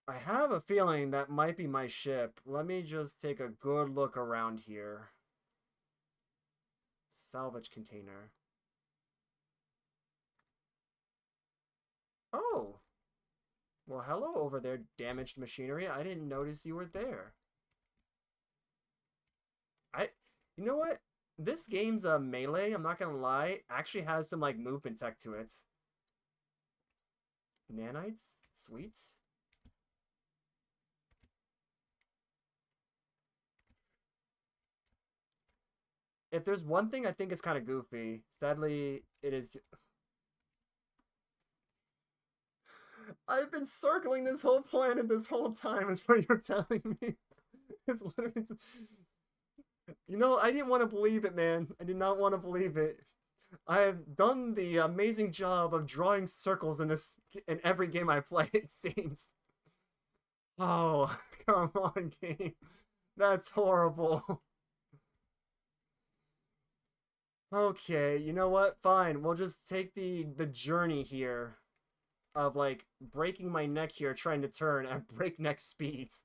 I have a feeling that might be my ship. Let me just take a good look around here. Salvage container. Oh. Well, hello over there, damaged machinery. I didn't notice you were there. You know what? This game's melee, I'm not gonna lie, actually has some like movement tech to it. Nanites? Sweet. If there's one thing I think is kind of goofy, sadly, it is. I've been circling this whole planet this whole time, is what you're telling me. It's literally. You know, I didn't want to believe it, man. I did not want to believe it. I have done the amazing job of drawing circles in every game I play, it seems. Oh, come on, game. That's horrible. Okay, you know what? Fine. We'll just take the journey here of like breaking my neck here trying to turn at breakneck speeds.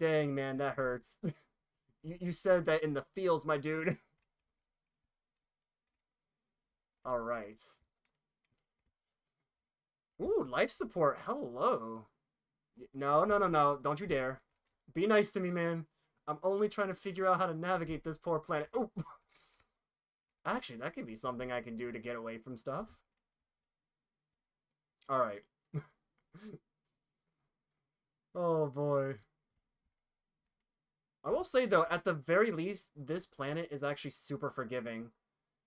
Dang, man, that hurts. You said that in the feels, my dude. All right. Ooh, life support. Hello. No, no, no, no. Don't you dare. Be nice to me, man. I'm only trying to figure out how to navigate this poor planet. Oh, actually, that could be something I can do to get away from stuff. All right. Oh boy. I will say though, at the very least, this planet is actually super forgiving.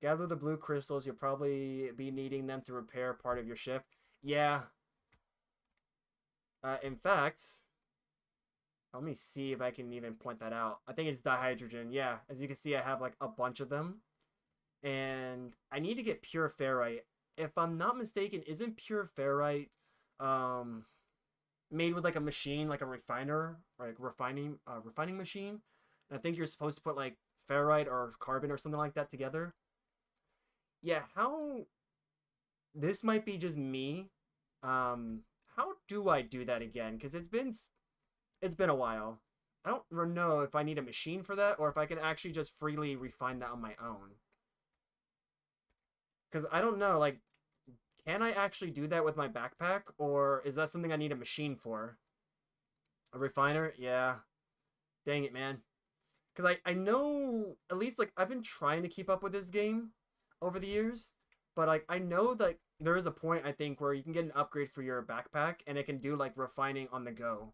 Gather the blue crystals. You'll probably be needing them to repair part of your ship. Yeah. In fact, let me see if I can even point that out. I think it's dihydrogen. Yeah, as you can see, I have like a bunch of them. And I need to get pure ferrite. If I'm not mistaken, isn't pure ferrite um, made with like a machine, like a refiner, or like refining machine? And I think you're supposed to put like ferrite or carbon or something like that together. Yeah, how this might be just me. How do I do that again? Because it's been a while. I don't know if I need a machine for that or if I can actually just freely refine that on my own. Because I don't know, like, can I actually do that with my backpack or is that something I need a machine for? A refiner? Yeah. Dang it, man. Because I know, at least, like, I've been trying to keep up with this game over the years, but, like, I know that there is a point, I think, where you can get an upgrade for your backpack and it can do, like, refining on the go.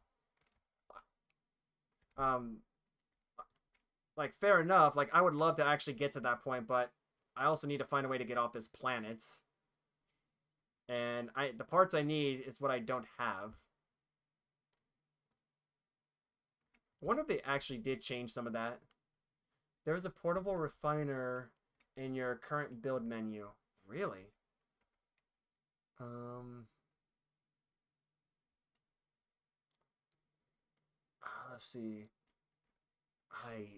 Um, like fair enough. Like I would love to actually get to that point, but I also need to find a way to get off this planet. And the parts I need is what I don't have. I wonder if they actually did change some of that. There's a portable refiner in your current build menu. Really? Um, let's see.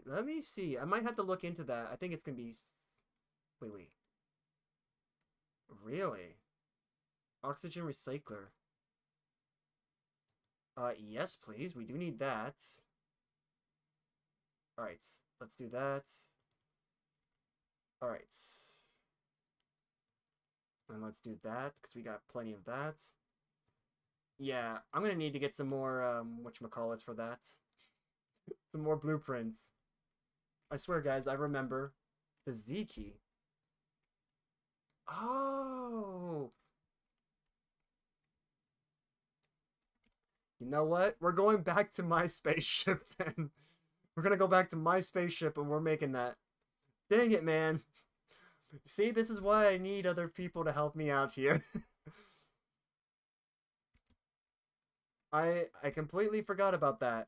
Let me see. I might have to look into that. I think it's gonna be. Wait, wait. Really? Oxygen recycler. Yes, please. We do need that. All right, let's do that. All right, and let's do that because we got plenty of that. Yeah, I'm gonna need to get some more whatchamacallits for that. Some more blueprints. I swear, guys, I remember the Z key. Oh, you know what? We're going back to my spaceship then. We're gonna go back to my spaceship and we're making that. Dang it, man. See, this is why I need other people to help me out here. I completely forgot about that.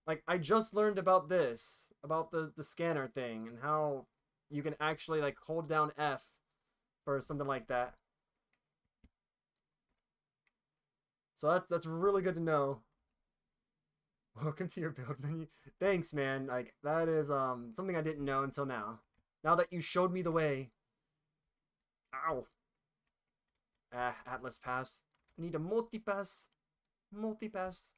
Like I just learned about this, about the scanner thing and how you can actually like hold down F for something like that. So that's really good to know. Welcome to your build menu. Thanks, man. Like that is something I didn't know until now. Now that you showed me the way. Ow. Ah, Atlas Pass. I need a multi-pass. Multi-pass.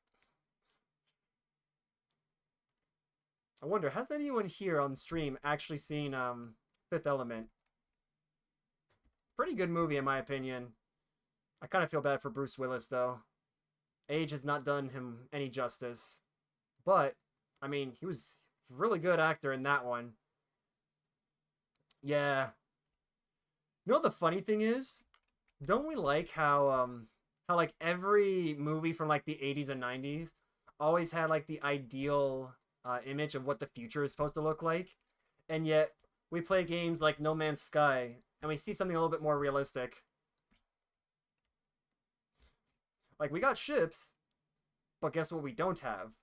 I wonder, has anyone here on stream actually seen Fifth Element? Pretty good movie in my opinion. I kind of feel bad for Bruce Willis though. Age has not done him any justice. But I mean, he was a really good actor in that one. Yeah. You know what the funny thing is? Don't we like how like every movie from like the 80s and 90s always had like the ideal image of what the future is supposed to look like, and yet we play games like No Man's Sky and we see something a little bit more realistic. Like we got ships, but guess what we don't have?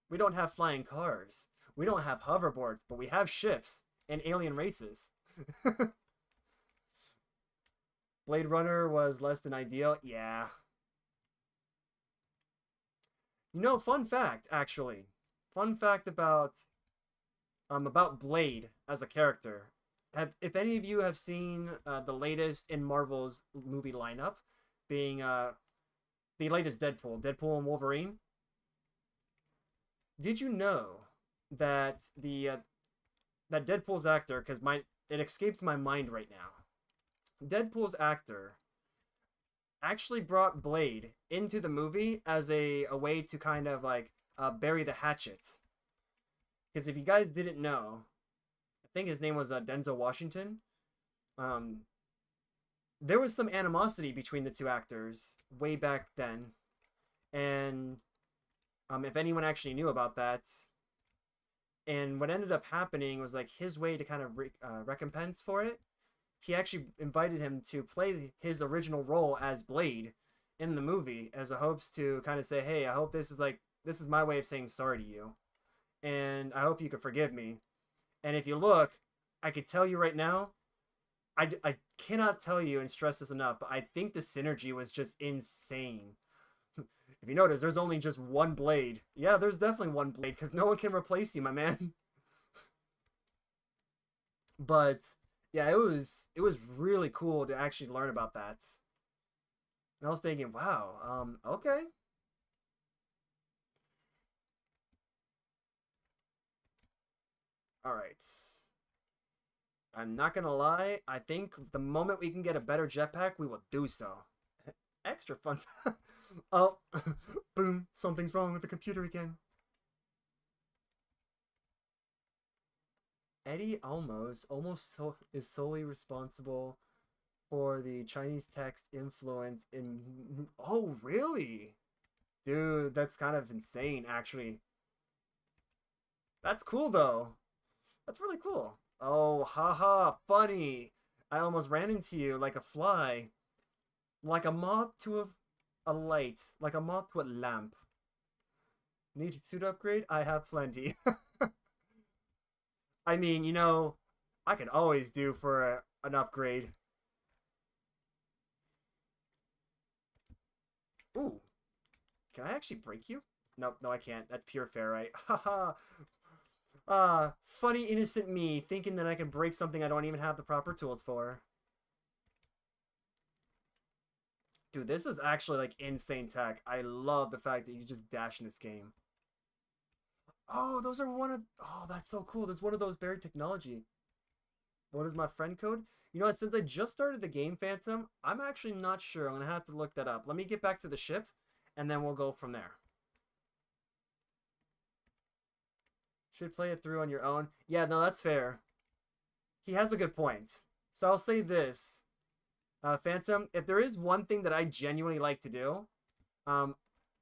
We don't have flying cars. We don't have hoverboards, but we have ships and alien races. Blade Runner was less than ideal. Yeah. You know, fun fact, actually. Fun fact about Blade as a character. If any of you have seen the latest in Marvel's movie lineup, being the latest Deadpool and Wolverine, did you know that that Deadpool's actor, because it escapes my mind right now. Deadpool's actor actually brought Blade into the movie as a way to kind of like bury the hatchet. Because if you guys didn't know, I think his name was Denzel Washington. Um, there was some animosity between the two actors way back then, and if anyone actually knew about that, and what ended up happening was like his way to kind of recompense for it. He actually invited him to play his original role as Blade in the movie as a hopes to kind of say, hey, I hope this is my way of saying sorry to you, and I hope you can forgive me. And if you look, I could tell you right now, I cannot tell you and stress this enough, but I think the synergy was just insane. If you notice, there's only just one Blade. Yeah, there's definitely one Blade, because no one can replace you, my man. But yeah, it was really cool to actually learn about that. And I was thinking, wow, okay. All right. I'm not gonna lie. I think the moment we can get a better jetpack, we will do so. Extra fun. Oh, boom! Something's wrong with the computer again. Eddie is solely responsible for the Chinese text influence in. Oh, really? Dude, that's kind of insane, actually. That's cool, though. That's really cool. Oh, haha, funny. I almost ran into you like a fly. Like a moth to a light. Like a moth to a lamp. Need a suit upgrade? I have plenty. I mean, I could always do for an upgrade. Ooh, can I actually break you? Nope, no, I can't. That's pure ferrite. Haha. Funny innocent me thinking that I can break something I don't even have the proper tools for. Dude, this is actually like insane tech. I love the fact that you just dash in this game. Oh, those are one of. Oh, that's so cool. There's one of those buried technology. What is my friend code? You know what? Since I just started the game, Phantom, I'm actually not sure. I'm gonna have to look that up. Let me get back to the ship, and then we'll go from there. Should play it through on your own. Yeah, no, that's fair. He has a good point. So I'll say this, Phantom. If there is one thing that I genuinely like to do, um,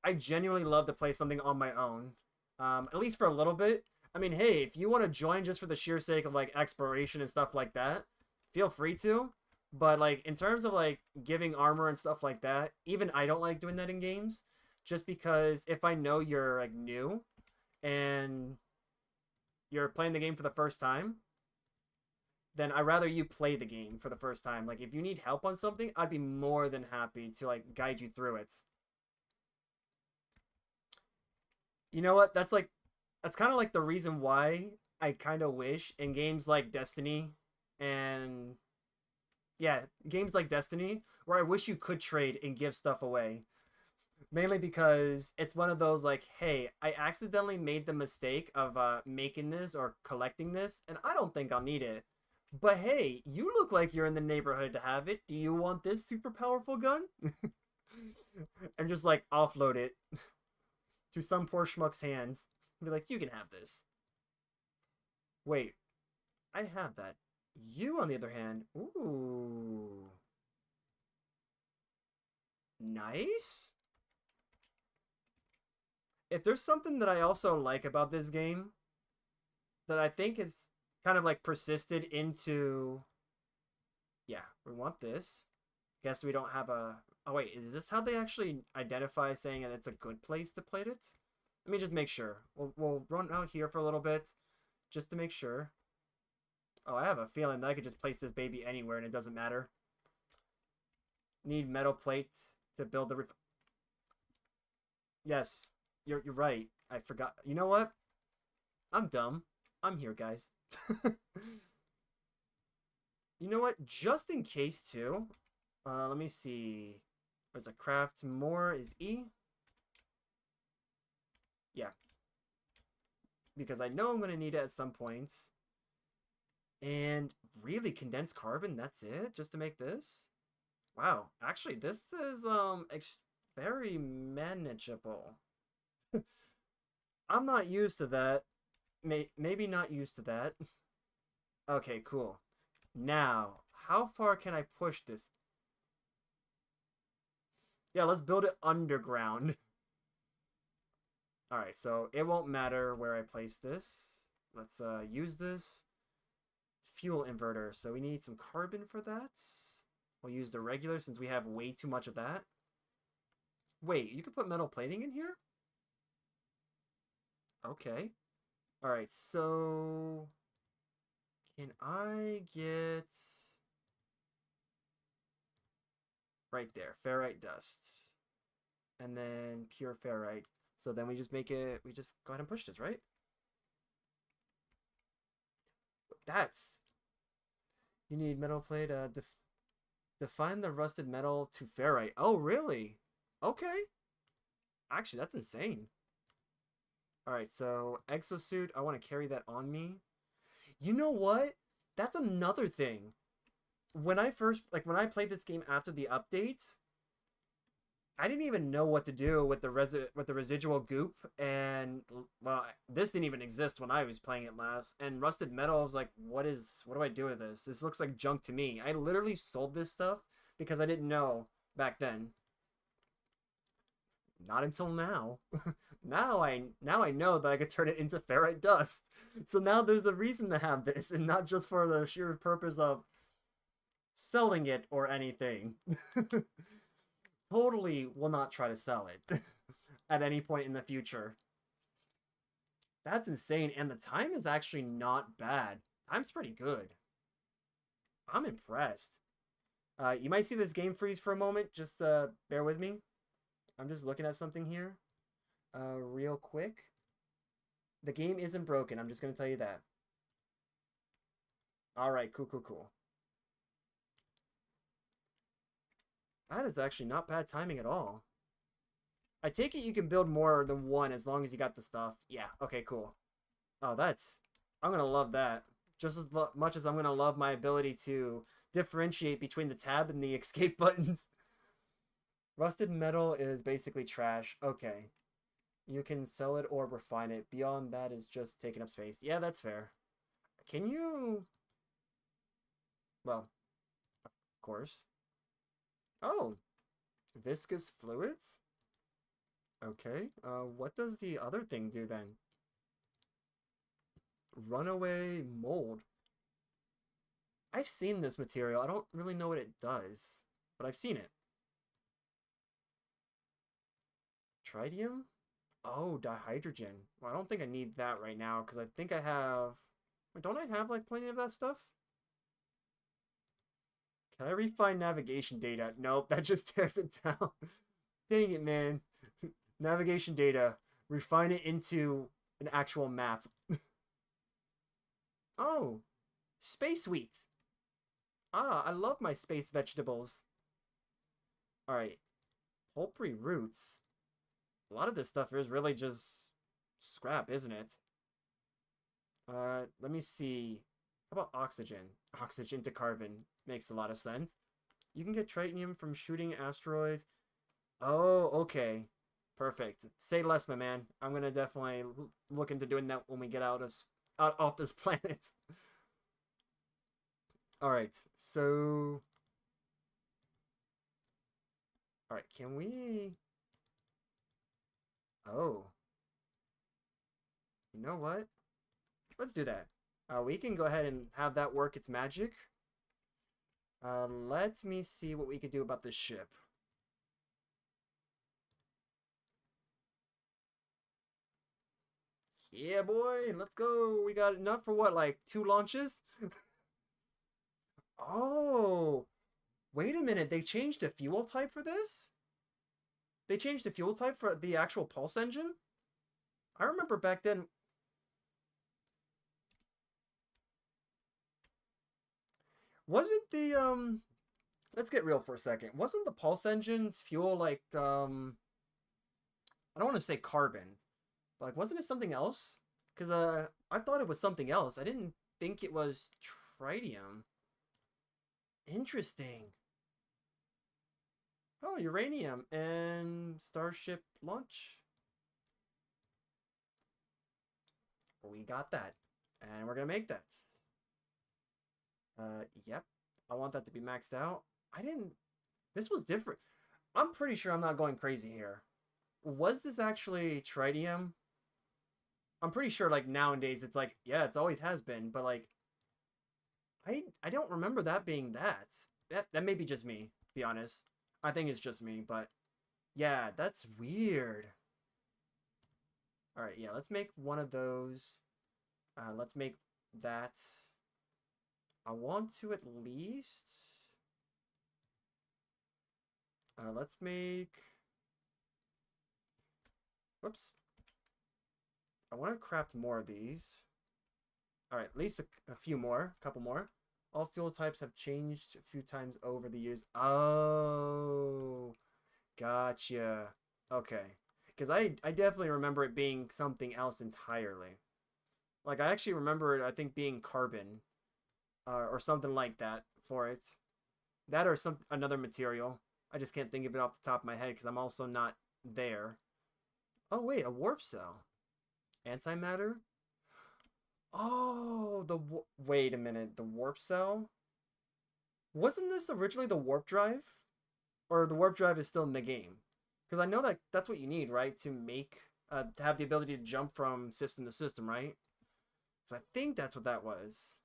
I genuinely love to play something on my own. At least for a little bit. I mean, hey, if you want to join just for the sheer sake of like exploration and stuff like that, feel free to. But like in terms of like giving armor and stuff like that, even I don't like doing that in games, just because if I know you're like new and you're playing the game for the first time, then I'd rather you play the game for the first time. Like if you need help on something, I'd be more than happy to like guide you through it. You know what? That's kind of like the reason why I kind of wish in games like Destiny and yeah, games like Destiny where I wish you could trade and give stuff away. Mainly because it's one of those like, hey, I accidentally made the mistake of making this or collecting this and I don't think I'll need it. But hey, you look like you're in the neighborhood to have it. Do you want this super powerful gun? And just like offload it to some poor schmuck's hands. Be like, you can have this. Wait, I have that. You, on the other hand, ooh, nice. If there's something that I also like about this game that I think is kind of like persisted into, yeah, we want this. Guess we don't have a. Oh wait, is this how they actually identify saying that it's a good place to plate it? Let me just make sure. We'll run out here for a little bit, just to make sure. Oh, I have a feeling that I could just place this baby anywhere and it doesn't matter. Need metal plates to build the Yes, you're right. I forgot. You know what? I'm dumb. I'm here, guys. You know what? Just in case, too. Let me see. There's a craft more is E. Yeah. Because I know I'm going to need it at some points. And really, condensed carbon, that's it? Just to make this? Wow. Actually, this is very manageable. I'm not used to that. Maybe not used to that. Okay, cool. Now, how far can I push this? Yeah, let's build it underground. Alright, so it won't matter where I place this. Let's use this fuel inverter. So we need some carbon for that. We'll use the regular since we have way too much of that. Wait, you can put metal plating in here? Okay. Alright, so can I get right there, ferrite dust. And then pure ferrite. So then we just make it, we just go ahead and push this, right? That's, you need metal plate, define the rusted metal to ferrite. Oh, really? Okay. Actually, that's insane. Alright, so exosuit, I want to carry that on me. You know what? That's another thing. When I played this game after the update, I didn't even know what to do with the residual goop, and well, this didn't even exist when I was playing it last. And rusted metal, I was like, what do I do with this? This looks like junk to me. I literally sold this stuff because I didn't know back then. Not until now. now I know that I could turn it into ferrite dust. So now there's a reason to have this, and not just for the sheer purpose of selling it or anything. Totally will not try to sell it at any point in the future. That's insane, and the time is actually not bad. Time's pretty good. I'm impressed. You might see this game freeze for a moment. Just bear with me. I'm just looking at something here. Real quick. The game isn't broken. I'm just going to tell you that. Alright, cool. That is actually not bad timing at all. I take it you can build more than one as long as you got the stuff. Yeah, okay, cool. Oh, I'm going to love that. Just as much as I'm going to love my ability to differentiate between the tab and the escape buttons. Rusted metal is basically trash. Okay. You can sell it or refine it. Beyond that is just taking up space. Yeah, that's fair. Can you... Well, of course. Oh, viscous fluids? Okay. What does the other thing do then? Runaway mold. I've seen this material. I don't really know what it does, but I've seen it. Tritium? Oh, dihydrogen. Well, I don't think I need that right now, because I think I have... Wait, don't I have, like, plenty of that stuff? Can I refine navigation data? Nope, that just tears it down. Dang it, man. Navigation data. Refine it into an actual map. Oh, space wheat. Ah, I love my space vegetables. Alright. Pulpy roots. A lot of this stuff is really just scrap, isn't it? Let me see. How about oxygen? Oxygen to carbon. Makes a lot of sense. You can get tritium from shooting asteroids. Oh, okay. Perfect. Say less, my man. I'm gonna definitely look into doing that when we get out off this planet. Alright, so... Alright, can we... Oh. You know what? Let's do that. We can go ahead and have that work its magic. Let me see what we could do about this ship. Yeah, boy, let's go. We got enough for what, like 2 launches? Oh, wait a minute. They changed the fuel type for this? They changed the fuel type for the actual Pulse engine? I remember back then. Wasn't the let's get real for a second. Wasn't the Pulse engine's fuel like I don't want to say carbon, but like wasn't it something else? Cuz I thought it was something else. I didn't think it was tritium. Interesting. Oh, uranium and Starship launch. We got that. And we're going to make that. Yep. I want that to be maxed out. I didn't... This was different. I'm pretty sure I'm not going crazy here. Was this actually tritium? I'm pretty sure, like, nowadays it's like, yeah, it always has been, but, like, I don't remember that being that. That may be just me, to be honest. I think it's just me, but, yeah, that's weird. Alright, yeah, let's make one of those. Let's make that. I want to at least... let's make... Whoops. I want to craft more of these. Alright, at least a few more. A couple more. All fuel types have changed a few times over the years. Oh, gotcha. Okay. Because I definitely remember it being something else entirely. Like, I actually remember it, I think, being carbon. Or something like that for it. That or another material. I just can't think of it off the top of my head because I'm also not there. Oh, wait, a warp cell. Antimatter? Oh, wait a minute. The warp cell? Wasn't this originally the warp drive? Or the warp drive is still in the game? Because I know that that's what you need, right? To make, to have the ability to jump from system to system, right? So I think that's what that was.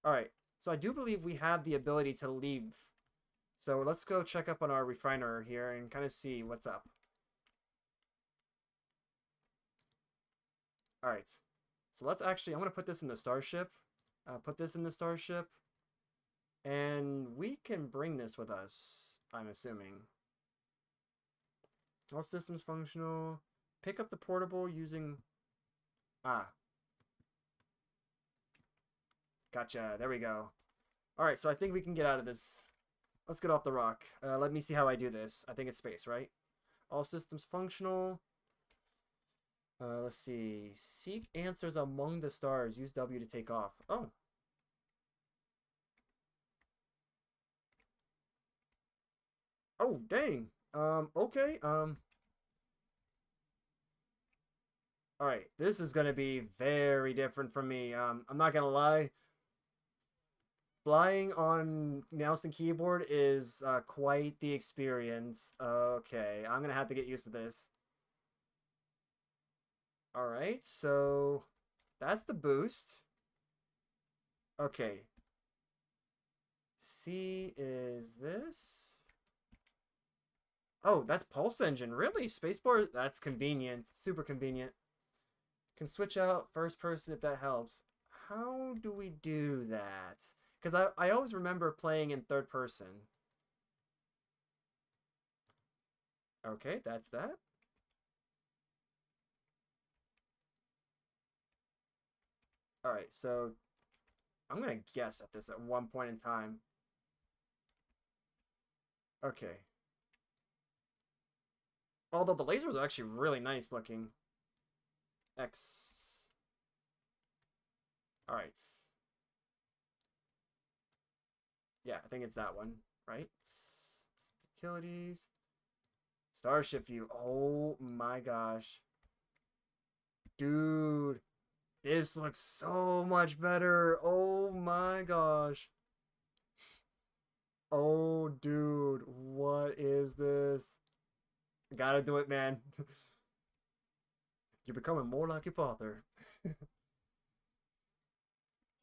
Alright, so I do believe we have the ability to leave. So let's go check up on our refiner here and kind of see what's up. Alright, so let's actually, I'm going to put this in the starship. Put this in the starship. And we can bring this with us, I'm assuming. All systems functional. Pick up the portable using... Ah. Gotcha, there we go. Alright, so I think we can get out of this. Let's get off the rock. Let me see how I do this. I think it's space, right? All systems functional. Let's see. Seek answers among the stars. Use W to take off. Oh. Oh, dang. Okay. Alright. This is gonna be very different from me. I'm not gonna lie. Flying on mouse and keyboard is quite the experience. Okay. I'm gonna have to get used to this. Alright, so that's the boost. Okay. C is this? Oh, that's Pulse Engine. Really? Spacebar? That's convenient. Super convenient. Can switch out first person if that helps. How do we do that? Because I always remember playing in third person. Okay, that's that. Alright, so I'm going to guess at this at one point in time. Okay. Although the lasers are actually really nice looking. X. Alright. Yeah, I think it's that one, right? Utilities. Starship view. Oh my gosh. Dude. This looks so much better. Oh my gosh. Oh, dude. What is this? Gotta do it, man. You're becoming more like your father.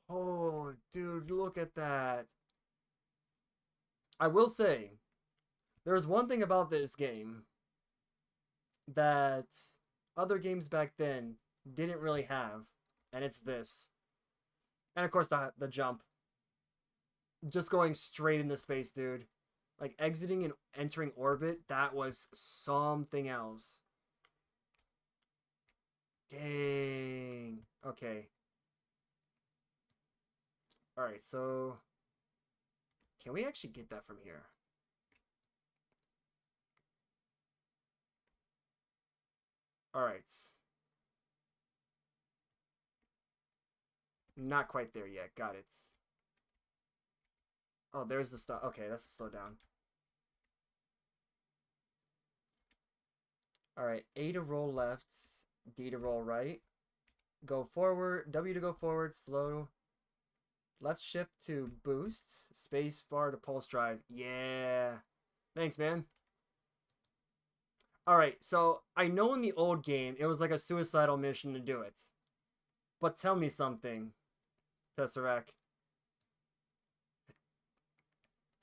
Oh, dude, look at that. I will say, there's one thing about this game that other games back then didn't really have, and it's this. And of course, the jump. Just going straight into space, dude. Like exiting and entering orbit, that was something else. Dang. Okay. Alright, so can we actually get that from here? Alright. Not quite there yet. Got it. Oh, there's the stuff. Okay, that's a slow down. Alright, A to roll left, D to roll right. Go forward, W to go forward, slow. Left shift to boost, space bar to pulse drive. Yeah. Thanks, man. Alright, so I know in the old game it was like a suicidal mission to do it. But tell me something, Tesseract.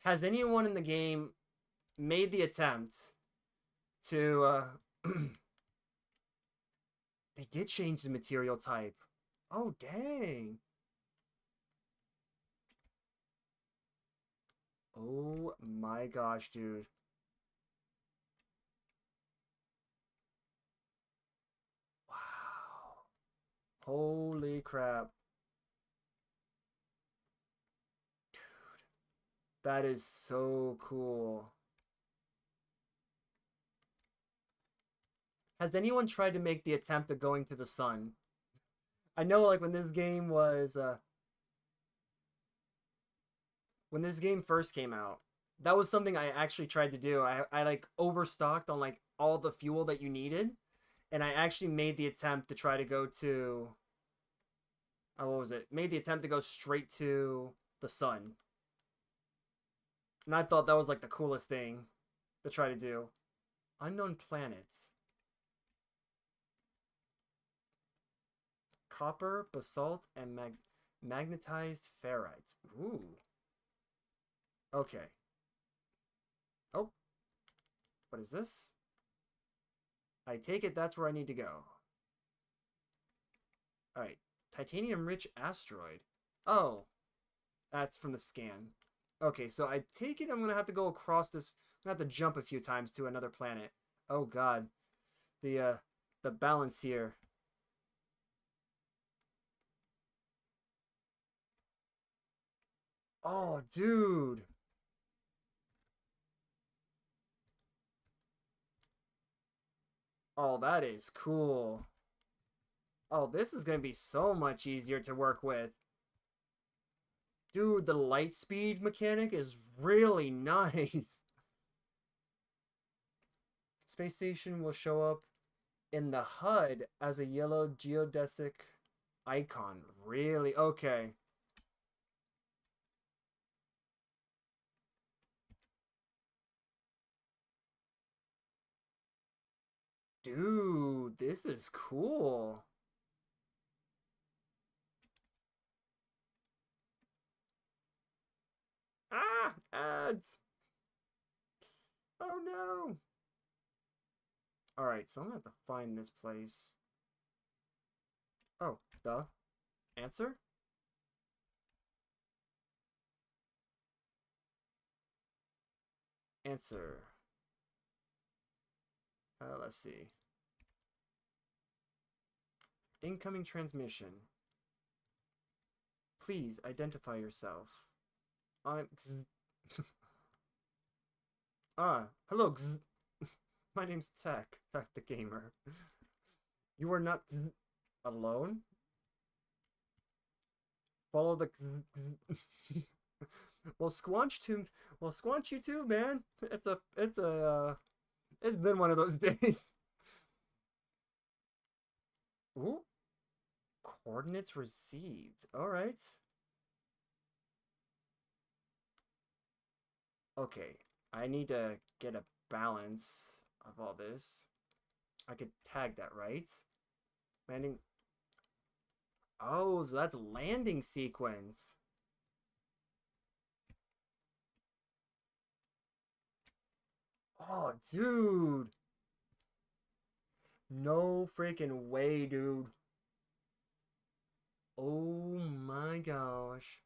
Has anyone in the game made the attempt to they did change the material type. Oh dang. Oh my gosh, dude. Wow. Holy crap. Dude, that is so cool. Has anyone tried to make the attempt of going to the sun? I know like when this game first came out, that was something I actually tried to do. I like overstocked on like all the fuel that you needed, and I actually made the attempt to try to go to what was it? Made the attempt to go straight to the sun. And I thought that was like the coolest thing to try to do. Unknown planets. Copper, basalt, and magnetized ferrites. Ooh. Okay. Oh, what is this? I take it that's where I need to go. Alright. Titanium-rich asteroid. Oh, that's from the scan. Okay, so I take it I'm going to have to go across this. I'm going to have to jump a few times to another planet. Oh, God. The balance here. Oh, dude. Oh, that is cool. Oh, this is going to be so much easier to work with. Dude, the light speed mechanic is really nice. Space station will show up in the HUD as a yellow geodesic icon. Really? Okay. Dude, this is cool. Ah, ads. Oh no. Alright, so I'm gonna have to find this place. Oh, the answer? Answer. Let's see. Incoming transmission. Please identify yourself. I'm hello My name's Tech the Gamer. You are not alone? Follow the well, Squanch you too, man. It's been one of those days. Ooh, coordinates received. All right. Okay, I need to get a balance of all this. I could tag that, right? Landing. Oh, so that's landing sequence. Oh, dude. No freaking way, dude. Oh my gosh.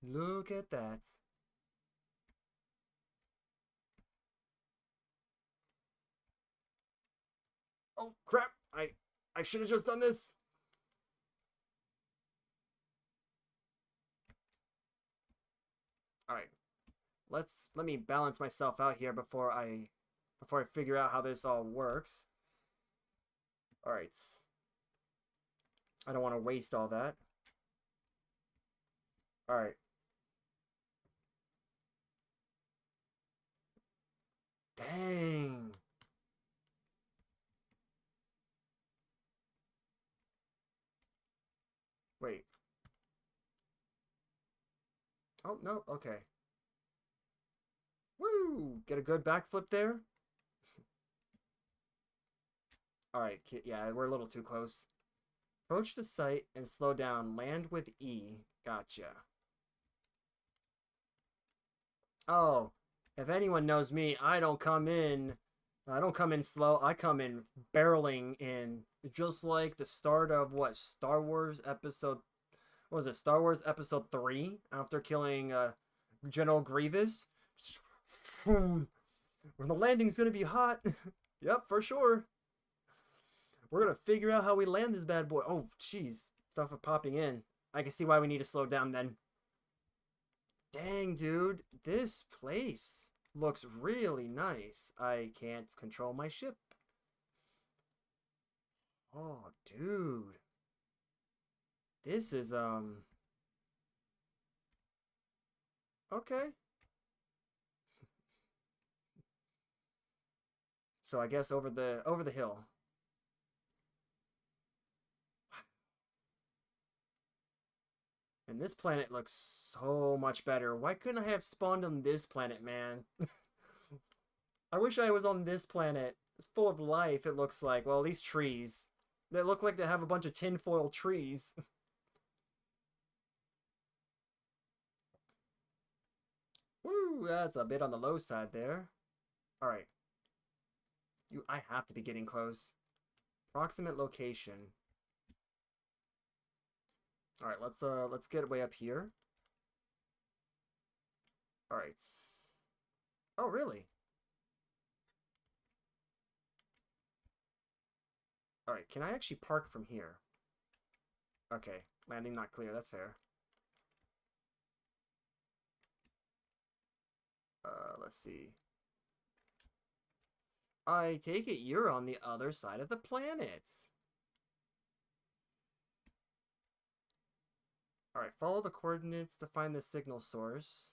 Look at that. Oh crap! I should have just done this. All right. Let me balance myself out here before I figure out how this all works. All right. I don't want to waste all that. All right. Dang. Wait. Oh, no. Okay. Woo! Get a good backflip there. All right. Yeah, we're a little too close. Approach the site and slow down. Land with E. Gotcha. Oh, if anyone knows me, I don't come in slow. I come in barreling in, just like the start of what, Star Wars episode, what was it, Star Wars episode 3, after killing General Grievous. When the landing's gonna be hot. Yep, for sure. We're gonna figure out how we land this bad boy. Oh, jeez, stuff is popping in. I can see why we need to slow down then. Dang, dude, this place looks really nice. I can't control my ship. Oh, dude. This is, okay. So I guess over the hill. And this planet looks so much better. Why couldn't I have spawned on this planet, man? I wish I was on this planet. It's full of life, it looks like. Well, at least trees. They look like they have a bunch of tinfoil trees. Woo, that's a bit on the low side there. Alright. I have to be getting close. Approximate location. Alright, let's get way up here. Alright. Oh, really? Alright, can I actually park from here? Okay, landing not clear, that's fair. Let's see. I take it you're on the other side of the planet. Alright, follow the coordinates to find the signal source.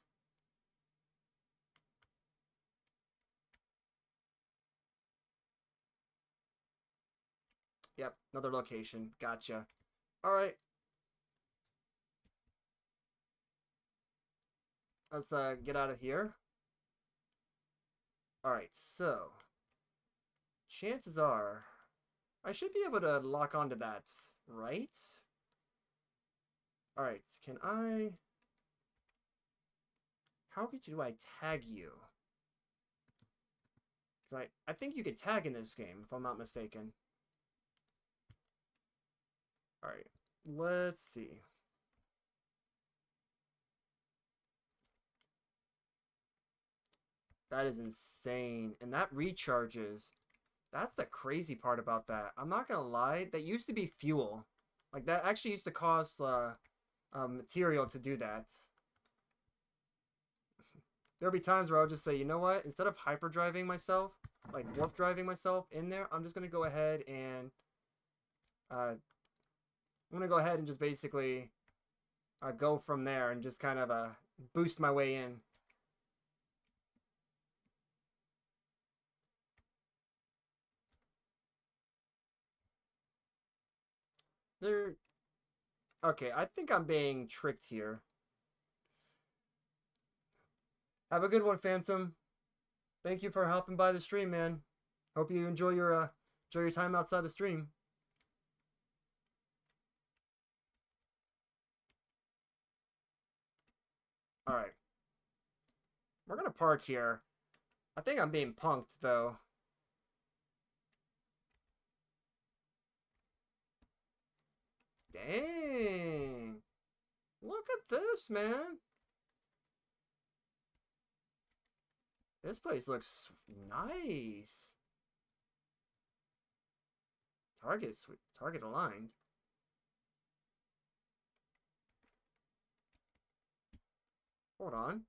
Yep, another location. Gotcha. Alright. Let's get out of here. Alright, so chances are I should be able to lock onto that, right? Alright, can I... How do I tag you? Because I think you could tag in this game, if I'm not mistaken. Alright, let's see. That is insane. And that recharges. That's the crazy part about that. I'm not gonna lie, that used to be fuel. Like, that actually used to cost material to do that. There'll be times where I'll just say, you know what? Instead of hyperdriving myself, like warp driving myself in there, I'm just gonna go ahead and just basically go from there and just kind of boost my way in. There. Okay, I think I'm being tricked here. Have a good one, Phantom. Thank you for helping by the stream, man. Hope you enjoy your time outside the stream. All right. We're gonna park here. I think I'm being punked, though. Dang. Look at this, man. This place looks nice. Target aligned. Hold on.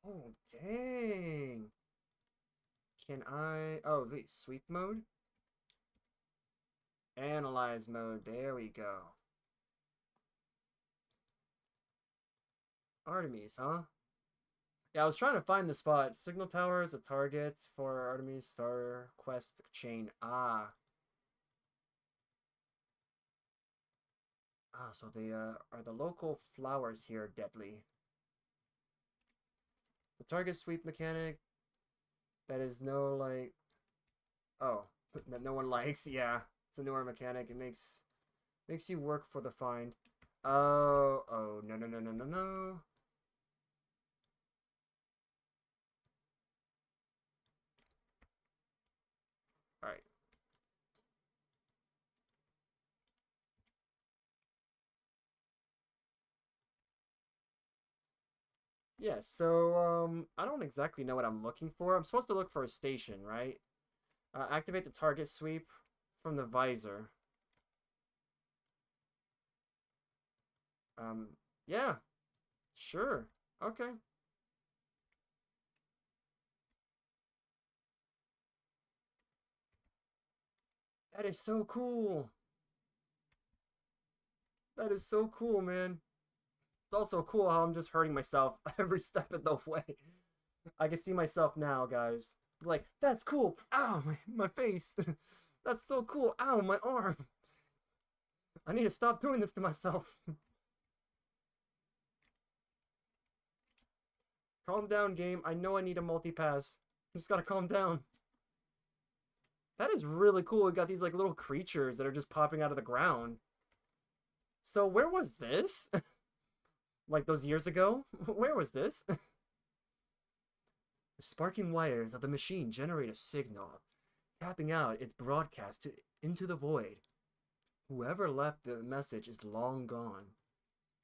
Oh, dang. Can I... Oh, wait, sweep mode? Analyze mode. There we go. Artemis, huh? Yeah, I was trying to find the spot. Signal tower is a target for Artemis Star Quest chain. Ah. Ah, so they are the local flowers here deadly? The target sweep mechanic that is no like... Oh, that no one likes. Yeah, it's a newer mechanic. It makes you work for the find. Oh, no, no, no, no, no, no. Alright. Yeah, so, I don't exactly know what I'm looking for. I'm supposed to look for a station, right? Activate the target sweep from the visor. Yeah, sure. Okay. That is so cool. That is so cool, man. It's also cool how I'm just hurting myself every step of the way. I can see myself now, guys. Like, that's cool. Ow, my face. That's so cool. Ow, my arm. I need to stop doing this to myself. Calm down, game. I know I need a multi-pass. Just gotta calm down. That is really cool. We got these like little creatures that are just popping out of the ground. So where was this? Like those years ago? Where was this? The sparking wires of the machine generate a signal, tapping out its broadcast into the void. Whoever left the message is long gone.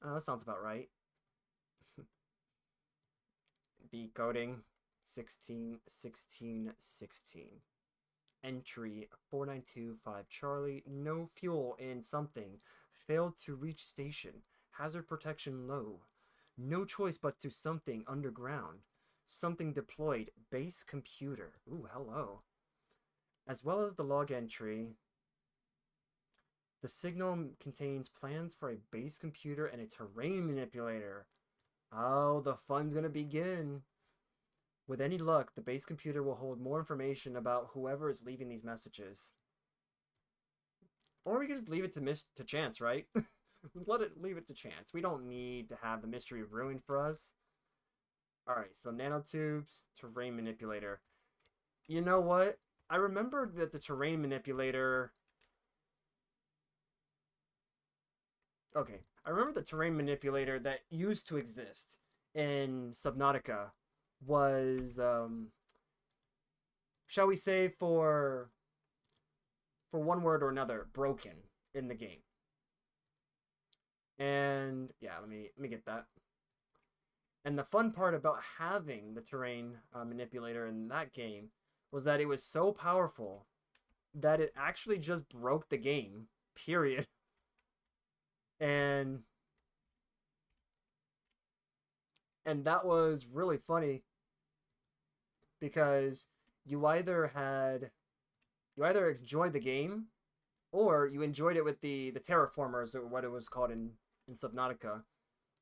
Oh, that sounds about right. Decoding 16. Entry 4925 Charlie. No fuel in something. Failed to reach station. Hazard protection low. No choice but to something underground. Something deployed. Base computer. Ooh, hello. As well as the log entry. The signal contains plans for a base computer and a terrain manipulator. Oh, the fun's gonna begin. With any luck, the base computer will hold more information about whoever is leaving these messages. Or we can just leave it to chance, right? Leave it to chance. We don't need to have the mystery ruined for us. Alright, so nanotubes, terrain manipulator. You know what? I remember that the terrain manipulator... Okay, I remember the terrain manipulator that used to exist in Subnautica was, shall we say, for one word or another, broken in the game. And yeah, let me get that. And the fun part about having the terrain manipulator in that game was that it was so powerful that it actually just broke the game, period. And that was really funny because you either enjoyed the game or you enjoyed it with the terraformers, or what it was called in Subnautica,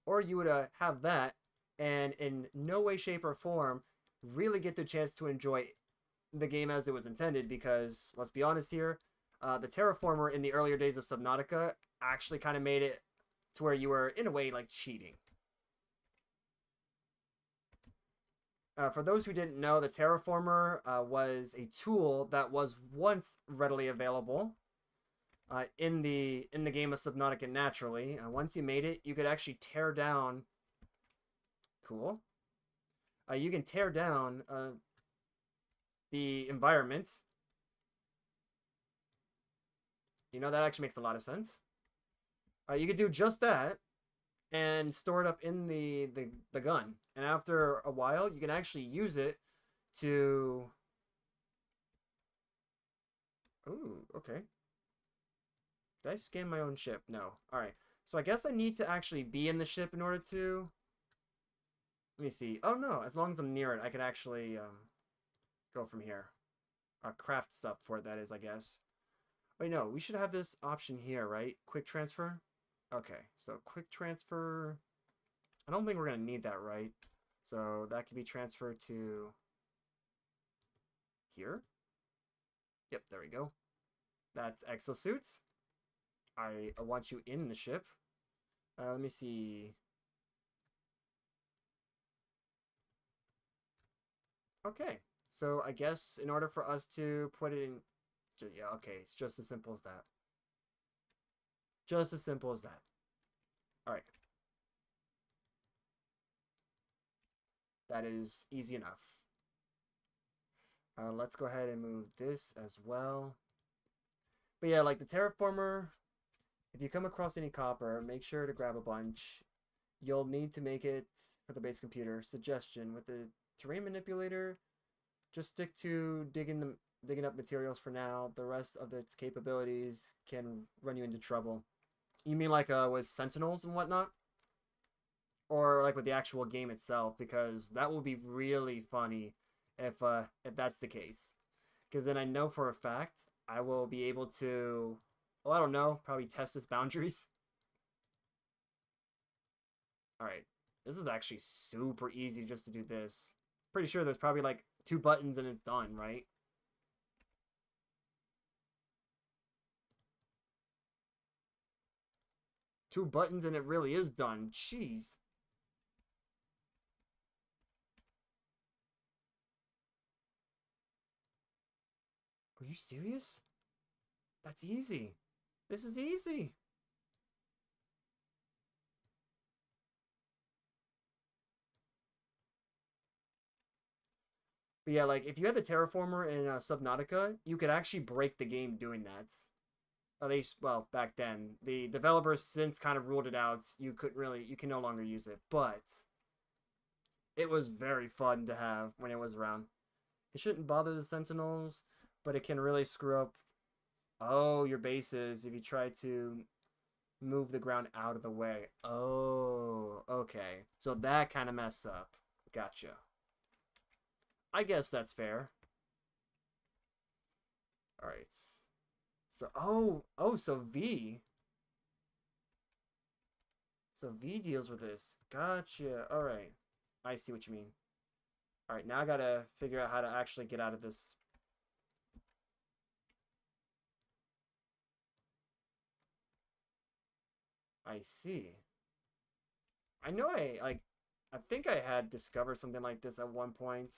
or you would have that and in no way, shape, or form really get the chance to enjoy the game as it was intended, because let's be honest here, the terraformer in the earlier days of Subnautica actually kind of made it to where you were in a way like cheating. For those who didn't know, the terraformer was a tool that was once readily available in the game of Subnautica naturally. Once you made it, you could actually tear down... Cool. You can tear down the environment. You know, that actually makes a lot of sense. You could do just that and store it up in the gun. And after a while, you can actually use it to... Ooh, okay. Did I scan my own ship? No. Alright. So I guess I need to actually be in the ship in order to... Let me see. Oh, no. As long as I'm near it, I can actually go from here. Craft stuff for it, that is, I guess. Wait, no. We should have this option here, right? Quick transfer? Okay. So, quick transfer... I don't think we're going to need that, right? So, that can be transferred to... here? Yep, there we go. That's exosuits. I want you in the ship. Let me see. Okay, so I guess in order for us to put it in... Yeah, okay, it's just as simple as that. Just as simple as that. Alright. That is easy enough. Let's go ahead and move this as well. But yeah, like the terraformer, if you come across any copper, make sure to grab a bunch. You'll need to make it for the base computer. Suggestion, with the terrain manipulator, just stick to digging up materials for now. The rest of its capabilities can run you into trouble. You mean like with sentinels and whatnot? Or like with the actual game itself? Because that will be really funny if that's the case. Because then I know for a fact I will be able to, well, I don't know, probably test its boundaries. Alright, this is actually super easy just to do this. Pretty sure there's probably like 2 buttons and it's done, right? Two buttons and it really is done. Jeez. Are you serious? That's easy. This is easy. But yeah, like, if you had the Terraformer in Subnautica, you could actually break the game doing that. At least, well, back then. The developers since kind of ruled it out. You can no longer use it. But it was very fun to have when it was around. It shouldn't bother the Sentinels, but it can really screw up, your bases if you try to move the ground out of the way. Oh, okay. So that kind of mess up. Gotcha. I guess that's fair. Alright. So, so V. So V deals with this. Gotcha. Alright. I see what you mean. Alright, now I gotta figure out how to actually get out of this. I see. I know I think I had discovered something like this at one point.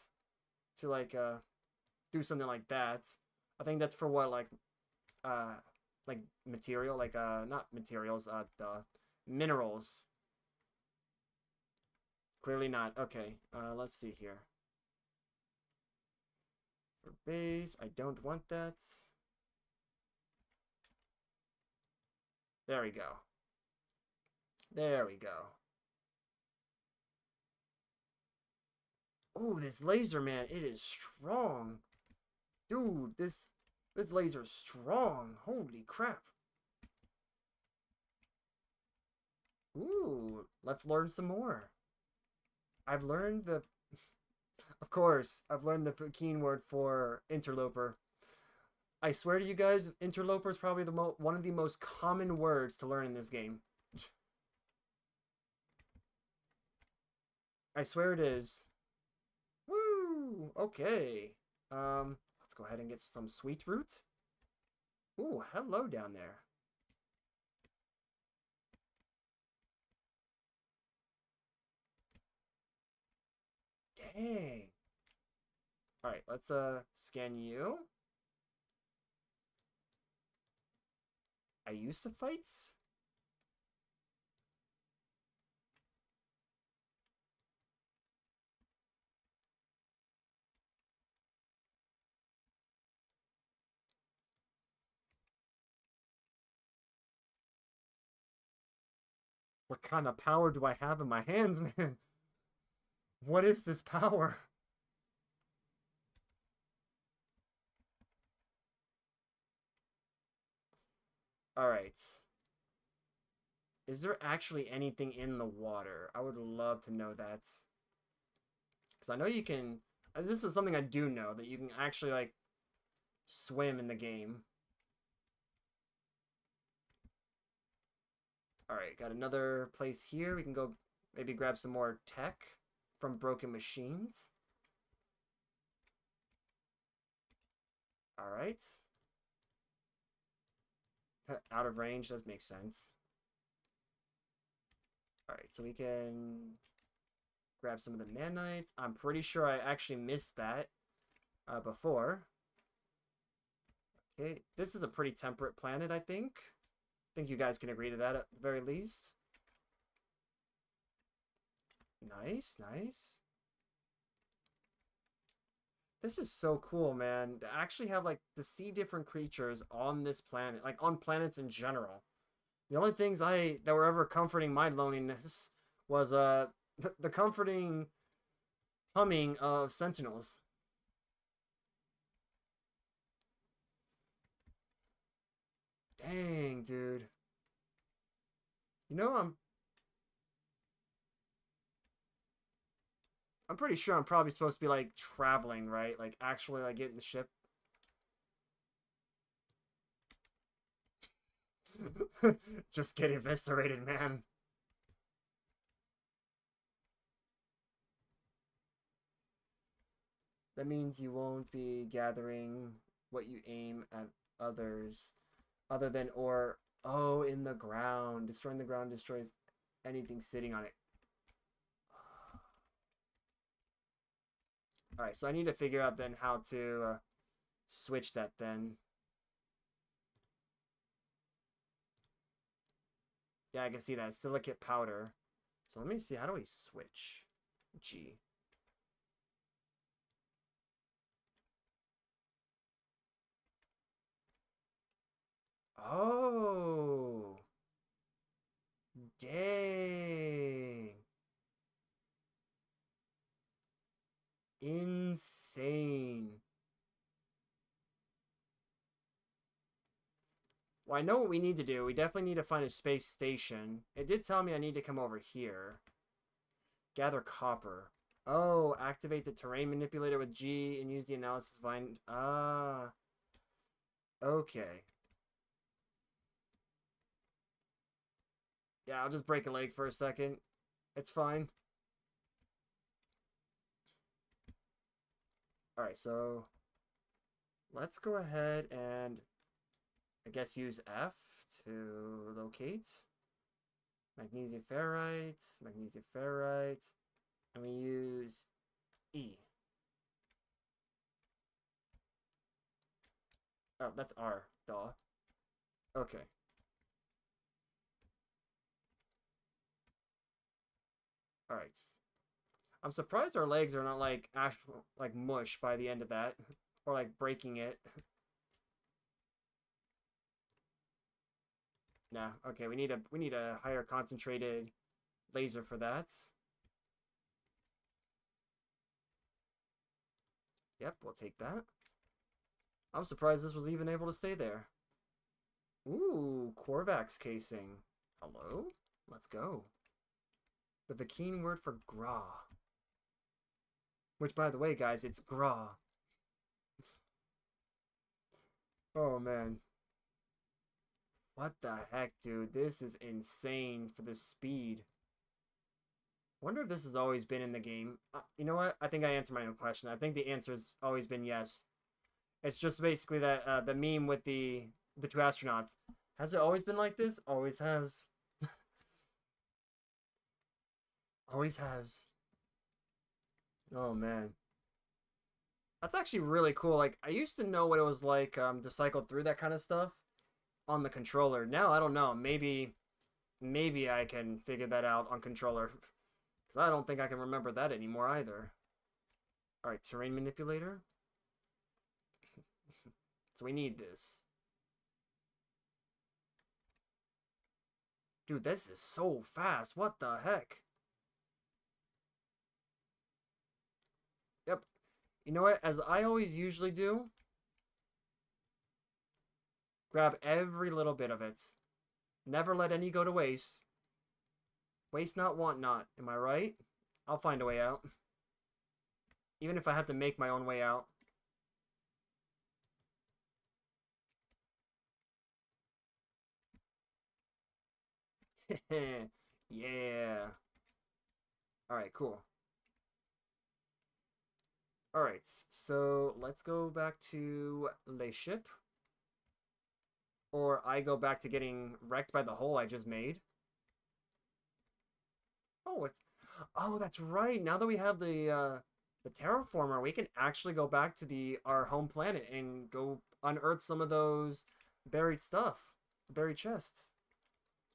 To, like, do something like that. I think that's for what, like material, like, not materials, the minerals. Clearly not. Okay, let's see here. For base, I don't want that. There we go. There we go. Ooh, this laser, man, it is strong. Dude, this laser's strong. Holy crap. Ooh, let's learn some more. I've learned the... Of course, I've learned the keen word for interloper. I swear to you guys, interloper is probably one of the most common words to learn in this game. I swear it is. Woo! Okay. Let's go ahead and get some sweet root. Ooh, hello down there. Dang. Alright, let's scan you. Iusophytes? What kind of power do I have in my hands, man? What is this power? Alright. Is there actually anything in the water? I would love to know that. Because I know you can... This is something I do know, that you can actually, like, swim in the game. Alright, got another place here. We can go maybe grab some more tech from Broken Machines. Alright. Out of range does make sense. Alright, so we can grab some of the nanites. I'm pretty sure I actually missed that before. Okay, this is a pretty temperate planet, I think. I think you guys can agree to that at the very least. Nice, nice. This is so cool, man. To actually have, like, to see different creatures on this planet, like, on planets in general. The only things that were ever comforting my loneliness was, the comforting humming of sentinels. Dang, dude. You know, I'm pretty sure I'm probably supposed to be, like, traveling, right? Like, actually, like, getting the ship. Just get eviscerated, man. That means you won't be gathering what you aim at others, other than ore. Oh, in the ground. Destroying the ground destroys anything sitting on it. Alright, so I need to figure out then how to switch that then. Yeah, I can see that. Silicate powder. So let me see. How do we switch? G. Oh. Dang. Insane. Well, I know what we need to do. We definitely need to find a space station. It did tell me I need to come over here. Gather copper. Oh, activate the terrain manipulator with G and use the analysis find. Ah. Okay. Yeah, I'll just break a leg for a second. It's fine. Alright, so let's go ahead and I guess use F to locate magnesium ferrite, and we use E. Oh, that's R, duh. Okay. Alright. I'm surprised our legs are not like actual like mush by the end of that. Or like breaking it. Nah, okay, we need a higher concentrated laser for that. Yep, we'll take that. I'm surprised this was even able to stay there. Ooh, Korvax casing. Hello? Let's go. The Vakine word for Gra. Which, by the way, guys, it's Gra. Oh, man. What the heck, dude? This is insane for the speed. Wonder if this has always been in the game. You know what? I think I answered my own question. I think the answer has always been yes. It's just basically that the meme with the two astronauts. Has it always been like this? Always has. Always has. Oh, man. That's actually really cool. Like, I used to know what it was like to cycle through that kind of stuff on the controller. Now, I don't know. Maybe I can figure that out on controller. Because I don't think I can remember that anymore either. Alright, terrain manipulator. So we need this. Dude, this is so fast. What the heck? Yep. You know what? As I always usually do, grab every little bit of it. Never let any go to waste. Waste not, want not. Am I right? I'll find a way out. Even if I have to make my own way out. Yeah. Alright, cool. Alright, so let's go back to Le Ship. Or I go back to getting wrecked by the hole I just made. Oh, it's... Oh, that's right. Now that we have the terraformer, we can actually go back to our home planet and go unearth some of those buried stuff. Buried chests.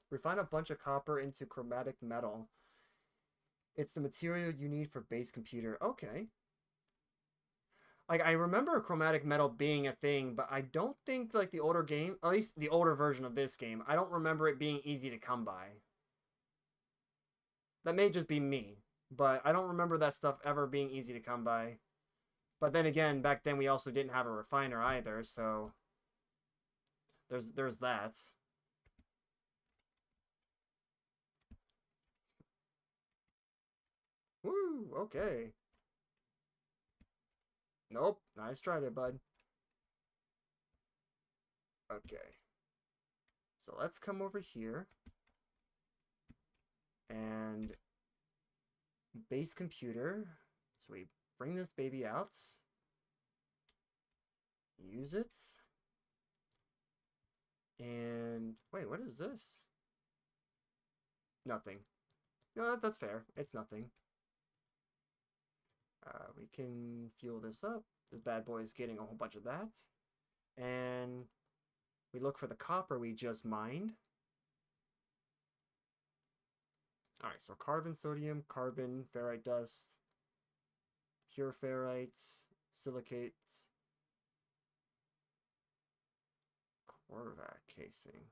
Refine a bunch of copper into chromatic metal. It's the material you need for base computer. Okay. Like, I remember chromatic metal being a thing, but I don't think, like, the older game, at least the older version of this game, I don't remember it being easy to come by. That may just be me, but I don't remember that stuff ever being easy to come by. But then again, back then we also didn't have a refiner either, so there's that. Woo, okay. Nope, nice try there, bud. Okay. So let's come over here. And base computer. So we bring this baby out. Use it. And wait, what is this? Nothing. No, that's fair. It's nothing. We can fuel this up. This bad boy is getting a whole bunch of that. And we look for the copper we just mined. Alright, so carbon, sodium, carbon, ferrite dust, pure ferrite, silicate, Korvac casing.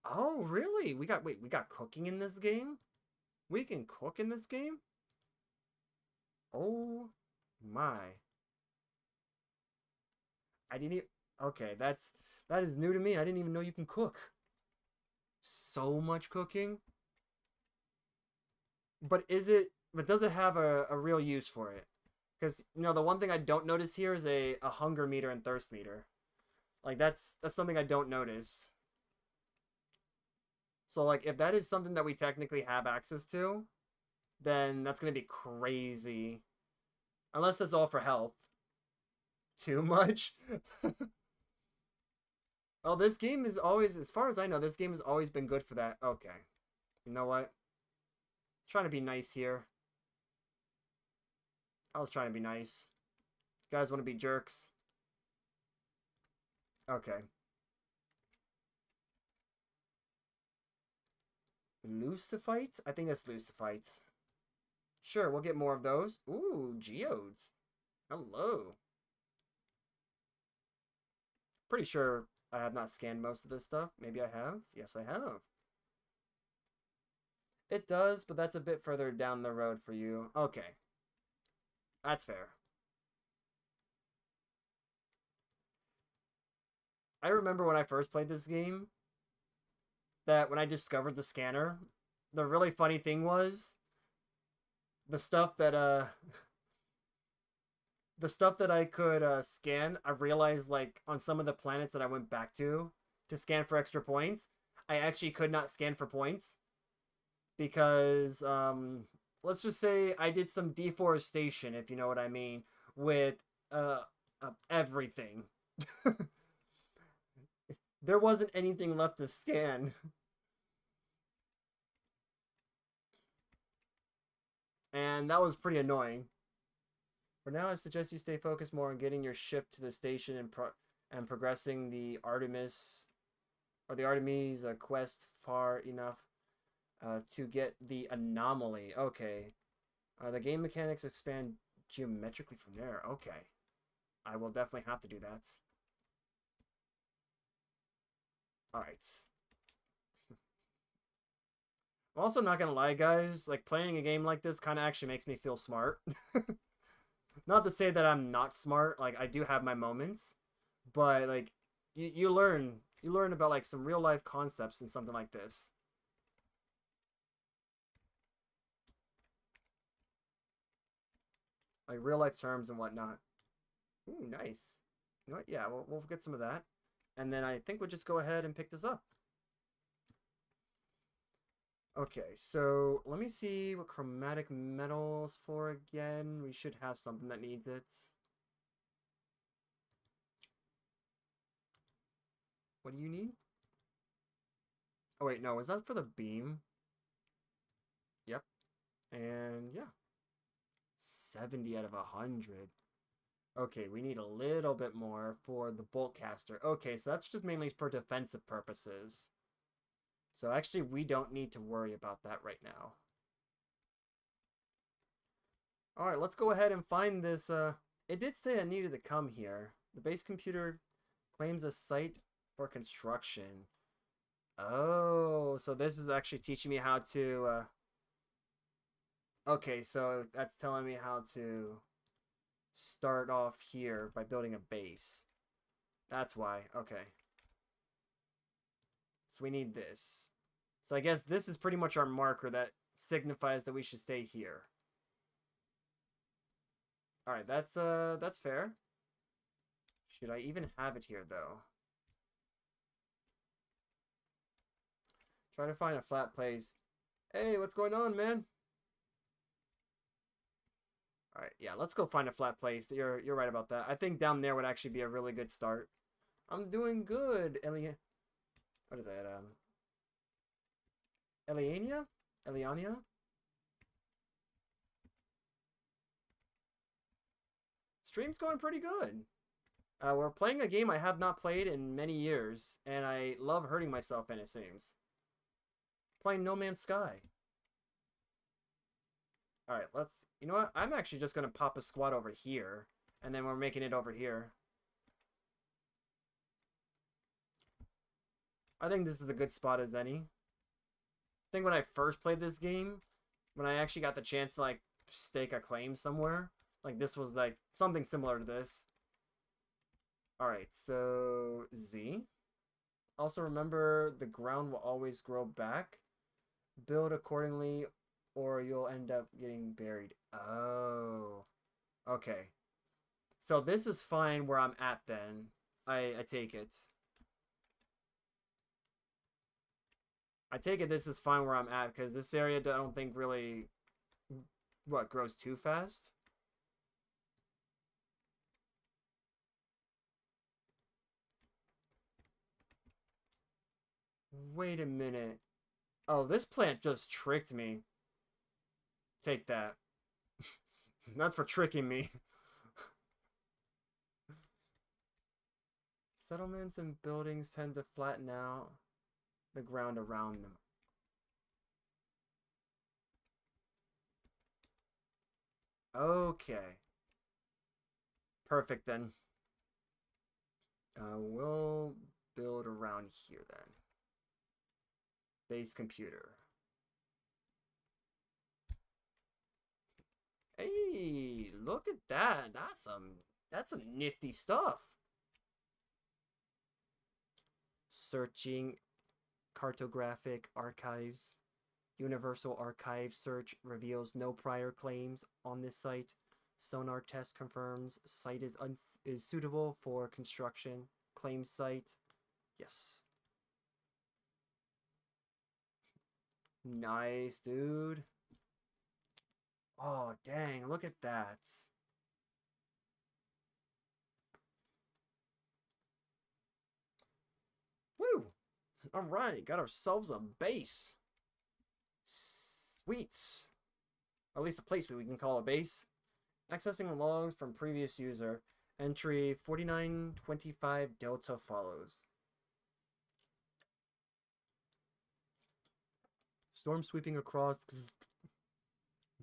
Oh, really? We got cooking in this game? We can cook in this game? Oh my. I didn't even, okay, that is new to me. I didn't even know you can cook. So much cooking. But does it have a real use for it? Because, you know, the one thing I don't notice here is a hunger meter and thirst meter. Like, that's something I don't notice. So, like, if that is something that we technically have access to, then that's going to be crazy. Unless that's all for health. Too much? Oh, this game is always, as far as I know, this game has always been good for that. Okay. You know what? Trying to be nice here. I was trying to be nice. You guys want to be jerks? Okay. Lucifite? I think that's Lucifite. Sure, we'll get more of those. Ooh, geodes. Hello. Pretty sure I have not scanned most of this stuff. Maybe I have. Yes, I have. It does, but that's a bit further down the road for you. Okay. That's fair. I remember when I first played this game, that when I discovered the scanner, the really funny thing was the stuff that the stuff that I could scan, I realized, like, on some of the planets that I went back to scan for extra points, I actually could not scan for points because let's just say I did some deforestation, if you know what I mean, with everything. There wasn't anything left to scan. And that was pretty annoying. For now, I suggest you stay focused more on getting your ship to the station and progressing the Artemis or the Artemis quest far enough to get the anomaly. Okay. The game mechanics expand geometrically from there. Okay. I will definitely have to do that. Alright. I'm also not gonna lie, guys. Like, playing a game like this kind of actually makes me feel smart. Not to say that I'm not smart. Like, I do have my moments. But, like, you learn. You learn about, like, some real life concepts in something like this. Like, real life terms and whatnot. Ooh, nice. You know what? Yeah, we'll get some of that. And then I think we'll just go ahead and pick this up. Okay, so let me see what chromatic metal's for again. We should have something that needs it. What do you need? Oh wait, no, is that for the beam? Yep. And yeah. 70 out of 100. Okay, we need a little bit more for the bolt caster. Okay, so that's just mainly for defensive purposes. So actually, we don't need to worry about that right now. Alright, let's go ahead and find this. It did say I needed to come here. The base computer claims a site for construction. Oh, so this is actually teaching me how to... Okay, so that's telling me how to start off here by building a base. That's why. Okay. So we need this. So I guess this is pretty much our marker that signifies that we should stay here. Alright, that's fair. Should I even have it here, though? Try to find a flat place. Hey, what's going on, man? Alright, yeah, let's go find a flat place. You're right about that. I think down there would actually be a really good start. I'm doing good, What is that, Eliania? Eliania? Stream's going pretty good. We're playing a game I have not played in many years, and I love hurting myself in, it seems. Playing No Man's Sky. Alright, let's... You know what? I'm actually just going to pop a squad over here, and then we're making it over here. I think this is a good spot as any. I think when I first played this game, when I actually got the chance to, like, stake a claim somewhere, like, this was, like, something similar to this. Alright, so... Z. Also remember, the ground will always grow back. Build accordingly, or you'll end up getting buried. Oh. Okay. So this is fine where I'm at then. I take it. I take it this is fine where I'm at, because this area I don't think really... What, grows too fast? Wait a minute. Oh, this plant just tricked me. Take that. Not for tricking me. Settlements and buildings tend to flatten out the ground around them. Okay. Perfect then. We'll build around here then. Base computer. Hey, look at that. That's some nifty stuff. Searching cartographic archives. Universal Archive search reveals no prior claims on this site. Sonar test confirms site is suitable for construction. Claim site. Yes. Nice, dude. Oh, dang, look at that. Woo! Alright, got ourselves a base. Sweet. At least a place we can call a base. Accessing logs from previous user. Entry 4925 Delta follows. Storm sweeping across,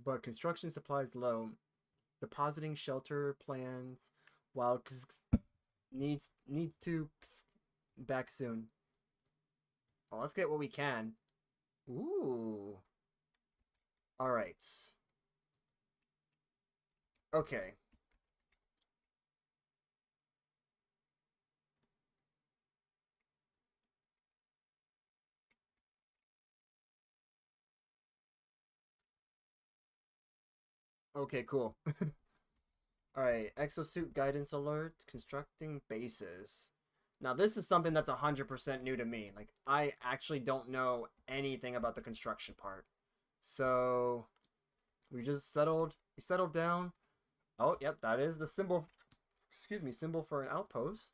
but construction supplies low. Depositing shelter plans while needs to back soon. Well, let's get what we can. Ooh. All right. Okay. Okay, cool. All right, exosuit guidance alert, constructing bases. Now, this is something that's 100% new to me. Like, I actually don't know anything about the construction part. So, we settled down. Oh, yep, that is the symbol, excuse me, symbol for an outpost.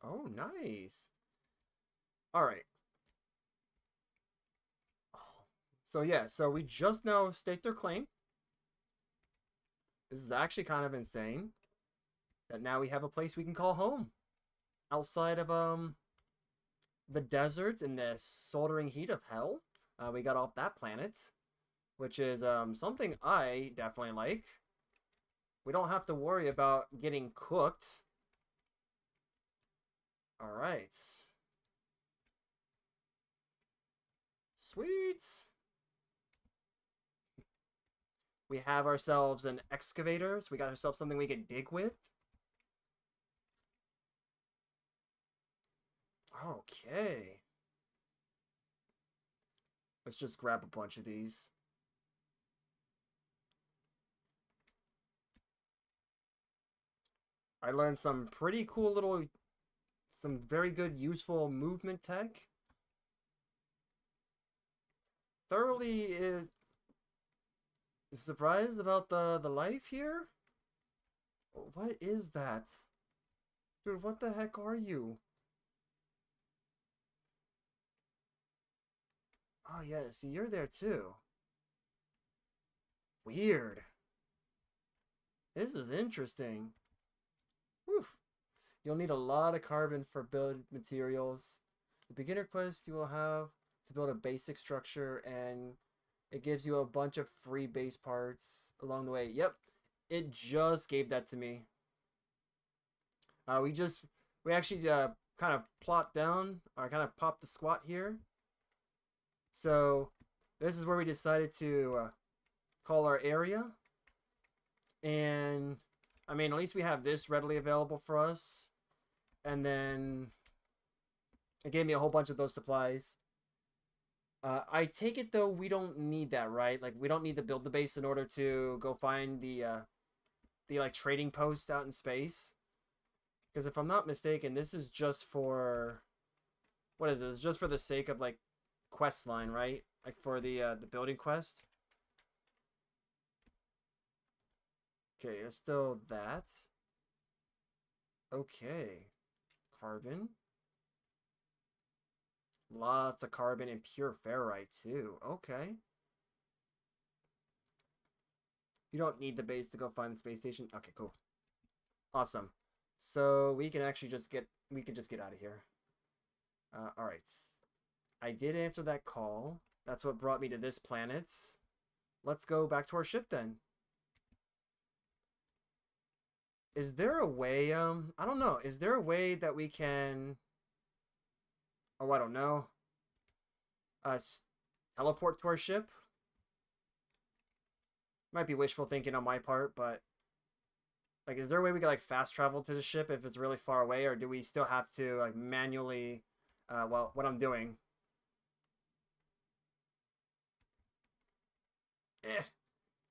Oh, nice. All right. So, yeah, so we just now staked their claim. This is actually kind of insane that now we have a place we can call home outside of the desert and the soldering heat of hell. We got off that planet, which is something I definitely like. We don't have to worry about getting cooked. All right. Sweet. We have ourselves an excavator, so we got ourselves something we can dig with. Okay. Let's just grab a bunch of these. I learned some pretty cool little, some very good useful movement tech. Thoroughly is surprised about the life here? What is that? Dude, what the heck are you? Oh yeah, see you're there too. Weird. This is interesting. Whew. You'll need a lot of carbon for build materials. The beginner quest you will have to build a basic structure, and it gives you a bunch of free base parts along the way. Yep, it just gave that to me. We actually kind of plot down or kind of pop the squat here. So this is where we decided to call our area, and I mean at least we have this readily available for us, and then it gave me a whole bunch of those supplies. I take it though we don't need that, right? Like we don't need to build the base in order to go find the like trading post out in space. Because if I'm not mistaken, this is just for what is this? Just for the sake of like quest line, right? Like for the building quest. Okay, it's still that. Okay, carbon. Lots of carbon and pure ferrite too. Okay. You don't need the base to go find the space station. Okay, cool. Awesome. So we can actually just get out of here. All right. I did answer that call. That's what brought me to this planet. Let's go back to our ship then. Is there a way, I don't know. Is there a way that we can, oh, I don't know, uh, teleport to our ship? Might be wishful thinking on my part, but like, is there a way we can like fast travel to the ship if it's really far away, or do we still have to like manually, well, what I'm doing? Eh,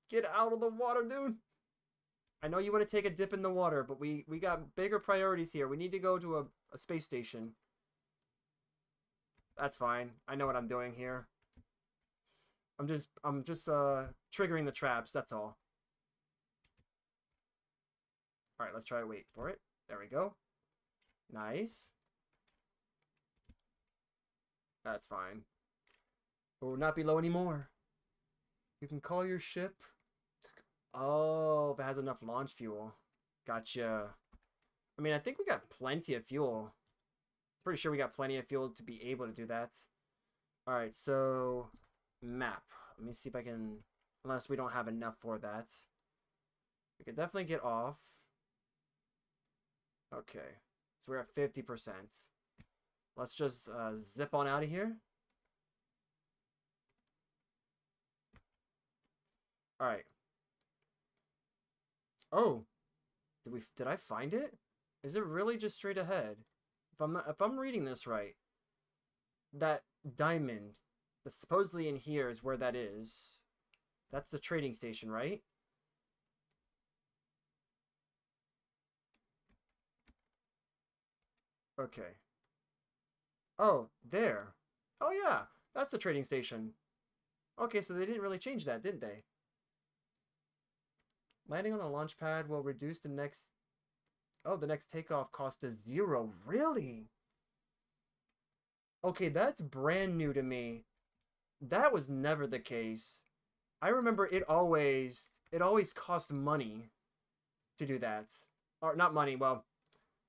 get out of the water, dude. I know you want to take a dip in the water, but we got bigger priorities here. We need to go to a space station. That's fine. I know what I'm doing here. I'm just triggering the traps, that's all. Alright, let's try to wait for it. There we go. Nice. That's fine. It will not be low anymore. You can call your ship. Oh, if it has enough launch fuel. Gotcha. I mean, I think we got plenty of fuel. Pretty sure we got plenty of fuel to be able to do that. Alright, so map. Let me see if I can, unless we don't have enough for that. We could definitely get off. Okay, so we're at 50%. let's just zip on out of here. All right. Oh, did I find it? Is it really just straight ahead? If I'm reading this right, that diamond that's supposedly in here is where that is. That's the trading station, right? Okay. Oh, there. Oh yeah, that's the trading station. Okay, so they didn't really change that, didn't they? Landing on a launch pad will reduce the next... Oh, the next takeoff cost to 0. Really? Okay, that's brand new to me. That was never the case. I remember it always cost money to do that. Or not money, well,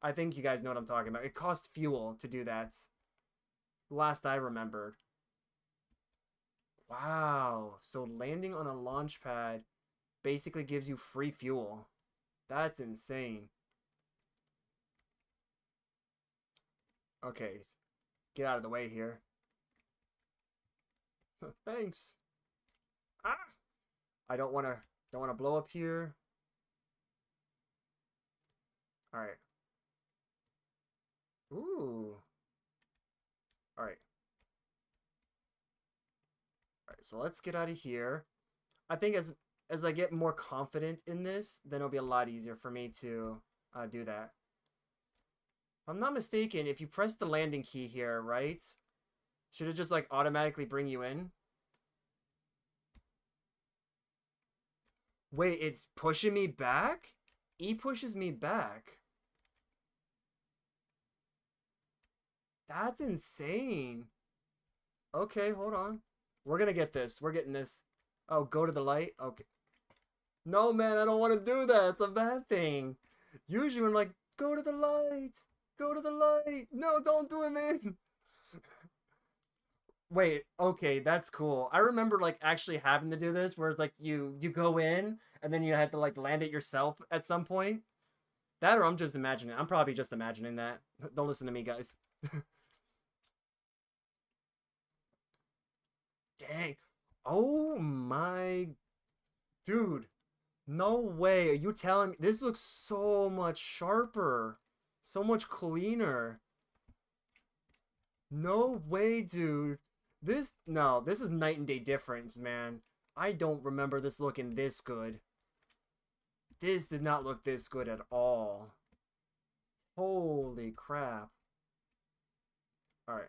I think you guys know what I'm talking about. It cost fuel to do that. Last I remembered. Wow. So landing on a launch pad basically gives you free fuel. That's insane. Okay. Get out of the way here. Thanks. Ah! I don't want to blow up here. All right. Ooh. All right. All right. So let's get out of here. I think as I get more confident in this, then it'll be a lot easier for me to do that. If I'm not mistaken, if you press the landing key here, right? Should it just like automatically bring you in? Wait, it's pushing me back? E pushes me back. That's insane. Okay, hold on. We're gonna get this. We're getting this. Oh, go to the light? Okay. No, man, I don't want to do that. It's a bad thing. Usually when I'm like, go to the light. Go to the light. No, don't do it, man. Wait, okay, that's cool. I remember like actually having to do this where it's like you go in and then you had to like land it yourself at some point. That or I'm just imagining. I'm probably just imagining that. Don't listen to me, guys. Dang. Oh my dude. No way. Are you telling me this looks so much sharper? So much cleaner. No way, dude. This is night and day difference, man. I don't remember this looking this good. This did not look this good at all. Holy crap. Alright.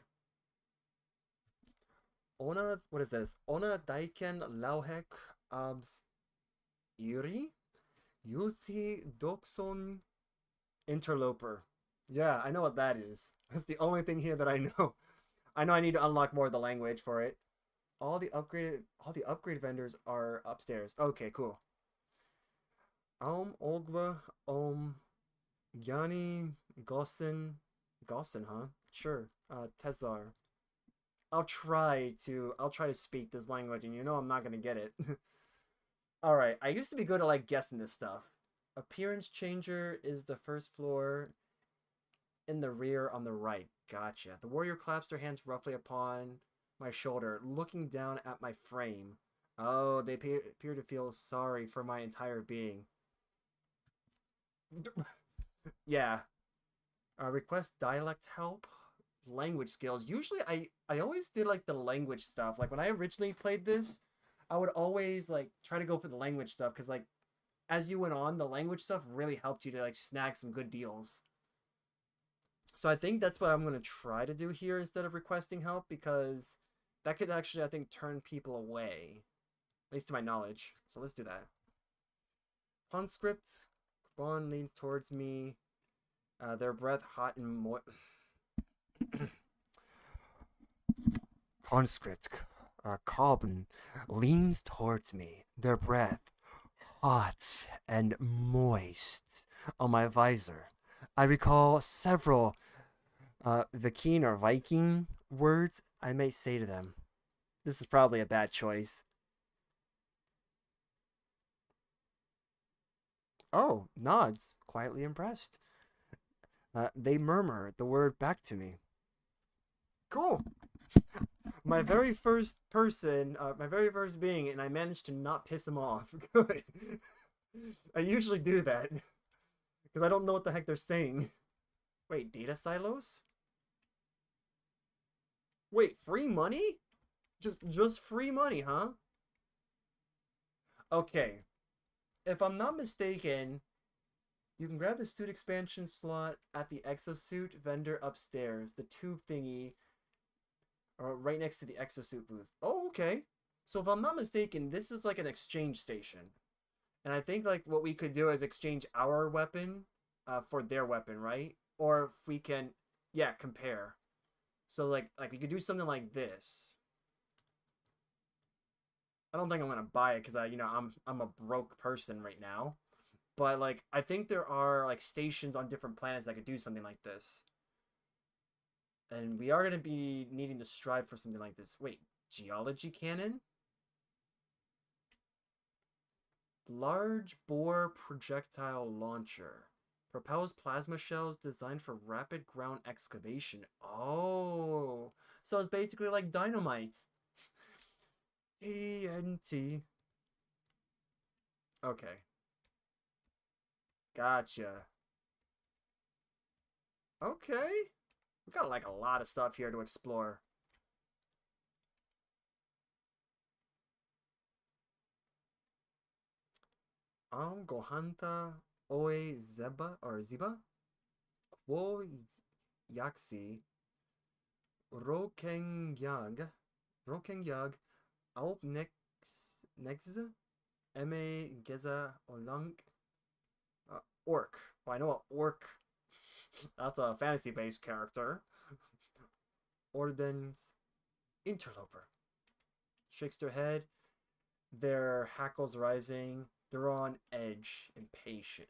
What is this? Ona Daiken Lauhek Abs Iri? Yuzi Dokson Interloper. Yeah, I know what that is. That's the only thing here that I know. I know I need to unlock more of the language for it. All the upgrade vendors are upstairs. Okay, cool. Olgwa, Yanni, Gossen, huh? Sure. Tezar. I'll try to speak this language, and you know I'm not gonna get it. All right. I used to be good at like guessing this stuff. Appearance changer is the first floor in the rear on the right. Gotcha. The warrior claps their hands roughly upon my shoulder, looking down at my frame. Oh, they appear to feel sorry for my entire being. Yeah. Request dialect help. Language skills. Usually I always did like the language stuff. Like when I originally played this, I would always like try to go for the language stuff because like as you went on, the language stuff really helped you to like snag some good deals. So I think that's what I'm gonna try to do here instead of requesting help because that could actually I think turn people away. At least to my knowledge. So let's do that. Conscript. Bon leans towards me. Their breath hot and moist. Conscript Carbon leans towards me, their breath hot and moist on my visor. I recall several Viking or Viking words I may say to them. This is probably a bad choice. Oh, nods, quietly impressed. They murmur the word back to me. Cool. My very first person, my very first being, and I managed to not piss him off. Good. I usually do that because I don't know what the heck they're saying. Wait, data silos? Wait, free money? Just free money, huh? Okay. If I'm not mistaken, you can grab the suit expansion slot at the exosuit vendor upstairs, the tube thingy, or right next to the exosuit booth. Oh, okay. So if I'm not mistaken, this is like an exchange station. And I think like what we could do is exchange our weapon for their weapon, right? Or if we can, yeah, compare. So like we could do something like this. I don't think I'm gonna buy it because I'm a broke person right now. But like I think there are like stations on different planets that could do something like this. And we are gonna be needing to strive for something like this. Wait, geology cannon? Large bore projectile launcher. Propels plasma shells designed for rapid ground excavation. Oh, so it's basically like dynamite. TNT. Okay, gotcha. Okay, we got like a lot of stuff here to explore. Gohanta Oe Zeba or Ziba Kwo Yaksi Rokengyag Rokengyag Alp Nex Eme Geza Olang Orc. Well, I know what Orc. That's a fantasy-based character. Orden's Interloper. Shakes their head. Their hackles rising. They're on edge, impatient.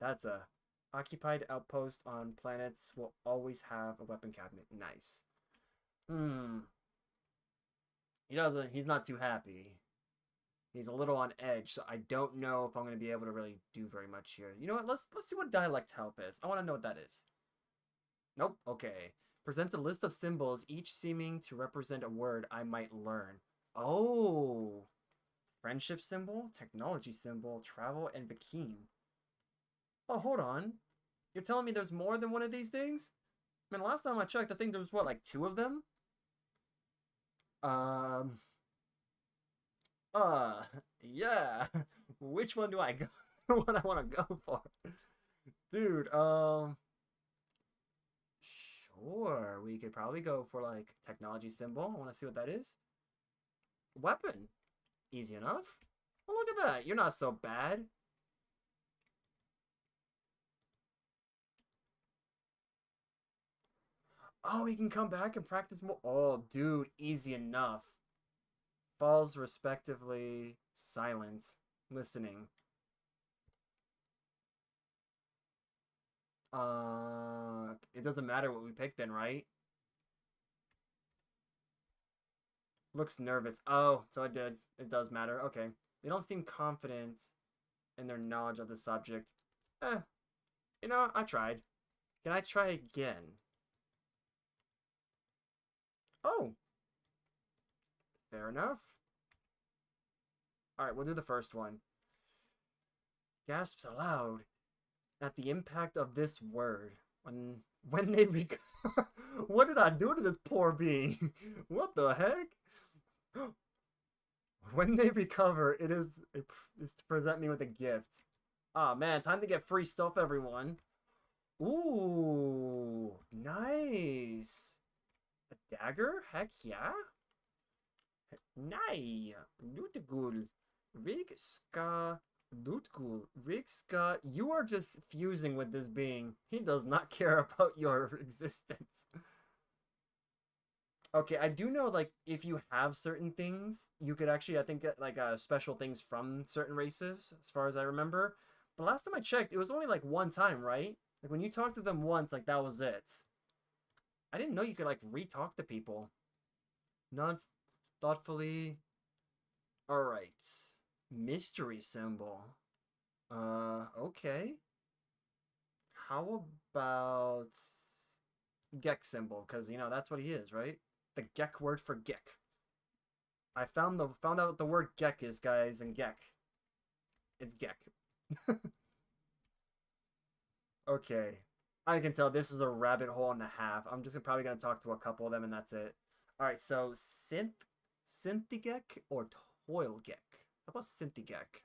That's a occupied outpost on planets will always have a weapon cabinet. Nice. Hmm. He's not too happy. He's a little on edge, so I don't know if I'm going to be able to really do very much here. You know what? Let's see what dialect help is. I want to know what that is. Nope. Okay. Presents a list of symbols, each seeming to represent a word I might learn. Oh. Friendship symbol, technology symbol, travel, and Viking. Oh, hold on. You're telling me there's more than one of these things? I mean, last time I checked, I think there was what, like two of them? Um, uh, yeah. Which one do I go? What I want to go for? Dude, sure. We could probably go for like technology symbol. I want to see what that is. Weapon. Easy enough. Well, look at that. You're not so bad. Oh, he can come back and practice more. Oh, dude, easy enough. Falls respectively silent, listening. It doesn't matter what we pick then, right? Looks nervous. Oh, so it does matter. Okay. They don't seem confident in their knowledge of the subject. Eh, I tried. Can I try again? Oh, fair enough. All right, we'll do the first one. Gasps aloud at the impact of this word. When they what did I do to this poor being? What the heck? When they recover, is to present me with a gift. Ah, oh, man, time to get free stuff, everyone. Ooh, nice. A dagger? Heck yeah. Nay, Lutgul. Rig ska Lutgul. Rig ska, you are just fusing with this being. He does not care about your existence. Okay, I do know like if you have certain things, you could actually I think get like special things from certain races, as far as I remember. But last time I checked, it was only like one time, right? Like when you talked to them once, like that was it. I didn't know you could like re-talk to people. Nods thoughtfully. All right. Mystery symbol. Okay. How about Gek symbol, because, you know, that's what he is, right? The Gek word for Gek. I found out the word Gek is, guys, and Gek. It's Gek. Okay. I can tell this is a rabbit hole and a half. I'm just probably going to talk to a couple of them, and that's it. Alright, so Synthigek or Toilgek? How about Synthigek?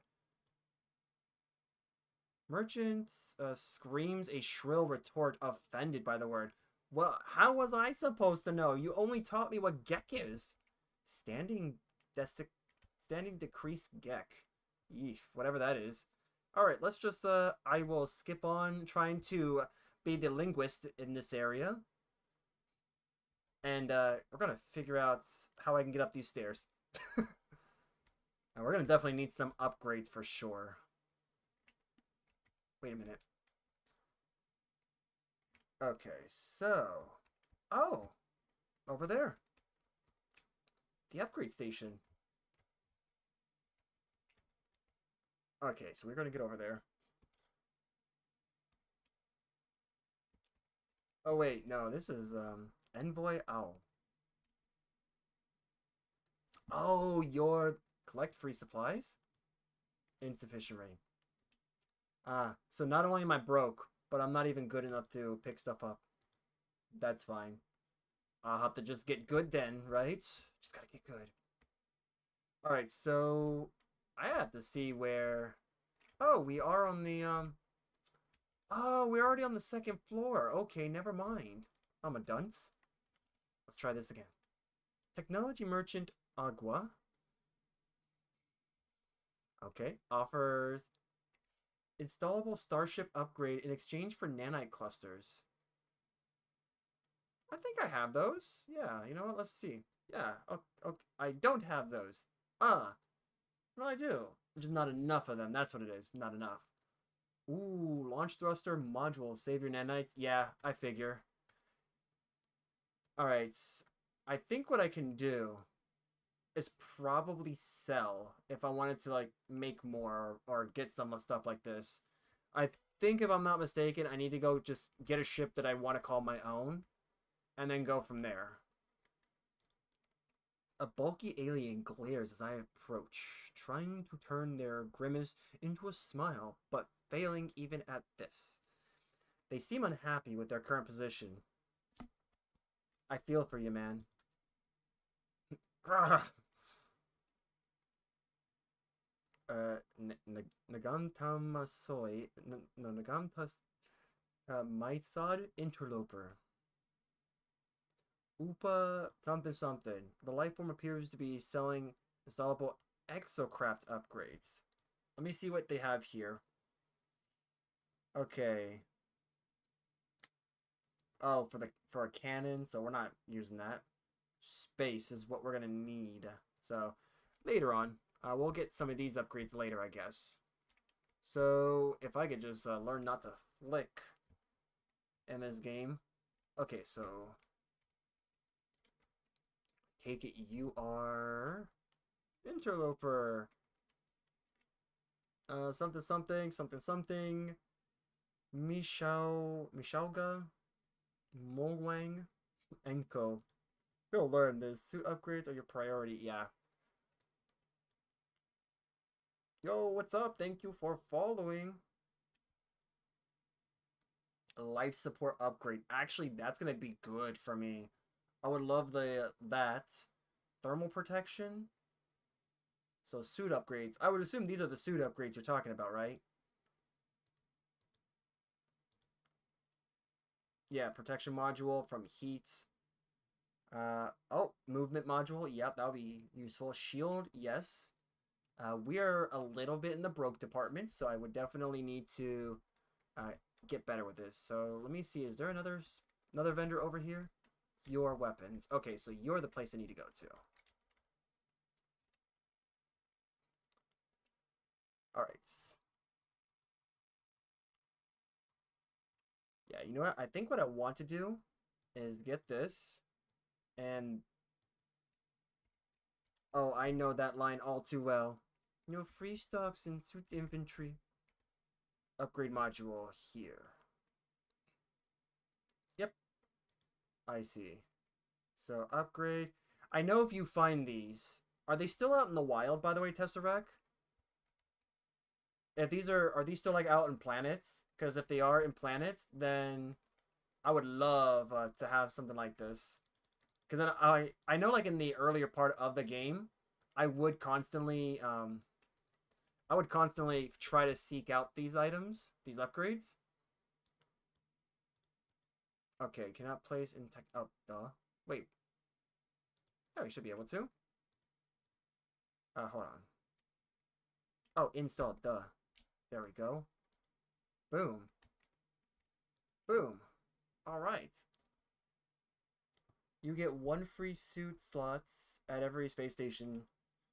Merchant screams a shrill retort, offended by the word. Well, how was I supposed to know? You only taught me what Gek is. Standing decrease Gek. Yeesh, whatever that is. Alright, let's just, I will skip on trying to be the linguist in this area. And, we're gonna figure out how I can get up these stairs. And we're gonna definitely need some upgrades for sure. Wait a minute. Okay, so... Oh! Over there. The upgrade station. Okay, so we're gonna get over there. Oh wait, no, this is, Envoy Owl. Oh, you're... Collect free supplies? Insufficient rain. So not only am I broke, but I'm not even good enough to pick stuff up. That's fine. I'll have to just get good then, right? Just gotta get good. Alright, so... I have to see where... Oh, we are on the, Oh, we're already on the second floor. Okay, never mind. I'm a dunce. Let's try this again. Technology Merchant Agua. Okay, offers installable starship upgrade in exchange for nanite clusters. I think I have those. Yeah, you know what? Let's see. Yeah, okay. I don't have those. No, I do. Just not enough of them. That's what it is. Not enough. Ooh, launch thruster module. Save your nanites. Yeah, I figure. Alright. I think what I can do is probably sell if I wanted to, like, make more or get some stuff like this. I think, if I'm not mistaken, I need to go just get a ship that I want to call my own and then go from there. A bulky alien glares as I approach, trying to turn their grimace into a smile, but failing even at this. They seem unhappy with their current position. I feel for you, man. Nagamtamasoi, no, Nagamtas, Maitsad Interloper. Upa something something. The life form appears to be selling installable exocraft upgrades. Let me see what they have here. Okay. Oh, for a cannon, so we're not using that. Space is what we're gonna need. So later on, we'll get some of these upgrades later, I guess. So if I could just learn not to flick in this game. Okay, so take it you are Interloper. Something something something something. Mishauga, Molwang, Enko. You'll learn this. Suit upgrades are your priority. Yeah. Yo, what's up? Thank you for following. A life support upgrade. Actually, that's gonna be good for me. I would love that. Thermal protection. So suit upgrades. I would assume these are the suit upgrades you're talking about, right? Yeah, protection module from heat. Oh, movement module. Yep, that'll be useful. Shield, yes. We are a little bit in the broke department, so I would definitely need to get better with this. So let me see. Is there another vendor over here? Your weapons. Okay, so you're the place I need to go to. All right. Yeah, you know what? I think what I want to do is get this and... Oh, I know that line all too well. No free stocks and suit infantry. Upgrade module here. Yep. I see. So upgrade. I know if you find these, are they still out in the wild, by the way, Tesseract? If these are these still like out in planets? Because if they are in planets, then I would love to have something like this. Because then I know like in the earlier part of the game, I would constantly try to seek out these items, these upgrades. Okay, cannot place in tech. Oh, duh. Wait. Oh, we should be able to. Hold on. Oh, install. Duh. There we go. Boom. Boom. All right. You get 1 free suit slots at every space station.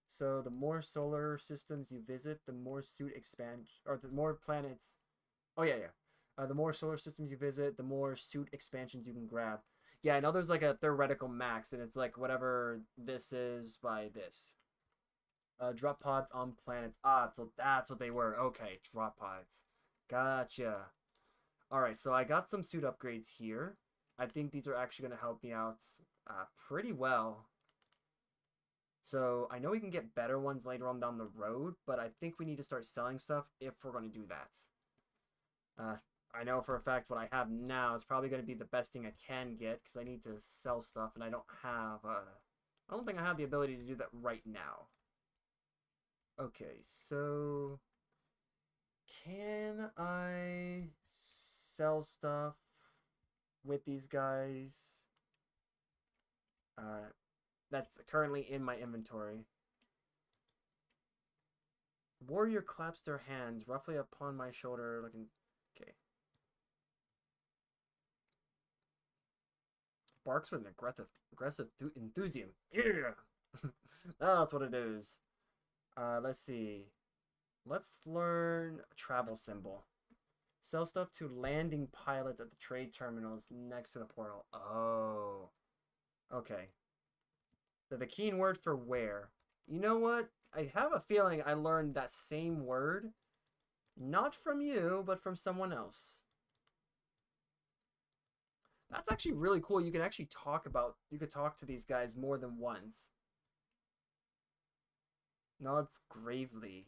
So the more solar systems you visit, the more suit expand, or the more planets. Oh yeah, yeah. The more solar systems you visit, the more suit expansions you can grab. Yeah, I know there's like a theoretical max, and it's like whatever this is by this. Drop pods on planets. Ah, so that's what they were. Okay, drop pods. Gotcha. Alright, so I got some suit upgrades here. I think these are actually going to help me out pretty well. So I know we can get better ones later on down the road, but I think we need to start selling stuff if we're going to do that. I know for a fact what I have now is probably going to be the best thing I can get because I need to sell stuff and I don't have... I don't think I have the ability to do that right now. Okay, so... Can I sell stuff with these guys? That's currently in my inventory. Warrior claps their hands roughly upon my shoulder, looking... Okay. Barks with an aggressive enthusiasm. Yeah! That's what it is. Let's see. Let's learn travel symbol. Sell stuff to landing pilots at the trade terminals next to the portal. Oh. Okay. The Vy'keen word for where. You know what? I have a feeling I learned that same word. Not from you, but from someone else. That's actually really cool. You can actually you could talk to these guys more than once. Nods gravely,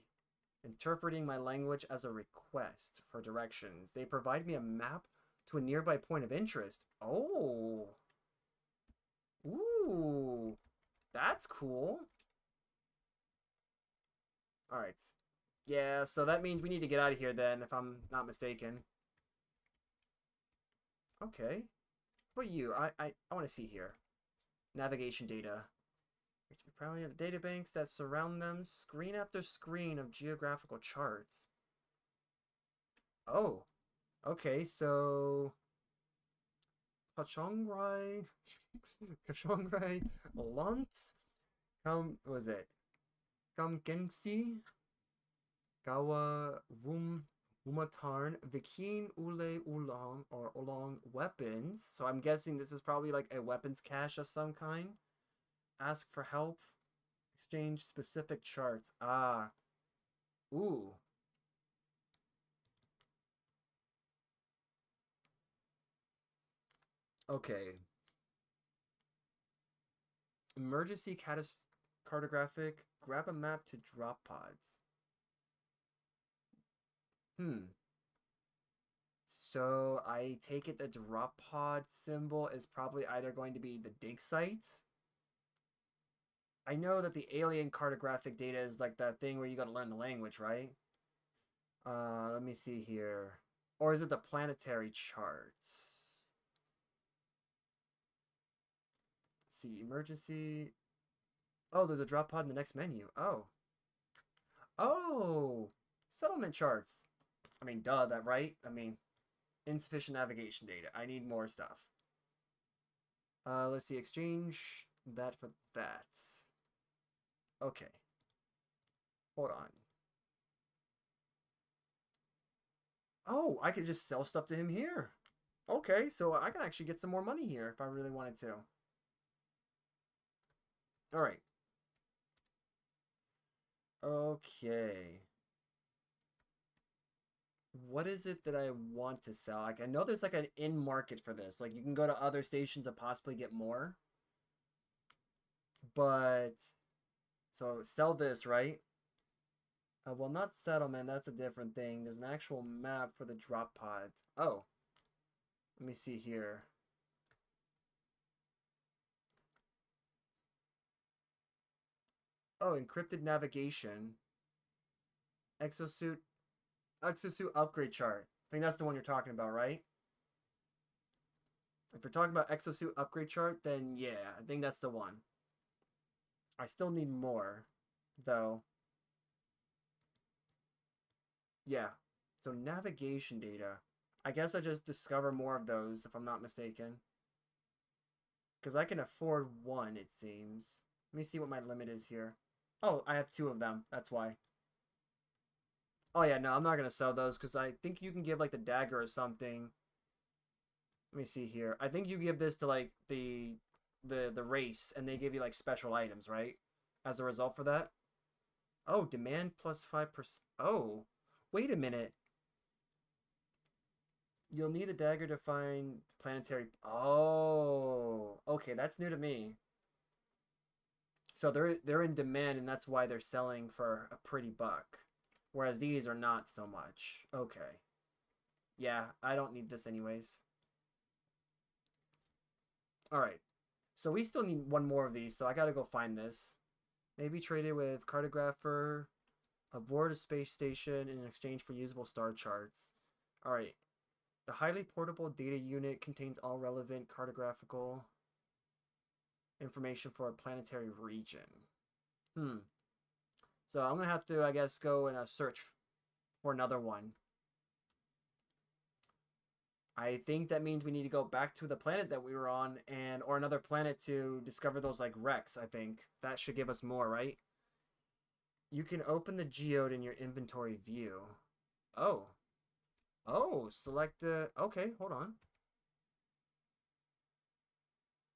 interpreting my language as a request for directions. They provide me a map to a nearby point of interest. Oh. Ooh. That's cool. Alright. Yeah, so that means we need to get out of here then, if I'm not mistaken. Okay. What you? I want to see here. Navigation data. To be proudly of the databanks that surround them, screen after screen of geographical charts. Oh. Okay, so... Kachongrai... Kachongrai... Lunt... was it? Gamgensi... Gawa... Wumatarn... Vy'keen Ule Oolong, or Oolong weapons. So I'm guessing this is probably like a weapons cache of some kind. Ask for help. Exchange specific charts. Ah. Ooh. Okay. Emergency cartographic. Grab a map to drop pods. So I take it the drop pod symbol is probably either going to be the dig site. I know that the alien cartographic data is like that thing where you gotta learn the language, right? Let me see here. Or is it the planetary charts? Let's see, emergency. Oh, there's a drop pod in the next menu. Oh. Oh! Settlement charts. I mean, duh, that right? I mean, insufficient navigation data. I need more stuff. Let's see, exchange that for that. Okay. Hold on. Oh, I could just sell stuff to him here. Okay, so I can actually get some more money here if I really wanted to. Alright. Okay. what is it that I want to sell? Like, I know there's like an in market for this. Like, you can go to other stations and possibly get more. But, so sell this, right? Well, not settlement. That's a different thing. There's an actual map for the drop pods. Oh, let me see here. Oh, encrypted navigation. Exosuit. Exosuit upgrade chart. I think that's the one you're talking about, right? If you're talking about Exosuit upgrade chart, then yeah, I think that's the one. I still need more, though. Yeah. So navigation data. I guess I just discover more of those, if I'm not mistaken. Because I can afford one, it seems. Let me see what my limit is here. Oh, I have 2 of them. That's why. Oh, yeah, no, I'm not going to sell those because I think you can give, like, the dagger or something. Let me see here. I think you give this to, like, the race, and they give you, like, special items, right? As a result for that. Oh, demand plus 5%. Oh, wait a minute. You'll need a dagger to find planetary. Oh, okay, that's new to me. So they're in demand, and that's why they're selling for a pretty buck, whereas these are not so much. Okay, yeah, I don't need this anyways. All right, so we still need one more of these, so I gotta go find this. Maybe trade it with cartographer aboard a space station in exchange for usable star charts. All right, the highly portable data unit contains all relevant cartographical information for a planetary region. So I'm gonna have to, I guess, go and search for another one. I think that means we need to go back to the planet that we were on, or another planet to discover those like wrecks. I think that should give us more, right? You can open the geode in your inventory view. Oh, select the. Okay, hold on.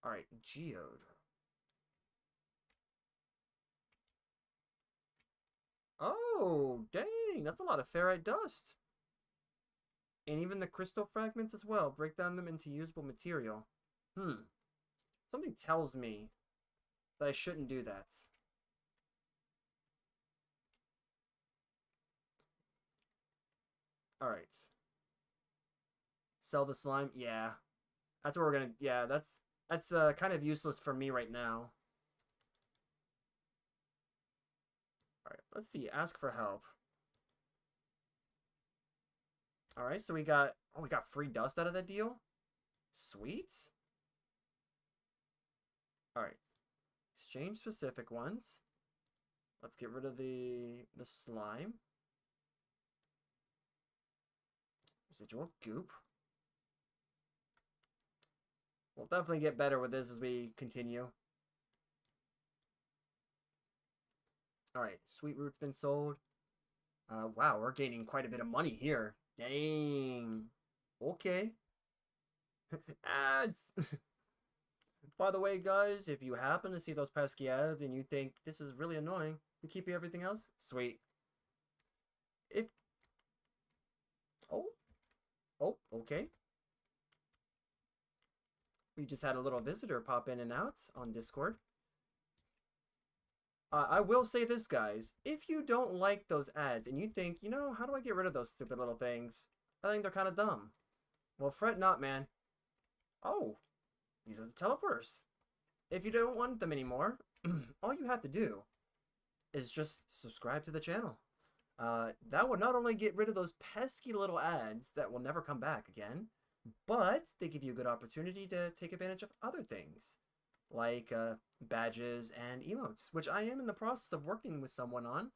All right, geode. Oh, dang, that's a lot of ferrite dust. And even the crystal fragments as well. Break down them into usable material. Something tells me that I shouldn't do that. Alright. Sell the slime? Yeah. That's what we're gonna... Yeah, that's kind of useless for me right now. Alright, let's see. Ask for help. Alright, so we got... Oh, we got free dust out of that deal? Sweet. Alright. Exchange specific ones. Let's get rid of the slime. Residual goop. We'll definitely get better with this as we continue. Alright, sweet root's been sold. Wow, we're gaining quite a bit of money here. Dang. Okay. Ads. By the way, guys, if you happen to see those pesky ads and you think this is really annoying, we keep you everything else? Sweet. If... Oh, okay. We just had a little visitor pop in and out on Discord. I will say this, guys. If you don't like those ads and you think, you know, how do I get rid of those stupid little things? I think they're kind of dumb. Well, fret not, man. Oh, these are the teleporters. If you don't want them anymore, all you have to do is just subscribe to the channel. That will not only get rid of those pesky little ads that will never come back again, but they give you a good opportunity to take advantage of other things, like badges and emotes, which I am in the process of working with someone on,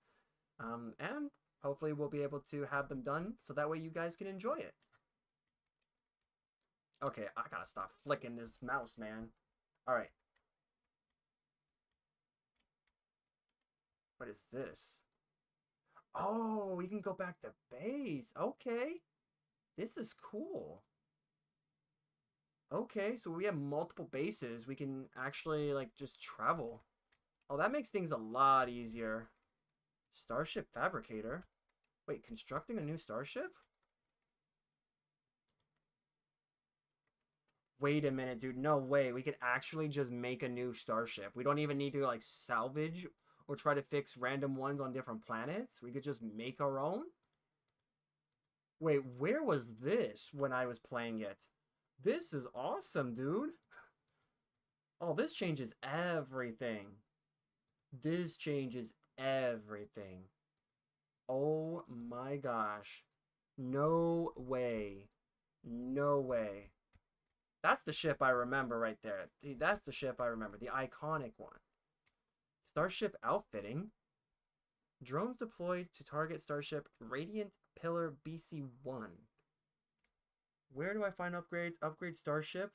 and hopefully we'll be able to have them done so that way you guys can enjoy it. Okay, I gotta stop flicking this mouse, man. Alright. What is this? Oh, we can go back to base. Okay. This is cool. Okay, so we have multiple bases. We can actually, like, just travel. Oh, that makes things a lot easier. Starship Fabricator. Wait, constructing a new starship? Wait a minute, dude. No way. We could actually just make a new starship. We don't even need to like salvage or try to fix random ones on different planets. We could just make our own. Wait, where was this when I was playing it? This is awesome, dude. Oh, this changes everything. This changes everything. Oh my gosh. No way. No way. That's the ship I remember right there. That's the ship I remember. The iconic one. Starship outfitting. Drones deployed to target Starship Radiant Pillar BC-1. Where do I find upgrades? Upgrade Starship.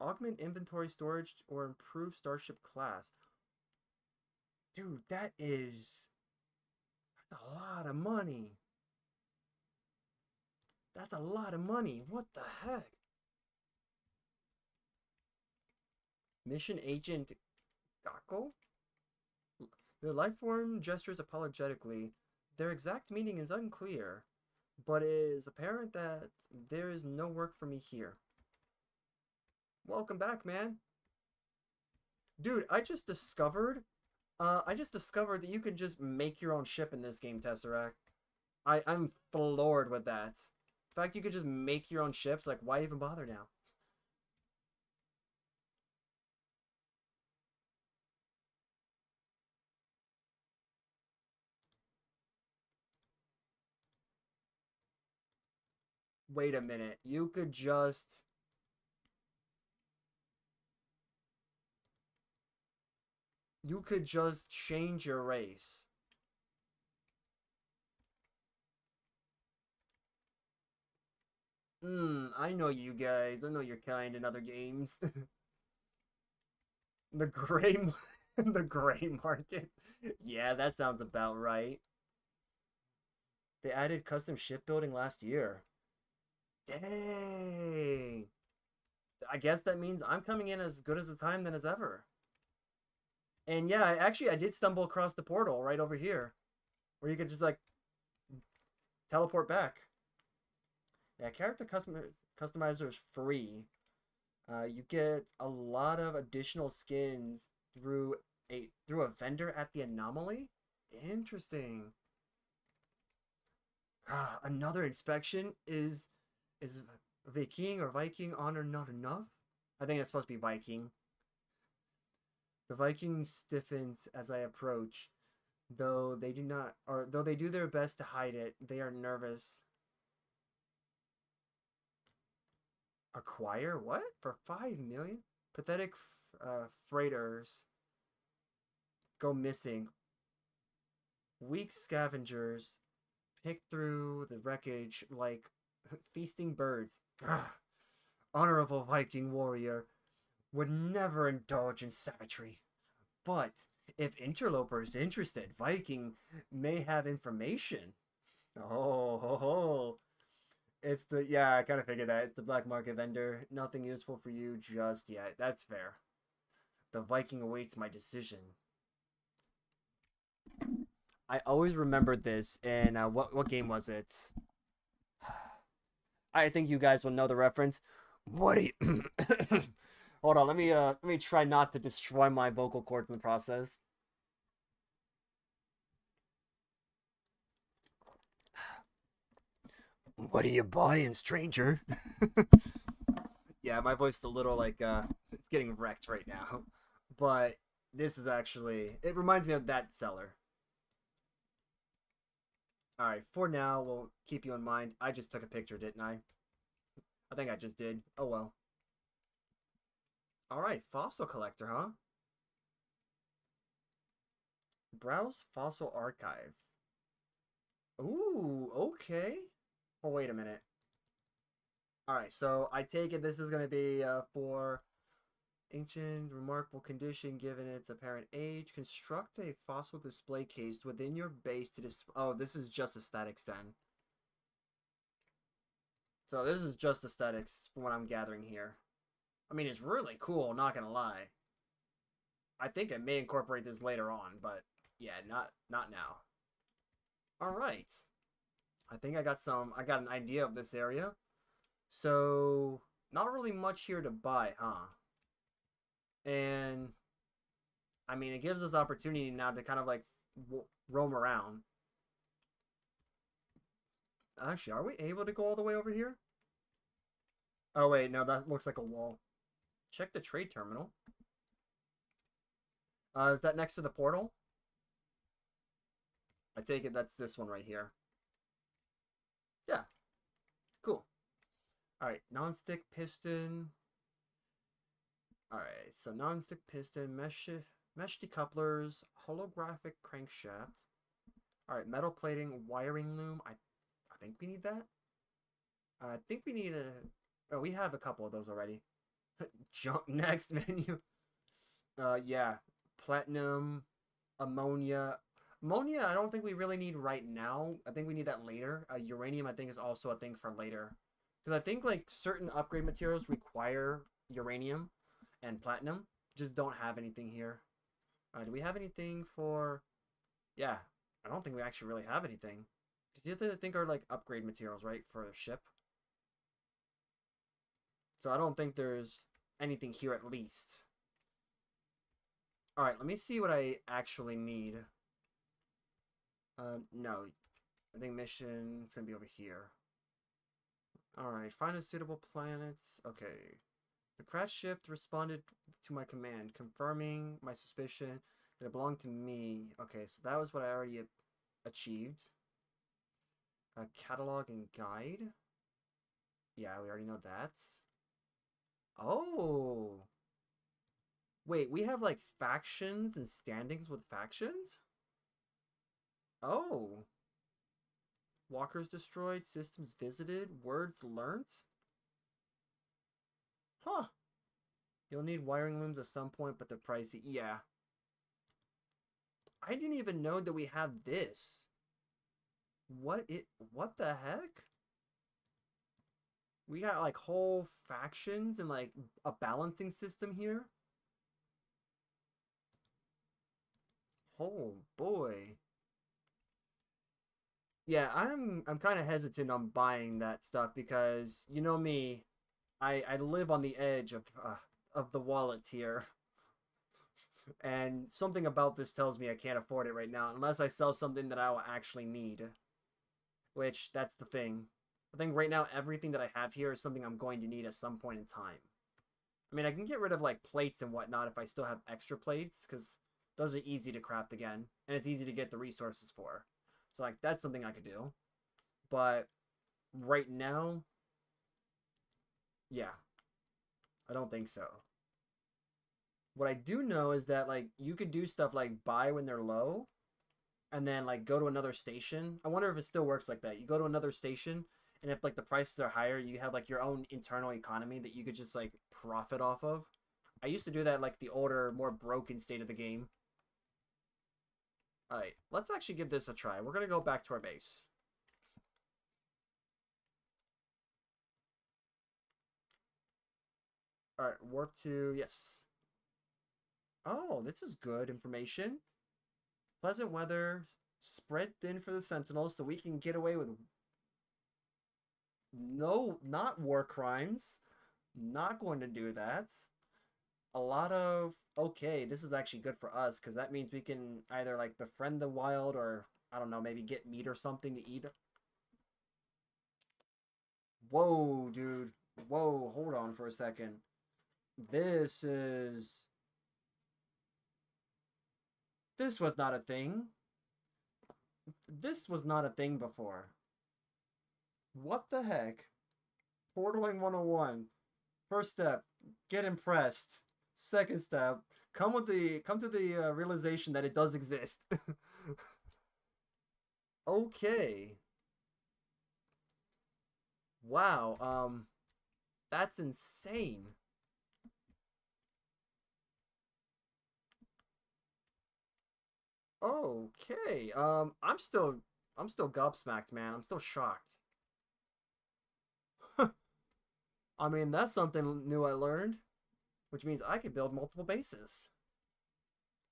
Augment inventory storage or improve Starship class. Dude, that's a lot of money. That's a lot of money. What the heck? Mission Agent Gakko? The lifeform gestures apologetically. Their exact meaning is unclear, but it is apparent that there is no work for me here. Welcome back, man. Dude, I just discovered that you can just make your own ship in this game, Tesseract. I'm floored with that. In fact, you could just make your own ships. Like, why even bother now? Wait a minute. You could just... You could just change your race. I know you guys. I know your kind in other games. The gray... the gray market. Yeah, that sounds about right. They added custom shipbuilding last year. Dang. I guess that means I'm coming in as good as a time than as ever. And yeah, actually, I did stumble across the portal right over here, where you could just like teleport back. Yeah, character customizer is free. You get a lot of additional skins through a vendor at the Anomaly. Interesting. Another inspection is Viking or Viking honor not enough? I think it's supposed to be Viking. The Viking stiffens as I approach, though they do their best to hide it. They are nervous. Acquire what for 5 million? Pathetic freighters go missing. Weak scavengers pick through the wreckage like feasting birds. Honorable Viking warrior would never indulge in savagery. But if interloper is interested, Viking may have information. Oh, ho, ho. It's the, yeah, I kind of figured that. It's the black market vendor. Nothing useful for you just yet. That's fair. The Viking awaits my decision. I always remembered this, and what game was it? I think you guys will know the reference. What do you... Hold on, let me try not to destroy my vocal cords in the process. What are you buying, stranger? Yeah, my voice is a little like it's getting wrecked right now. But this is actually, it reminds me of that seller. Alright, for now, we'll keep you in mind. I just took a picture, didn't I? I think I just did. Oh well. Alright, fossil collector, huh? Browse fossil archive. Ooh, okay. Oh, wait a minute. Alright, so I take it this is going to be for ancient, remarkable condition given its apparent age. Construct a fossil display case within your base to display. Oh, this is just aesthetics then. So this is just aesthetics from what I'm gathering here. I mean, it's really cool, not gonna lie. I think I may incorporate this later on, but yeah, not now. Alright. I think I got an idea of this area. So, not really much here to buy, huh? And, I mean, it gives us opportunity now to kind of like roam around. Actually, are we able to go all the way over here? Oh, wait, no, that looks like a wall. Check the trade terminal. Is that next to the portal? I take it that's this one right here. Yeah, cool. Alright, non-stick piston. Alright, so non-stick piston, mesh decouplers, holographic crankshaft. Alright, metal plating, wiring loom. I think we need that. I think we need a... Oh, we have a couple of those already. Jump next menu. Yeah. Platinum, ammonia. Ammonia, I don't think we really need right now. I think we need that later. Uranium, I think, is also a thing for later. Because I think, like, certain upgrade materials require uranium and platinum. Just don't have anything here. Do we have anything for... Yeah, I don't think we actually really have anything. Because the other thing are, like, upgrade materials, right, for a ship. So I don't think there's anything here at least. Alright, let me see what I actually need. No. I think mission is going to be over here. Alright, find a suitable planets. Okay. The crash ship responded to my command, confirming my suspicion that it belonged to me. Okay, so that was what I already achieved. Catalog and guide. Yeah, we already know that. Oh. Wait, we have like factions and standings with factions? Oh. Walkers destroyed, systems visited, words learnt? Huh. You'll need wiring looms at some point, but they're pricey. Yeah. I didn't even know that we have this. What the heck? We got like whole factions and like a balancing system here. Oh boy. Yeah, I'm kind of hesitant on buying that stuff because you know me, I live on the edge of the wallet here. And something about this tells me I can't afford it right now unless I sell something that I will actually need. Which, that's the thing. I think right now everything that I have here is something I'm going to need at some point in time. I mean, I can get rid of like plates and whatnot if I still have extra plates, because those are easy to craft again, and it's easy to get the resources for. So like that's something I could do. But right now, yeah, I don't think so. What I do know is that like you could do stuff like buy when they're low, and then like go to another station. I wonder if it still works like that. You go to another station, and if like the prices are higher, you have like your own internal economy that you could just like profit off of. I used to do that like the older, more broken state of the game. Alright, let's actually give this a try. We're gonna go back to our base. Alright, warp to... yes. Oh, this is good information. Pleasant weather, spread thin for the Sentinels so we can get away with... no, not war crimes. Not going to do that. A lot of... okay, this is actually good for us because that means we can either like befriend the wild or, I don't know, maybe get meat or something to eat. Whoa, dude. Whoa, hold on for a second. This is... this was not a thing. This was not a thing before. What the heck? Portaling 101. First step, get impressed. Second step, come to the realization that it does exist. Okay. Wow, that's insane. Okay. I'm still gobsmacked, man. I'm still shocked. I mean, that's something new I learned, which means I could build multiple bases.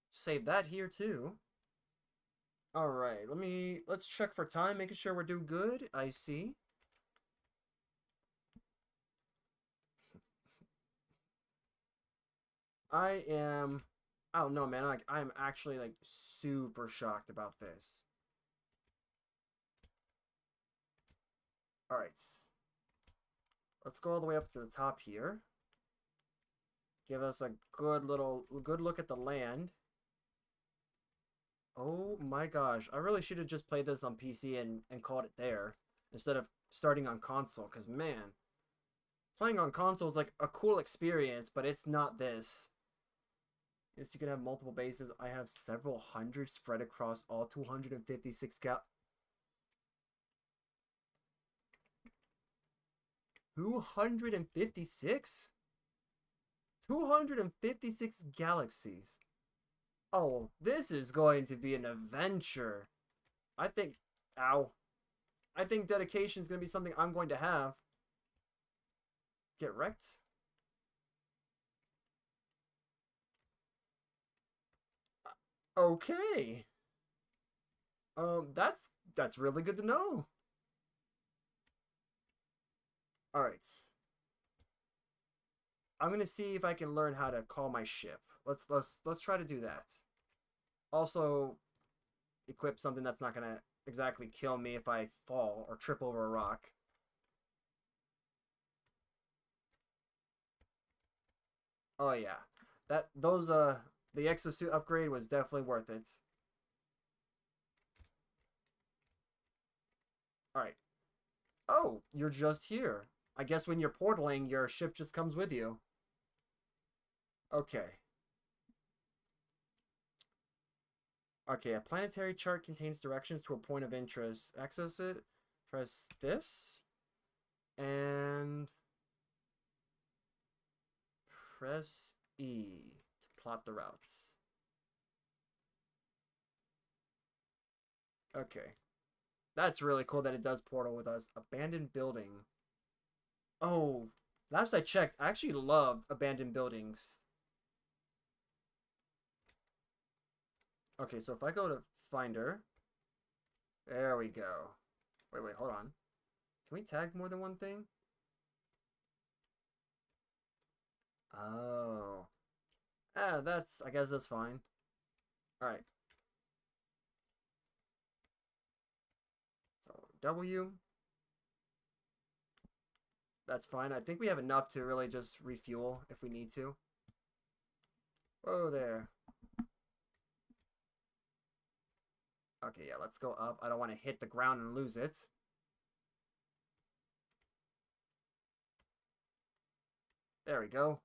Save that here too. All right, let's check for time, making sure we're doing good. I see. I am. I don't know, man. Like, I'm actually like super shocked about this. All right, let's go all the way up to the top here. Give us a good look at the land. Oh my gosh, I really should have just played this on PC and called it there instead of starting on console. Cause man, playing on console is like a cool experience, but it's not this. Yes, you can have multiple bases. I have several hundred spread across all 256 256? 256 galaxies. Oh, this is going to be an adventure. I think, ow. I think dedication is going to be something I'm going to have. Get wrecked. Okay. That's really good to know. All right. I'm gonna see if I can learn how to call my ship. Let's try to do that. Also, equip something that's not gonna exactly kill me if I fall or trip over a rock. Oh yeah, the exosuit upgrade was definitely worth it. All right. Oh, you're just here. I guess when you're portaling, your ship just comes with you. Okay. Okay, a planetary chart contains directions to a point of interest. Access it. Press this. And press E to plot the routes. Okay. That's really cool that it does portal with us. Abandoned building. Oh, last I checked, I actually loved abandoned buildings. Okay, so if I go to Finder, there we go. Wait, hold on. Can we tag more than one thing? Oh. I guess that's fine. All right. So W. That's fine. I think we have enough to really just refuel if we need to. Whoa there. Okay, yeah, let's go up. I don't want to hit the ground and lose it. There we go.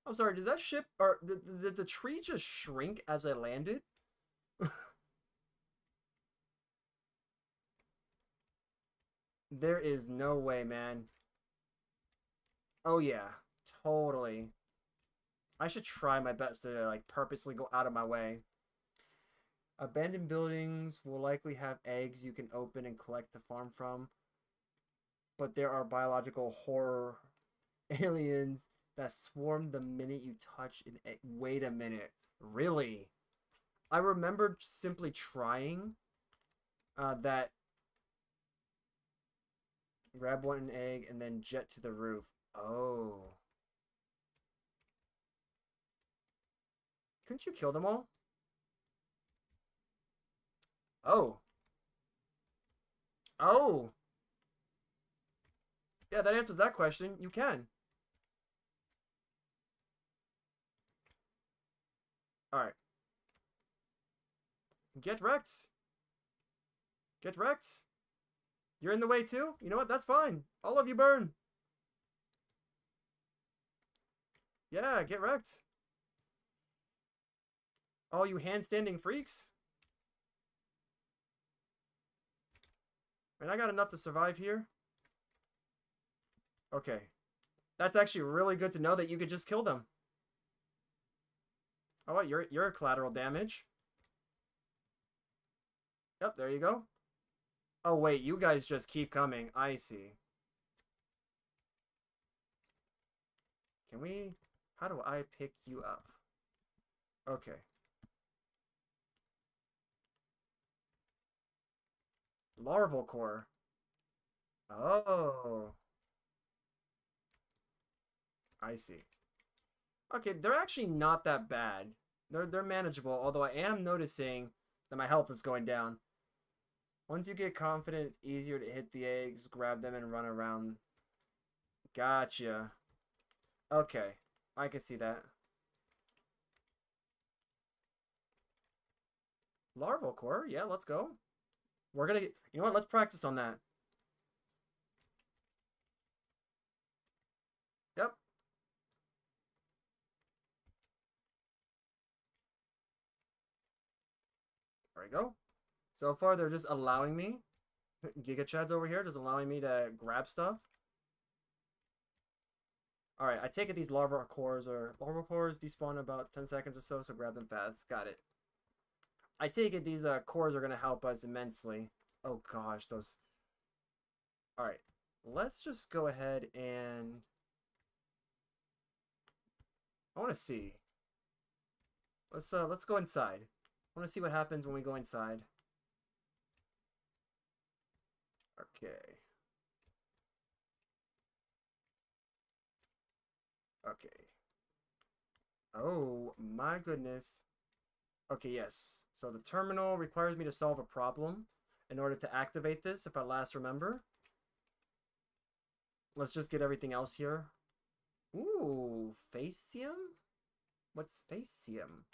I'm sorry, did that ship or did the tree just shrink as I landed? There is no way, man. Oh yeah, totally. I should try my best to like purposely go out of my way. Abandoned buildings will likely have eggs you can open and collect to farm from, but there are biological horror aliens that swarm the minute you touch an egg. Wait a minute. Really? I remember simply trying that grab one egg and then jet to the roof. Oh. Couldn't you kill them all? Oh. Oh. Yeah, that answers that question. You can. Alright. Get wrecked. Get wrecked. You're in the way too? You know what? That's fine. All of you burn. Yeah, get wrecked. All you handstanding freaks. And I got enough to survive here. Okay. That's actually really good to know that you could just kill them. Oh, what? You're collateral damage. Yep, there you go. Oh, wait, you guys just keep coming. I see. Can we... How do I pick you up? Okay. Larval core. Oh. I see. Okay, they're actually not that bad. They're manageable, although I am noticing that my health is going down. Once you get confident, it's easier to hit the eggs, grab them, and run around. Gotcha. Okay, I can see that. Larval core, yeah, let's go. We're gonna get, you know what, let's practice on that. Yep. There we go. So far, they're just allowing me. Giga Chad's over here, just allowing me to grab stuff. Alright, I take it these larval cores despawn in about 10 seconds or so, so grab them fast. Got it. I take it these cores are going to help us immensely. Oh gosh, those... Alright, let's just go ahead and... I want to see. Let's go inside. I want to see what happens when we go inside. Okay. Okay. Oh my goodness. Okay, yes. So the terminal requires me to solve a problem in order to activate this, if I last remember. Let's just get everything else here. Ooh, Facium? What's Facium?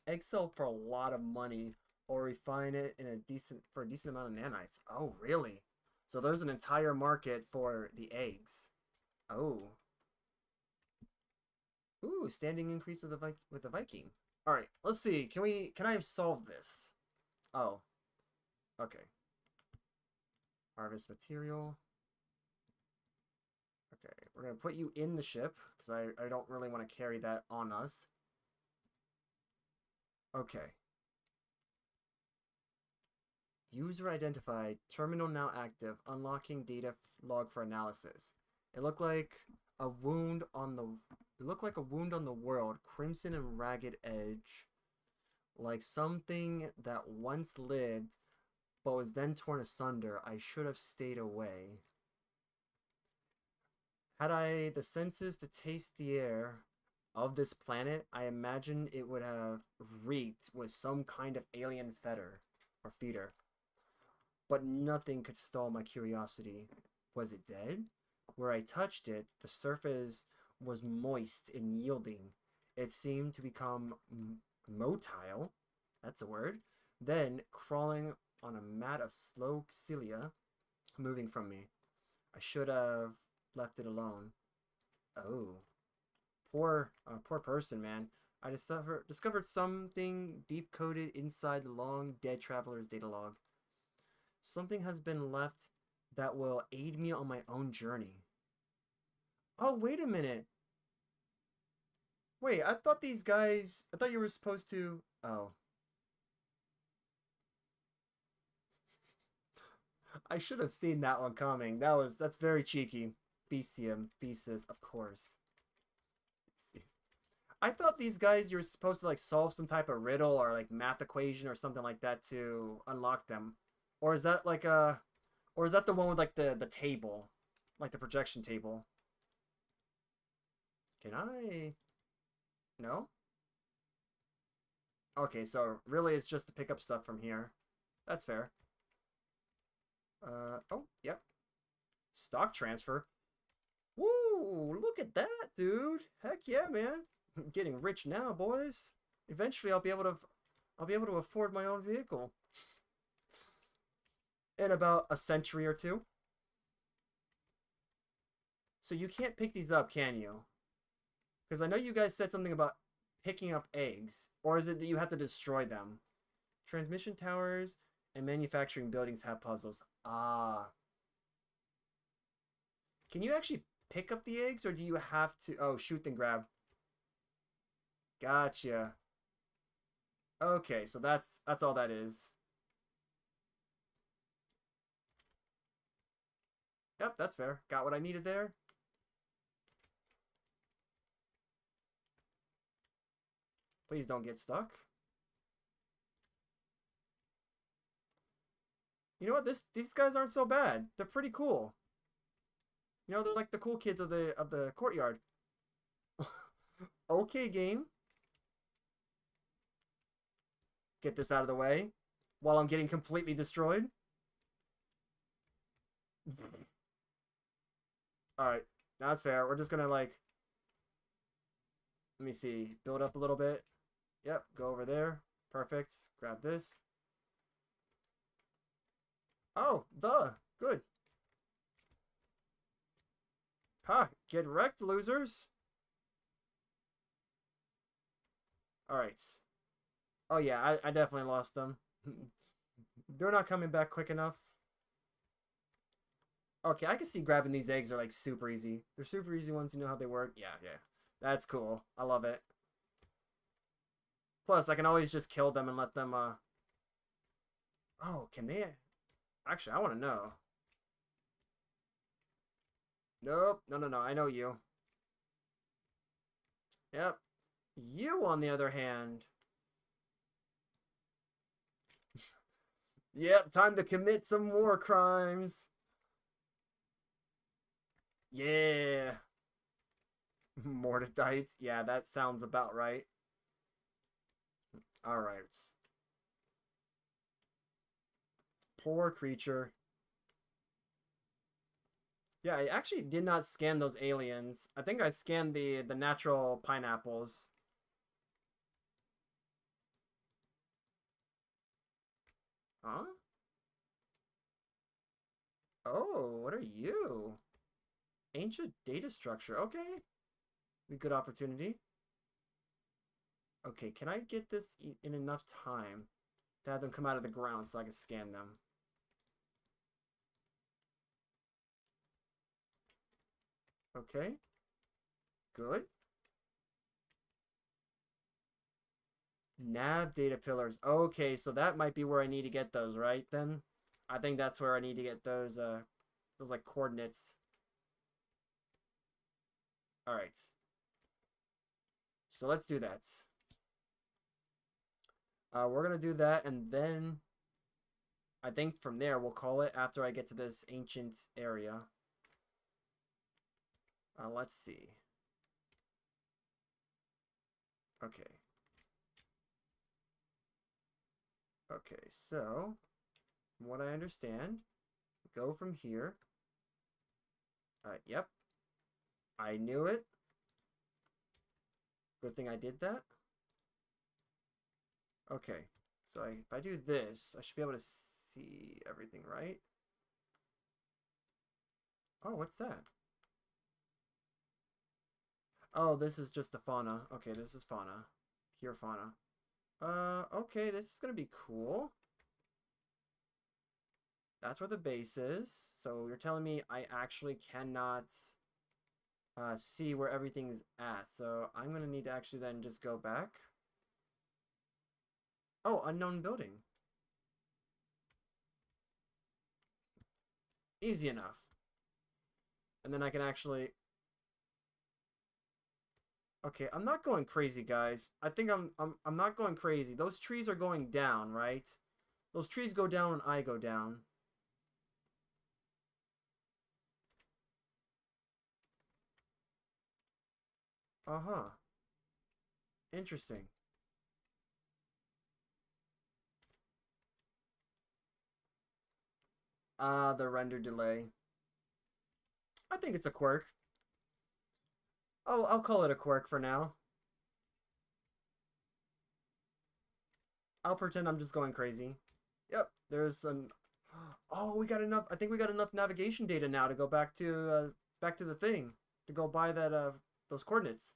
Egg sell for a lot of money, or refine it in for a decent amount of nanites. Oh, really? So there's an entire market for the eggs. Oh. Ooh, standing increase with the Viking. All right, let's see. Can I solve this? Oh. Okay. Harvest material. Okay, we're going to put you in the ship because I don't really want to carry that on us. Okay. User identified. Terminal now active. Unlocking data log for analysis. It looked like a wound on the... It looked like a wound on the world. Crimson and ragged edge. Like something that once lived, but was then torn asunder. I should have stayed away. Had I the senses to taste the air of this planet, I imagine it would have reeked with some kind of alien feeder. But nothing could stall my curiosity. Was it dead? Where I touched it, the surface was moist and yielding. It seemed to become motile, that's a word, then crawling on a mat of slow cilia, moving from me. I should have left it alone. Oh. Poor person, man. I discovered something deep-coded inside the long dead traveler's data log. Something has been left that will aid me on my own journey. Oh, wait a minute. Wait, I thought you were supposed to... Oh. I should have seen that one coming. That's very cheeky. Facium, Thesis, of course. I thought these guys, you were supposed to like solve some type of riddle or like math equation or something like that to unlock them. Or is that like or is that the one with like the table? Like the projection table? Can I... No? Okay, so really it's just to pick up stuff from here. That's fair. Oh, yep. Stock transfer. Woo, look at that, dude. Heck yeah, man. I'm getting rich now, boys. Eventually I'll be able to afford my own vehicle. In about a century or two. So you can't pick these up, can you? Because I know you guys said something about picking up eggs. Or is it that you have to destroy them? Transmission towers and manufacturing buildings have puzzles. Ah. Can you actually pick up the eggs, or do you have to... Oh, shoot then grab. Gotcha. Okay, so that's all that is. Yep, that's fair. Got what I needed there. Please don't get stuck. You know what? These guys aren't so bad. They're pretty cool. You know, they're like the cool kids of the courtyard. Okay, game. Get this out of the way while I'm getting completely destroyed. Alright, that's fair. We're just gonna, like, let me see. Build up a little bit. Yep, go over there. Perfect. Grab this. Oh, good. Ha! Get wrecked, losers! Alright. Oh yeah, I definitely lost them. They're not coming back quick enough. Okay, I can see grabbing these eggs are like super easy. They're super easy ones, you know how they work. Yeah, yeah. That's cool. I love it. Plus, I can always just kill them and let them, Oh, can they... Actually, I want to know. Nope. No, no, no. I know you. Yep. You, on the other hand... Yep, time to commit some war crimes. Yeah. Mordecai. Yeah, that sounds about right. Alright. Poor creature. Yeah, I actually did not scan those aliens. I think I scanned the natural pineapples. Huh? Oh, what are you? Ancient data structure. Okay. Be good opportunity. Okay, can I get this in enough time to have them come out of the ground so I can scan them? Okay. Good. Nav data pillars. Okay, so that might be where I need to get those, right? Then I think that's where I need to get those like coordinates. All right. So let's do that. We're gonna do that, and then I think from there we'll call it after I get to this ancient area. Let's see. Okay. Okay, so from what I understand, go from here. Yep. I knew it. Good thing I did that. Okay. So if I do this, I should be able to see everything, right? Oh, what's that? Oh, this is just the fauna. Okay, this is fauna. Pure fauna. Okay, this is gonna be cool. That's where the base is. So you're telling me I actually cannot see where everything's at. So I'm gonna need to actually then just go back. Oh, unknown building. Easy enough. And then I can actually... Okay, I'm not going crazy, guys. I think I'm not going crazy. Those trees are going down, right? Those trees go down when I go down. Uh-huh. Interesting. The render delay. I think it's a quirk. I'll call it a quirk for now. I'll pretend I'm just going crazy. Yep, there's some... Oh, we got enough. I think we got enough navigation data now to go back to the thing to go buy that those coordinates.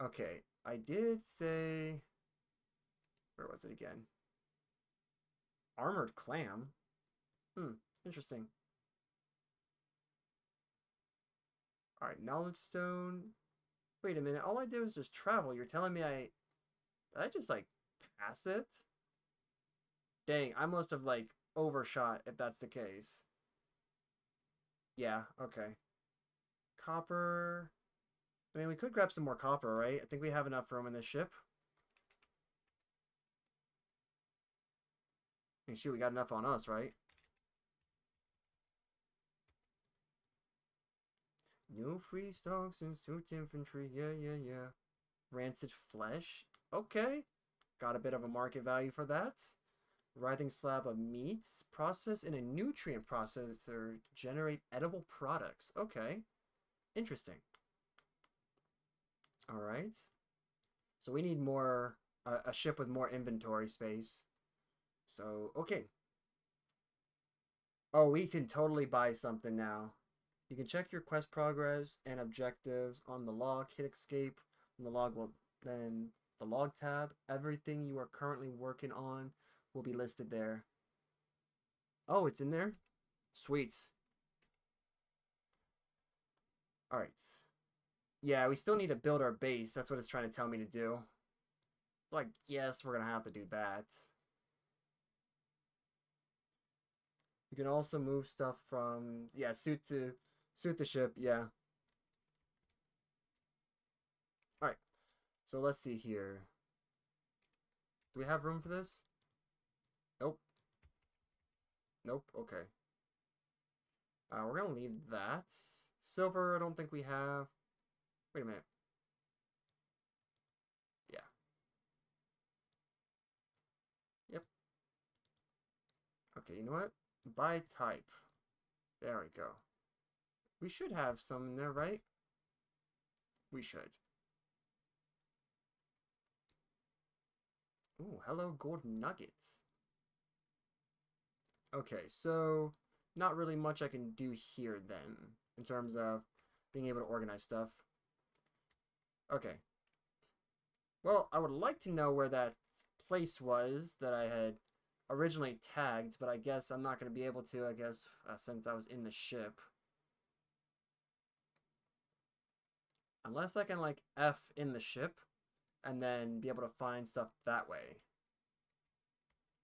Okay, I did say... Where was it again? Armored clam? Interesting. Alright, knowledge stone. Wait a minute, all I did was just travel. You're telling me did I just, like, pass it? Dang, I must have, like, overshot if that's the case. Yeah, okay. Copper. I mean, we could grab some more copper, right? I think we have enough room in this ship. I mean, shoot, we got enough on us, right? New free stocks and suit infantry. Yeah, yeah, yeah. Rancid flesh. Okay. Got a bit of a market value for that. Writhing slab of meats. Processed in a nutrient processor to generate edible products. Okay. Interesting. Alright. So we need more, a ship with more inventory space. So, okay. Oh, we can totally buy something now. You can check your quest progress and objectives on the log. Hit escape. And the log will then the log tab. Everything you are currently working on will be listed there. Oh, it's in there? Sweet. Alright. Yeah, we still need to build our base. That's what it's trying to tell me to do. So I guess we're going to have to do that. You can also move stuff from, yeah, suit the ship, yeah. Alright, so let's see here. Do we have room for this? Nope. Nope, okay. We're gonna leave that. Silver, I don't think we have. Wait a minute. Yeah. Yep. Okay, you know what? By type. There we go. We should have some in there, right? We should. Ooh, hello gold nuggets. Okay, so not really much I can do here then, in terms of being able to organize stuff. Okay. Well, I would like to know where that place was that I had originally tagged, but I guess I'm not going to be able to, I guess, since I was in the ship. Unless I can, like, F in the ship, and then be able to find stuff that way.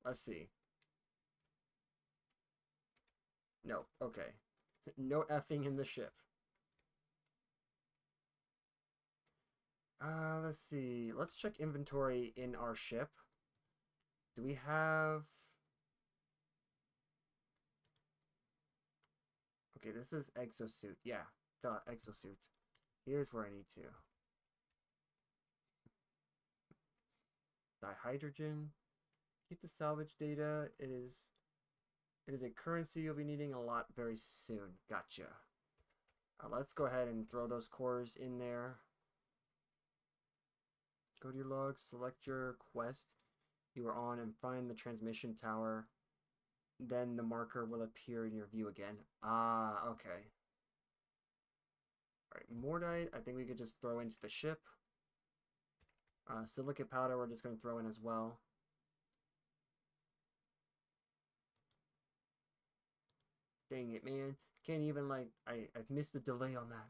Let's see. No, okay. No effing in the ship. Let's see. Let's check inventory in our ship. Do we have... Okay, this is exosuit. Yeah, duh, exosuit. Here's where I need to. Dihydrogen. Keep the salvage data. It is a currency you'll be needing a lot very soon. Gotcha. Let's go ahead and throw those cores in there. Go to your log, select your quest you are on, and find the transmission tower. Then the marker will appear in your view again. Ah, okay. Alright, Mordite, I think we could just throw into the ship. Silicate powder, we're just going to throw in as well. Dang it, man. Can't even, like, I've missed the delay on that.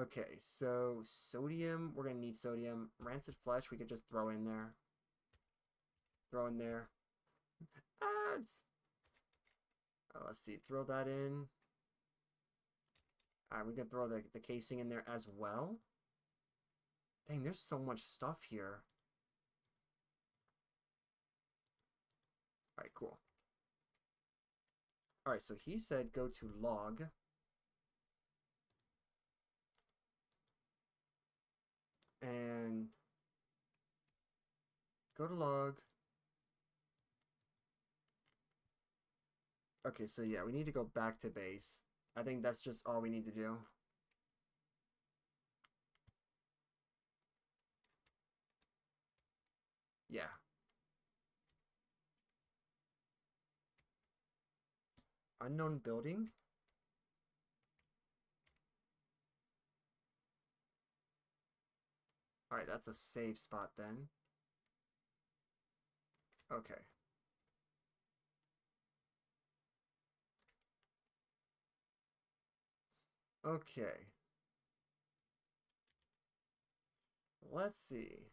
Okay, so sodium, we're going to need sodium. Rancid flesh, we could just throw in there. Throw in there. Ads! Let's see, throw that in. Alright, we can throw the casing in there as well. Dang, there's so much stuff here. Alright, cool. Alright, so he said go to log. And go to log. Okay, so yeah, we need to go back to base. I think that's just all we need to do. Yeah. Unknown building? Alright, that's a safe spot then. Okay. Okay. Let's see.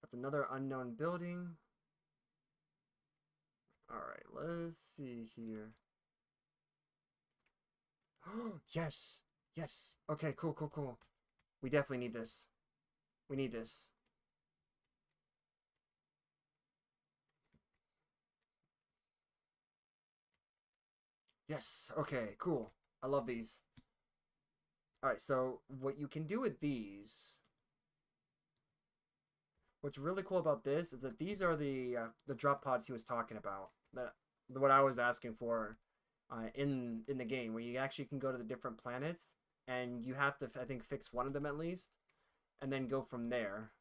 That's another unknown building. Alright, let's see here. Yes! Yes! Okay, cool, cool, cool. We definitely need this. We need this. Yes. Okay, cool. I love these. Alright, so what you can do with these... What's really cool about this is that these are the drop pods he was talking about. That what I was asking for in the game, where you actually can go to the different planets and you have to, I think, fix one of them at least, and then go from there.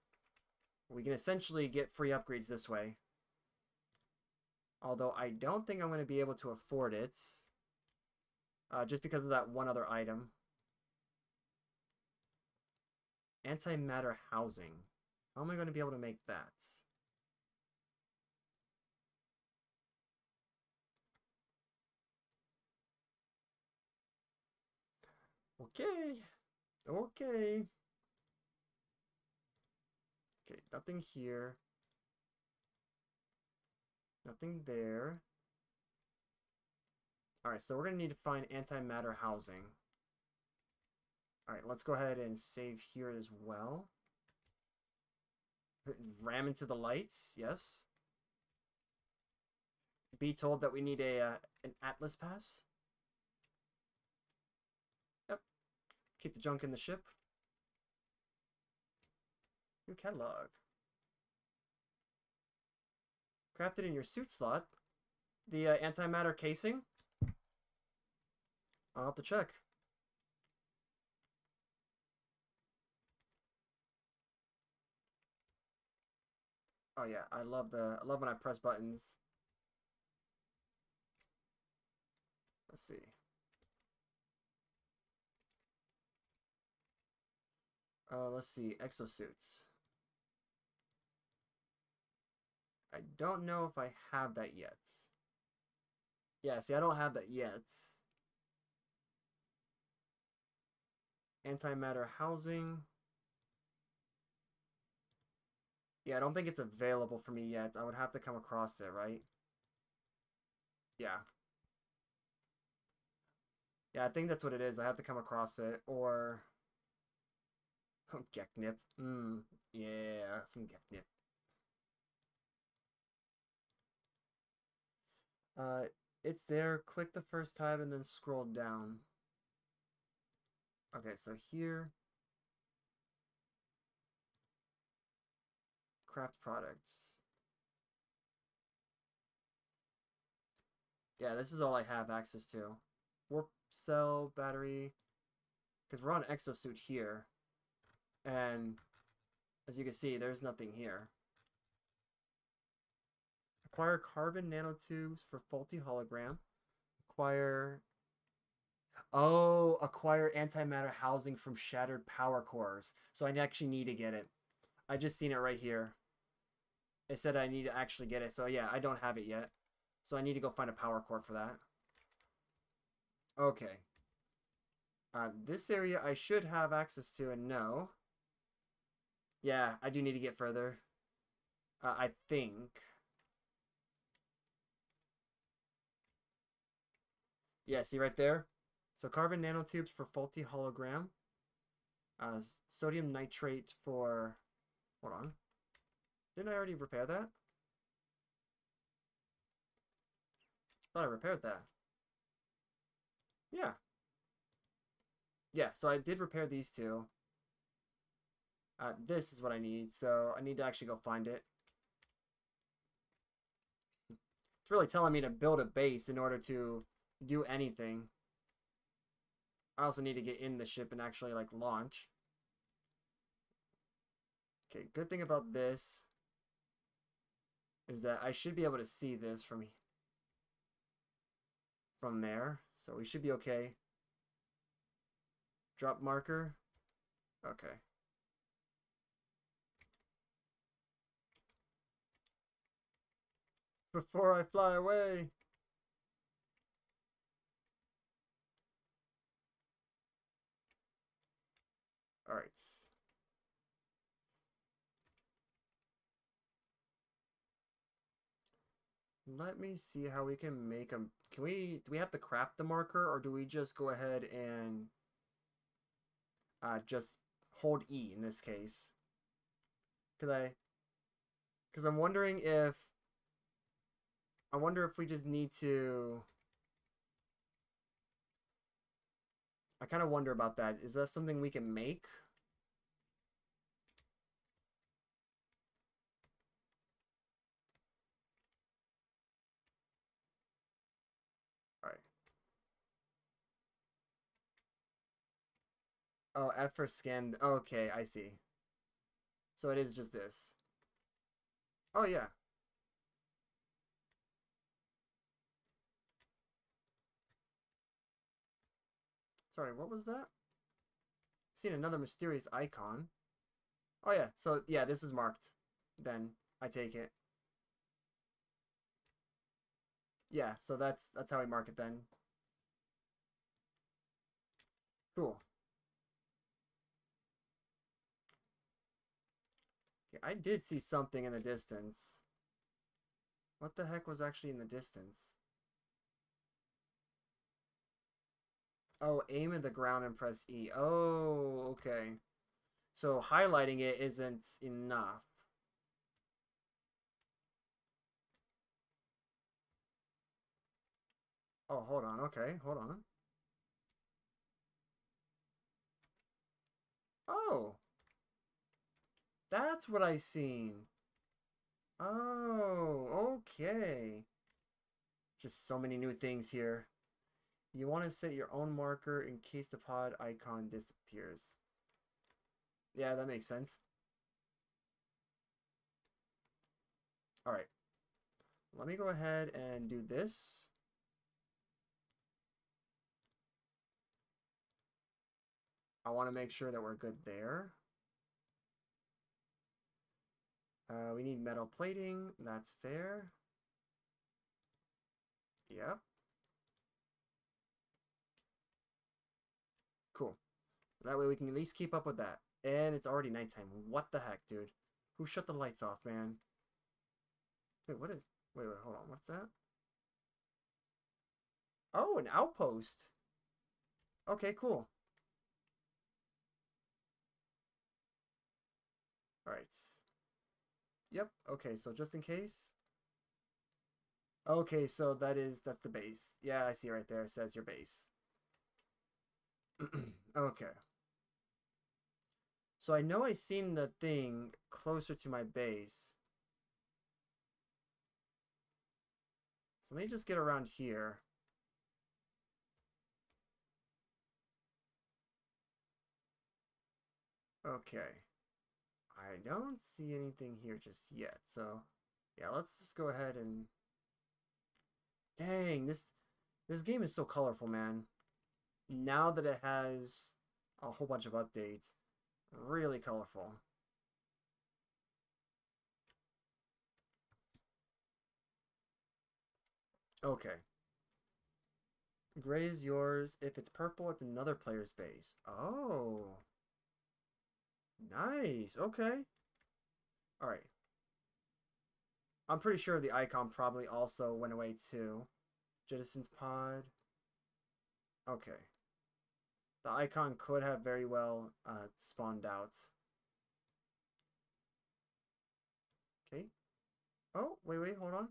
We can essentially get free upgrades this way. Although I don't think I'm going to be able to afford it, just because of that one other item. Antimatter housing. How am I going to be able to make that? Okay. Okay. Okay, nothing here. Nothing there. Alright, so we're going to need to find antimatter housing. Alright, let's go ahead and save here as well. Ram into the lights, yes. Be told that we need an Atlas pass. Yep. Keep the junk in the ship. New catalog. Crafted in your suit slot. The antimatter casing. I'll have to check. Oh yeah, I love when I press buttons. Let's see. Let's see, exosuits. I don't know if I have that yet. Yeah, see, I don't have that yet. Antimatter housing. Yeah, I don't think it's available for me yet. I would have to come across it, right? Yeah. Yeah, I think that's what it is. I have to come across it, or... Geknip. Yeah, some Geknip. It's there. Click the first tab and then scroll down. Okay, so here... Craft products. Yeah, this is all I have access to. Warp cell, battery... Because we're on exosuit here. And as you can see, there's nothing here. Acquire carbon nanotubes for faulty hologram. Acquire... Oh, acquire antimatter housing from shattered power cores. So I actually need to get it. I just seen it right here. It said I need to actually get it. So yeah, I don't have it yet. So I need to go find a power core for that. Okay. This area I should have access to, and no. Yeah, I do need to get further. I think. Yeah, see right there? So carbon nanotubes for faulty hologram. Sodium nitrate for... Hold on. Didn't I already repair that? Thought I repaired that. Yeah. Yeah, so I did repair these two. This is what I need, so I need to actually go find it. It's really telling me to build a base in order to do anything. I also need to get in the ship and actually, like, launch. Okay, good thing about this is that I should be able to see this from there, so we should be okay. Drop marker. Okay. Before I fly away. All right. Let me see how we can make them. Do we have to craft the marker, or do we just go ahead and just hold E in this case? Because I'm wondering if I wonder if we just need to I kind of wonder about that. Is that something we can make? All right. Oh, F for scan. Okay, I see. So it is just this. Oh, yeah. Sorry, what was that? Seen another mysterious icon. Oh, yeah. So, yeah, this is marked. Then I take it. Yeah, so that's how we mark it then. Cool. Okay, I did see something in the distance. What the heck was actually in the distance? Oh, aim at the ground and press E. Oh, okay. So highlighting it isn't enough. Oh, hold on. Okay, hold on. Oh, that's what I seen. Oh, okay. Just so many new things here. You want to set your own marker in case the pod icon disappears. Yeah, that makes sense. All right. Let me go ahead and do this. I want to make sure that we're good there. We need metal plating. That's fair. Yep. Cool. That way we can at least keep up with that. And it's already nighttime. What the heck, dude? Who shut the lights off, man? Wait, what is... Wait, hold on. What's that? Oh, an outpost. Okay, cool. Alright. Yep. Okay, so just in case. Okay, so that's the base. Yeah, I see right there. It says your base. Okay. So I know I seen the thing closer to my base. So let me just get around here. Okay. I don't see anything here just yet. So, yeah, let's just go ahead and... Dang, this game is so colorful, man. Now that it has a whole bunch of updates, really colorful. Okay. Gray is yours. If it's purple, it's another player's base. Oh. Nice. Okay. All right. I'm pretty sure the icon probably also went away too. Jettison's pod. Okay. The icon could have very well spawned out. Okay. Oh, wait, hold on.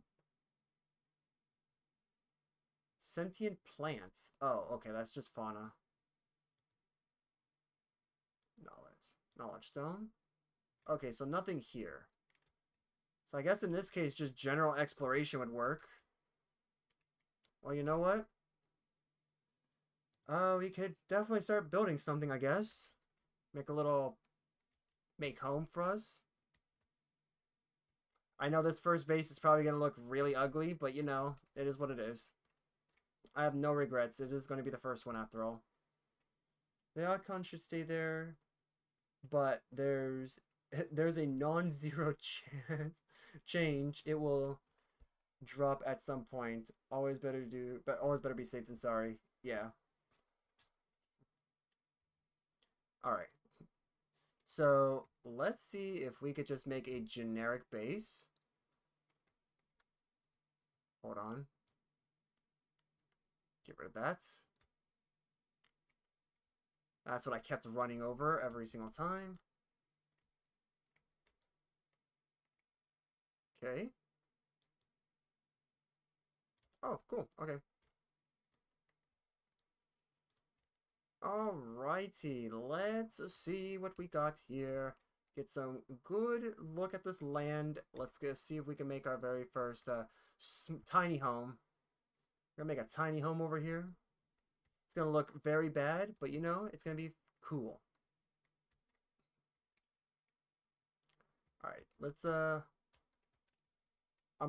Sentient plants. Oh, okay, that's just fauna. Knowledge. Knowledge stone. Okay, so nothing here. So I guess in this case, just general exploration would work. Well, you know what? We could definitely start building something, I guess. Make home for us. I know this first base is probably going to look really ugly, but you know, it is what it is. I have no regrets. It is going to be the first one after all. The icon should stay there, but there's a non-zero chance change. It will drop at some point. Always better do, but always better be safe than sorry. Yeah. All right. So let's see if we could just make a generic base. Hold on. Get rid of that. That's what I kept running over every single time. Okay. Oh, cool. Okay. Alrighty, let's see what we got here. Get some good look at this land. Let's go see if we can make our very first tiny home. We're gonna make a tiny home over here. It's gonna look very bad, but you know, it's gonna be cool. Alright, let's I'm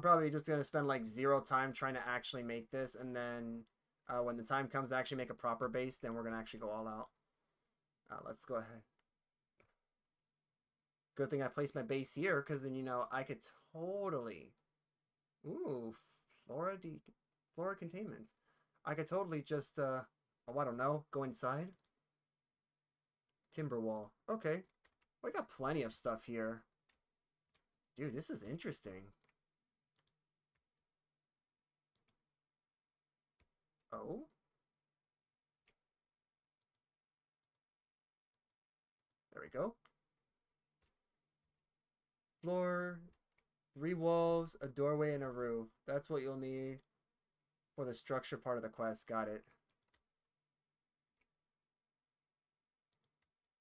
probably just gonna spend like 0 time trying to actually make this, and then when the time comes to actually make a proper base, then we're gonna actually go all out. Let's go ahead. Good thing I placed my base here, because then, you know, I could totally... Ooh, flora containment. I could totally just, oh, I don't know, go inside. Timber wall. Okay. We got plenty of stuff here. Dude, this is interesting. Oh? There we go. Floor, 3 walls, a doorway, and a roof. That's what you'll need for the structure part of the quest. Got it.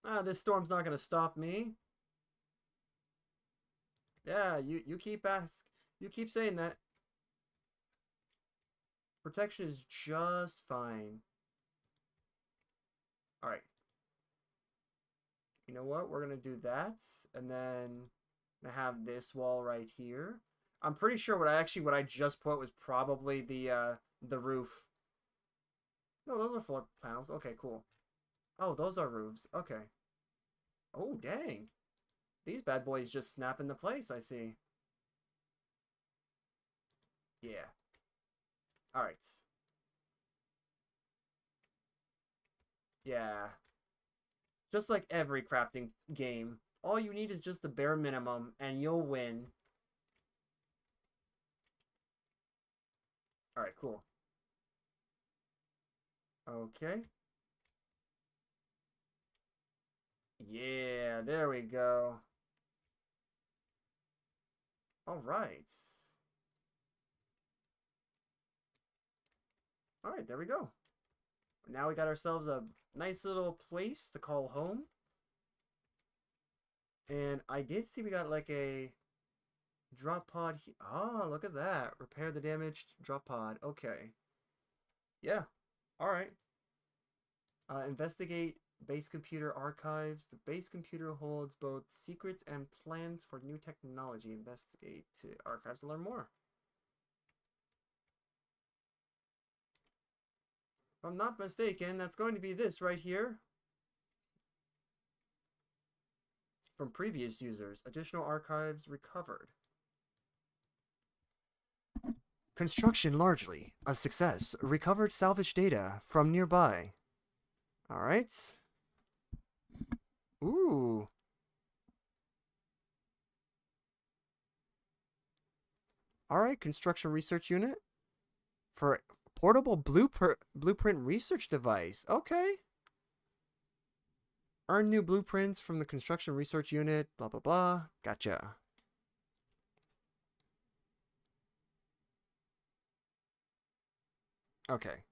Ah, this storm's not gonna stop me. Yeah, you keep saying that. Protection is just fine. Alright. You know what? We're gonna do that, and then I have this wall right here. I'm pretty sure what I just put was probably the roof. No, those are floor panels. Okay, cool. Oh, those are roofs. Okay. Oh, dang. These bad boys just snap into place, I see. Yeah. Alright. Yeah. Just like every crafting game, all you need is just the bare minimum, and you'll win. Alright, cool. Okay. Yeah, there we go. Alright. Alright, there we go. Now we got ourselves a nice little place to call home. And I did see we got like a drop pod. Oh, look at that. Repair the damaged drop pod. Okay. Yeah. Alright. Investigate base computer archives. The base computer holds both secrets and plans for new technology. Investigate to archives to learn more. If I'm not mistaken, that's going to be this right here. From previous users, additional archives recovered. Construction largely a success. Recovered salvage data from nearby. Alright. Ooh. Alright, construction research unit. For portable blueprint research device. Okay. Earn new blueprints from the construction research unit. Blah, blah, blah. Gotcha. Okay.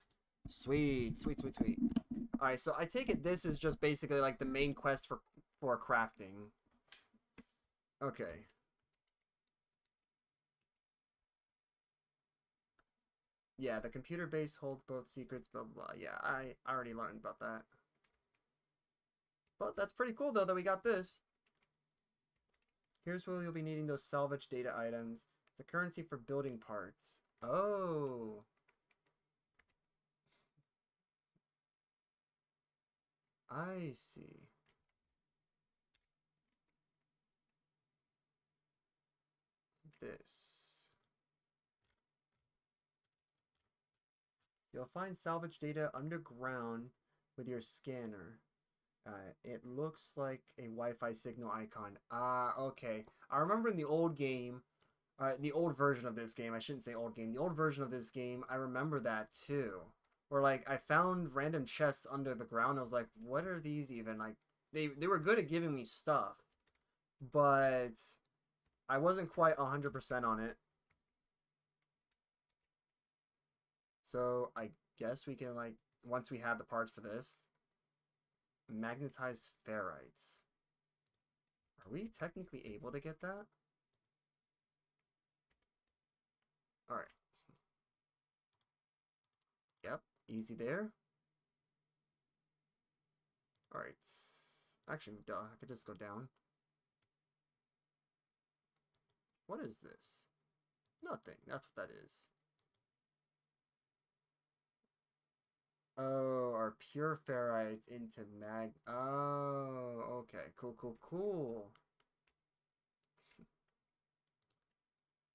Sweet, sweet, sweet, sweet. Alright, so I take it this is just basically like the main quest for crafting. Okay. Yeah, the computer base holds both secrets, blah, blah, blah. Yeah, I already learned about that. But that's pretty cool, though, that we got this. Here's where you'll be needing those salvage data items. It's a currency for building parts. Oh. I see. This. You'll find salvage data underground with your scanner. It looks like a Wi-Fi signal icon. Ah, okay. I remember in the old game, the old version of this game, I shouldn't say old game, the old version of this game, I remember that too. Where, like, I found random chests under the ground. I was like, what are these even? Like, they were good at giving me stuff, but I wasn't quite 100% on it. So I guess we can, like, once we have the parts for this. Magnetized ferrites. Are we technically able to get that? Alright. Yep, easy there. Alright. Actually, duh, I could just go down. What is this? Nothing. That's what that is. Oh, our pure ferrites into mag... Oh, okay. Cool, cool, cool.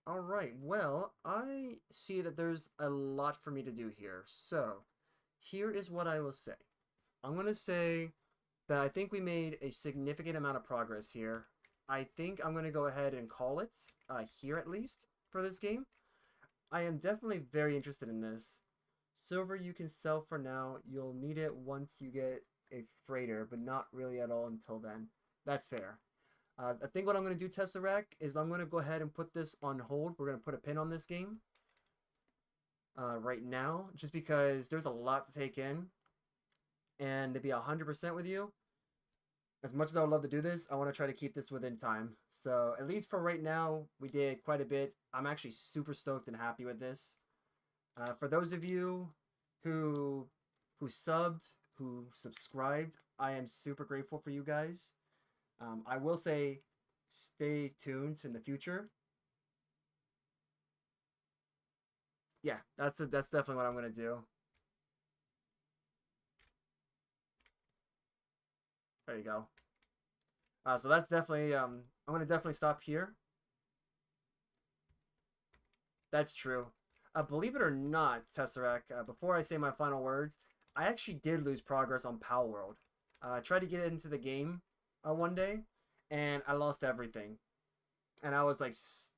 Alright, well, I see that there's a lot for me to do here. So, here is what I will say. I'm going to say that I think we made a significant amount of progress here. I think I'm going to go ahead and call it, here at least, for this game. I am definitely very interested in this. Silver you can sell for now. You'll need it once you get a freighter, but not really at all until then. That's fair. I think what I'm going to do, Tesseract, is I'm going to go ahead and put this on hold. We're going to put a pin on this game right now, just because there's a lot to take in. And to be 100% with you, as much as I would love to do this, I want to try to keep this within time. So at least for right now, we did quite a bit. I'm actually super stoked and happy with this. For those of you who subbed, who subscribed, I am super grateful for you guys. I will say, stay tuned in the future. Yeah, that's definitely what I'm gonna do. There you go. So that's definitely I'm gonna definitely stop here. That's true. Believe it or not, Tesseract, before I say my final words, I actually did lose progress on Palworld. I tried to get into the game one day, and I lost everything. And I was like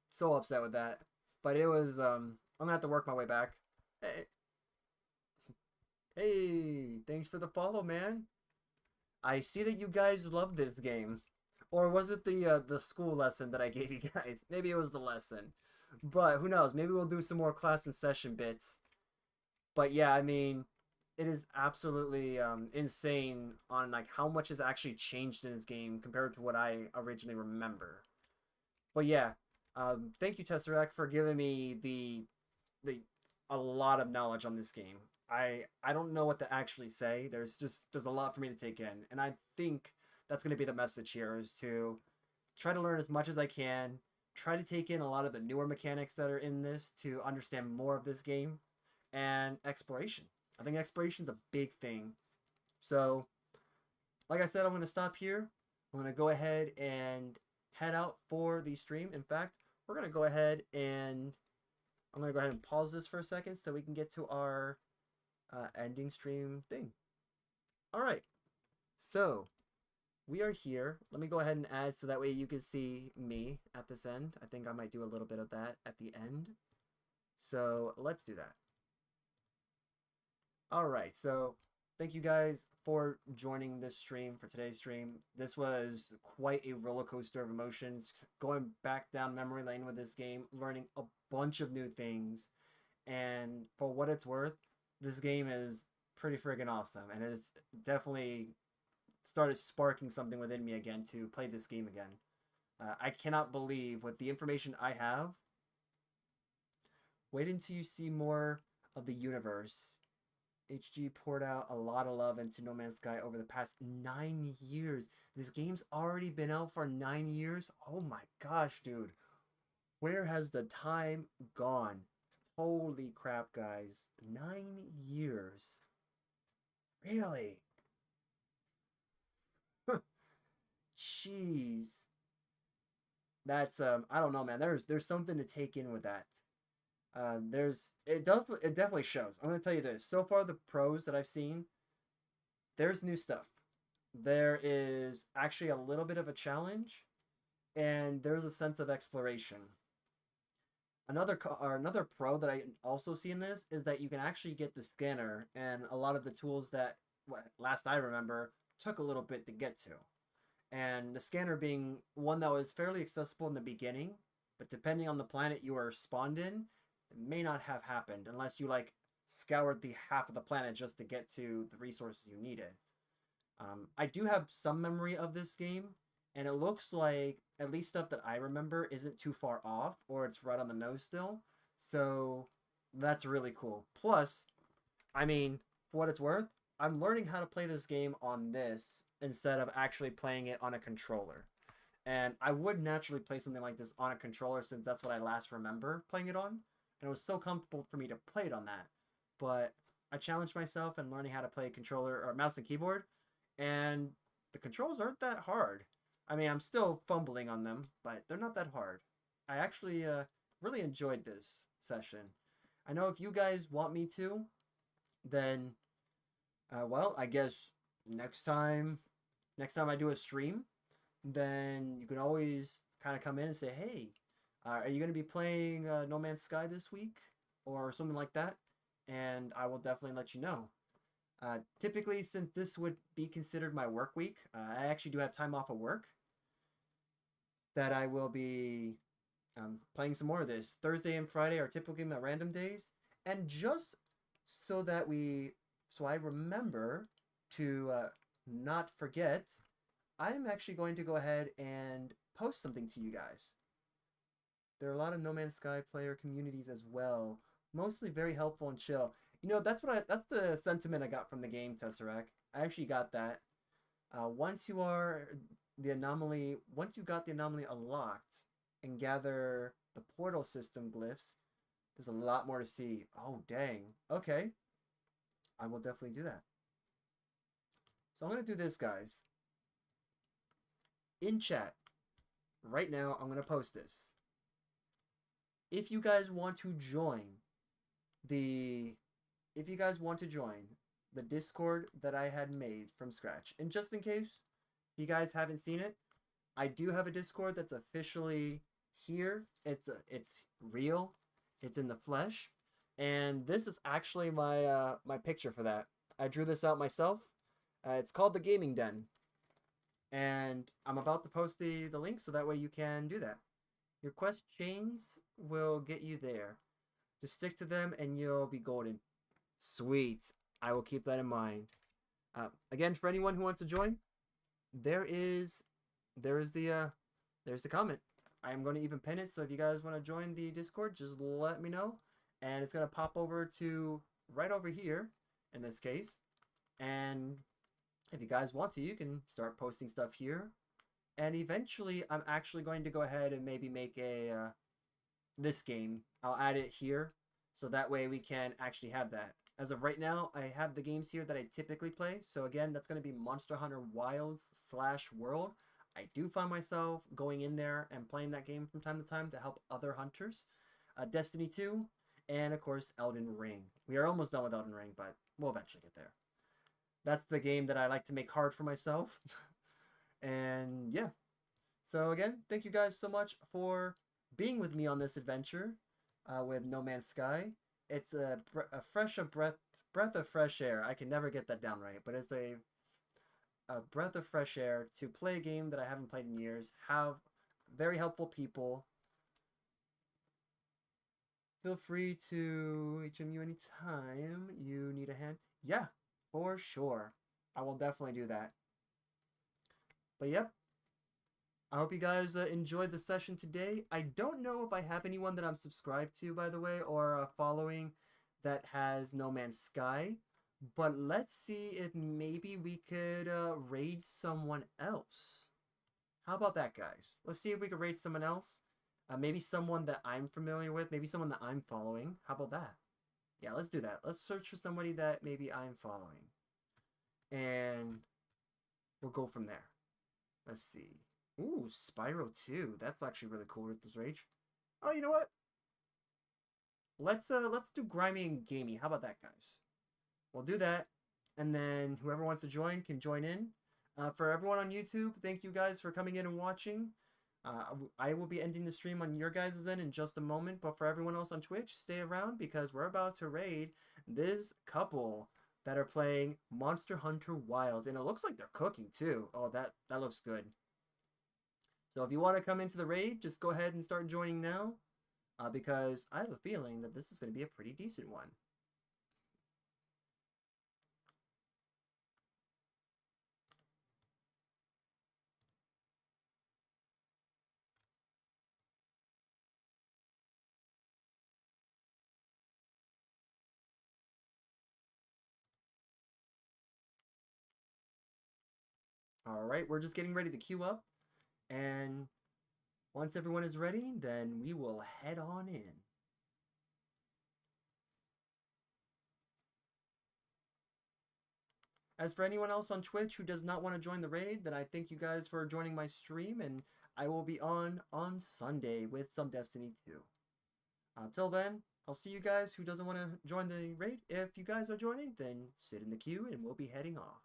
so upset with that. But it was, I'm gonna have to work my way back. Hey, hey, thanks for the follow, man. I see that you guys love this game. Or was it the school lesson that I gave you guys? Maybe it was the lesson. But who knows? Maybe we'll do some more class and session bits. But yeah, I mean, it is absolutely insane on like how much has actually changed in this game compared to what I originally remember. But yeah, thank you Tesseract for giving me the a lot of knowledge on this game. I don't know what to actually say. There's a lot for me to take in, and I think that's going to be the message here is to try to learn as much as I can, try to take in a lot of the newer mechanics that are in this to understand more of this game, and exploration. I think exploration is a big thing. So, like I said, I'm going to stop here. I'm going to go ahead and head out for the stream. In fact, we're going to go ahead and I'm going to go ahead and pause this for a second so we can get to our ending stream thing. All right. So, we are here. Let me go ahead and add so that way you can see me at this end. I think I might do a little bit of that at the end. So, let's do that. All right. So, thank you guys for joining this stream for today's stream. This was quite a roller coaster of emotions, going back down memory lane with this game, learning a bunch of new things. And for what it's worth, this game is pretty friggin' awesome. And it's definitely started sparking something within me again to play this game again. I cannot believe with the information I have. Wait until you see more of the universe. HG poured out a lot of love into No Man's Sky over the past 9 years. This game's already been out for 9 years? Oh my gosh, dude. Where has the time gone? Holy crap, guys. 9 years. Really? Jeez. That's I don't know, man. There's something to take in with that. It definitely shows. I'm gonna tell you this. So far, the pros that I've seen, there's new stuff. There is actually a little bit of a challenge, and there's a sense of exploration. Another pro that I also see in this is that you can actually get the scanner and a lot of the tools that, last I remember, took a little bit to get to. And the scanner being one that was fairly accessible in the beginning, but depending on the planet you were spawned in, it may not have happened unless you like scoured the half of the planet just to get to the resources you needed. I do have some memory of this game, and it looks like at least stuff that I remember isn't too far off, or it's right on the nose still. So that's really cool. Plus, I mean, for what it's worth, I'm learning how to play this game on this instead of actually playing it on a controller. And I would naturally play something like this on a controller since that's what I last remember playing it on. And it was so comfortable for me to play it on that. But I challenged myself in learning how to play a controller or mouse and keyboard. And the controls aren't that hard. I mean, I'm still fumbling on them, but they're not that hard. I actually really enjoyed this session. I know if you guys want me to, then, well, I guess next time, I do a stream, then you can always kind of come in and say, hey, are you going to be playing No Man's Sky this week? Or something like that. And I will definitely let you know. Typically, since this would be considered my work week, I actually do have time off of work that I will be playing some more of this. Thursday and Friday are typically my random days. And just so that so I remember to not forget, I'm actually going to go ahead and post something to you guys. There are a lot of No Man's Sky player communities as well, mostly very helpful and chill. You know, that's the sentiment I got from the game, Tesseract. I actually got that. Once you got the anomaly unlocked and gather the portal system glyphs, there's a lot more to see. Oh, dang. Okay. I will definitely do that. So I'm going to do this, guys. In chat, right now, I'm going to post this. If you guys want to join the Discord that I had made from scratch, and just in case you guys haven't seen it, I do have a Discord that's officially here. It's real. It's in the flesh, and this is actually my my picture for that. I drew this out myself. It's called the Gaming Den, and I'm about to post the link so that way you can do that. Your quest chains will get you there. Just stick to them and you'll be golden. Sweet. I will keep that in mind. Again, for anyone who wants to join, there's the comment. I am going to even pin it, so if you guys want to join the Discord, just let me know. And it's going to pop over to right over here, in this case. And if you guys want to, you can start posting stuff here. And eventually, I'm actually going to go ahead and maybe make a this game. I'll add it here, so that way we can actually have that. As of right now, I have the games here that I typically play. So again, that's going to be Monster Hunter Wilds /World. I do find myself going in there and playing that game from time to time to help other hunters. Destiny 2, and of course Elden Ring. We are almost done with Elden Ring, but we'll eventually get there. That's the game that I like to make hard for myself. And yeah. So again, thank you guys so much for being with me on this adventure with No Man's Sky. It's a breath of fresh air. I can never get that down right, but it's a breath of fresh air to play a game that I haven't played in years. Have very helpful people. Feel free to HMU anytime you need a hand. Yeah, for sure. I will definitely do that. But yep. I hope you guys enjoyed the session today. I don't know if I have anyone that I'm subscribed to, by the way, or following that has No Man's Sky. But let's see if maybe we could raid someone else. How about that, guys? Let's see if we could raid someone else. Maybe someone that I'm familiar with. Maybe someone that I'm following. How about that? Yeah, let's do that. Let's search for somebody that maybe I'm following. And we'll go from there. Let's see. Ooh, Spyro 2. That's actually really cool with this rage. Oh, you know what? Let's do grimy and gamey. How about that, guys? We'll do that, and then whoever wants to join can join in. For everyone on YouTube, thank you guys for coming in and watching. I will be ending the stream on your guys' end in just a moment, but for everyone else on Twitch, stay around because we're about to raid this couple that are playing Monster Hunter Wilds, and it looks like they're cooking too. Oh, that looks good. So if you want to come into the raid, just go ahead and start joining now, because I have a feeling that this is going to be a pretty decent one. All right, we're just getting ready to queue up, and once everyone is ready, then we will head on in. As for anyone else on Twitch who does not want to join the raid, then I thank you guys for joining my stream, and I will be on Sunday with some Destiny 2. Till then, I'll see you guys who doesn't want to join the raid. If you guys are joining, then sit in the queue and we'll be heading off.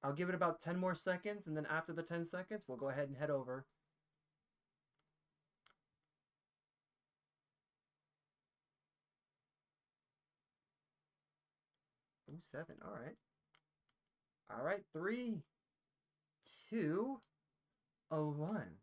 I'll give it about 10 more seconds, and then after the 10 seconds, we'll go ahead and head over. Ooh, 7. All right. All right. 3, 2, 1.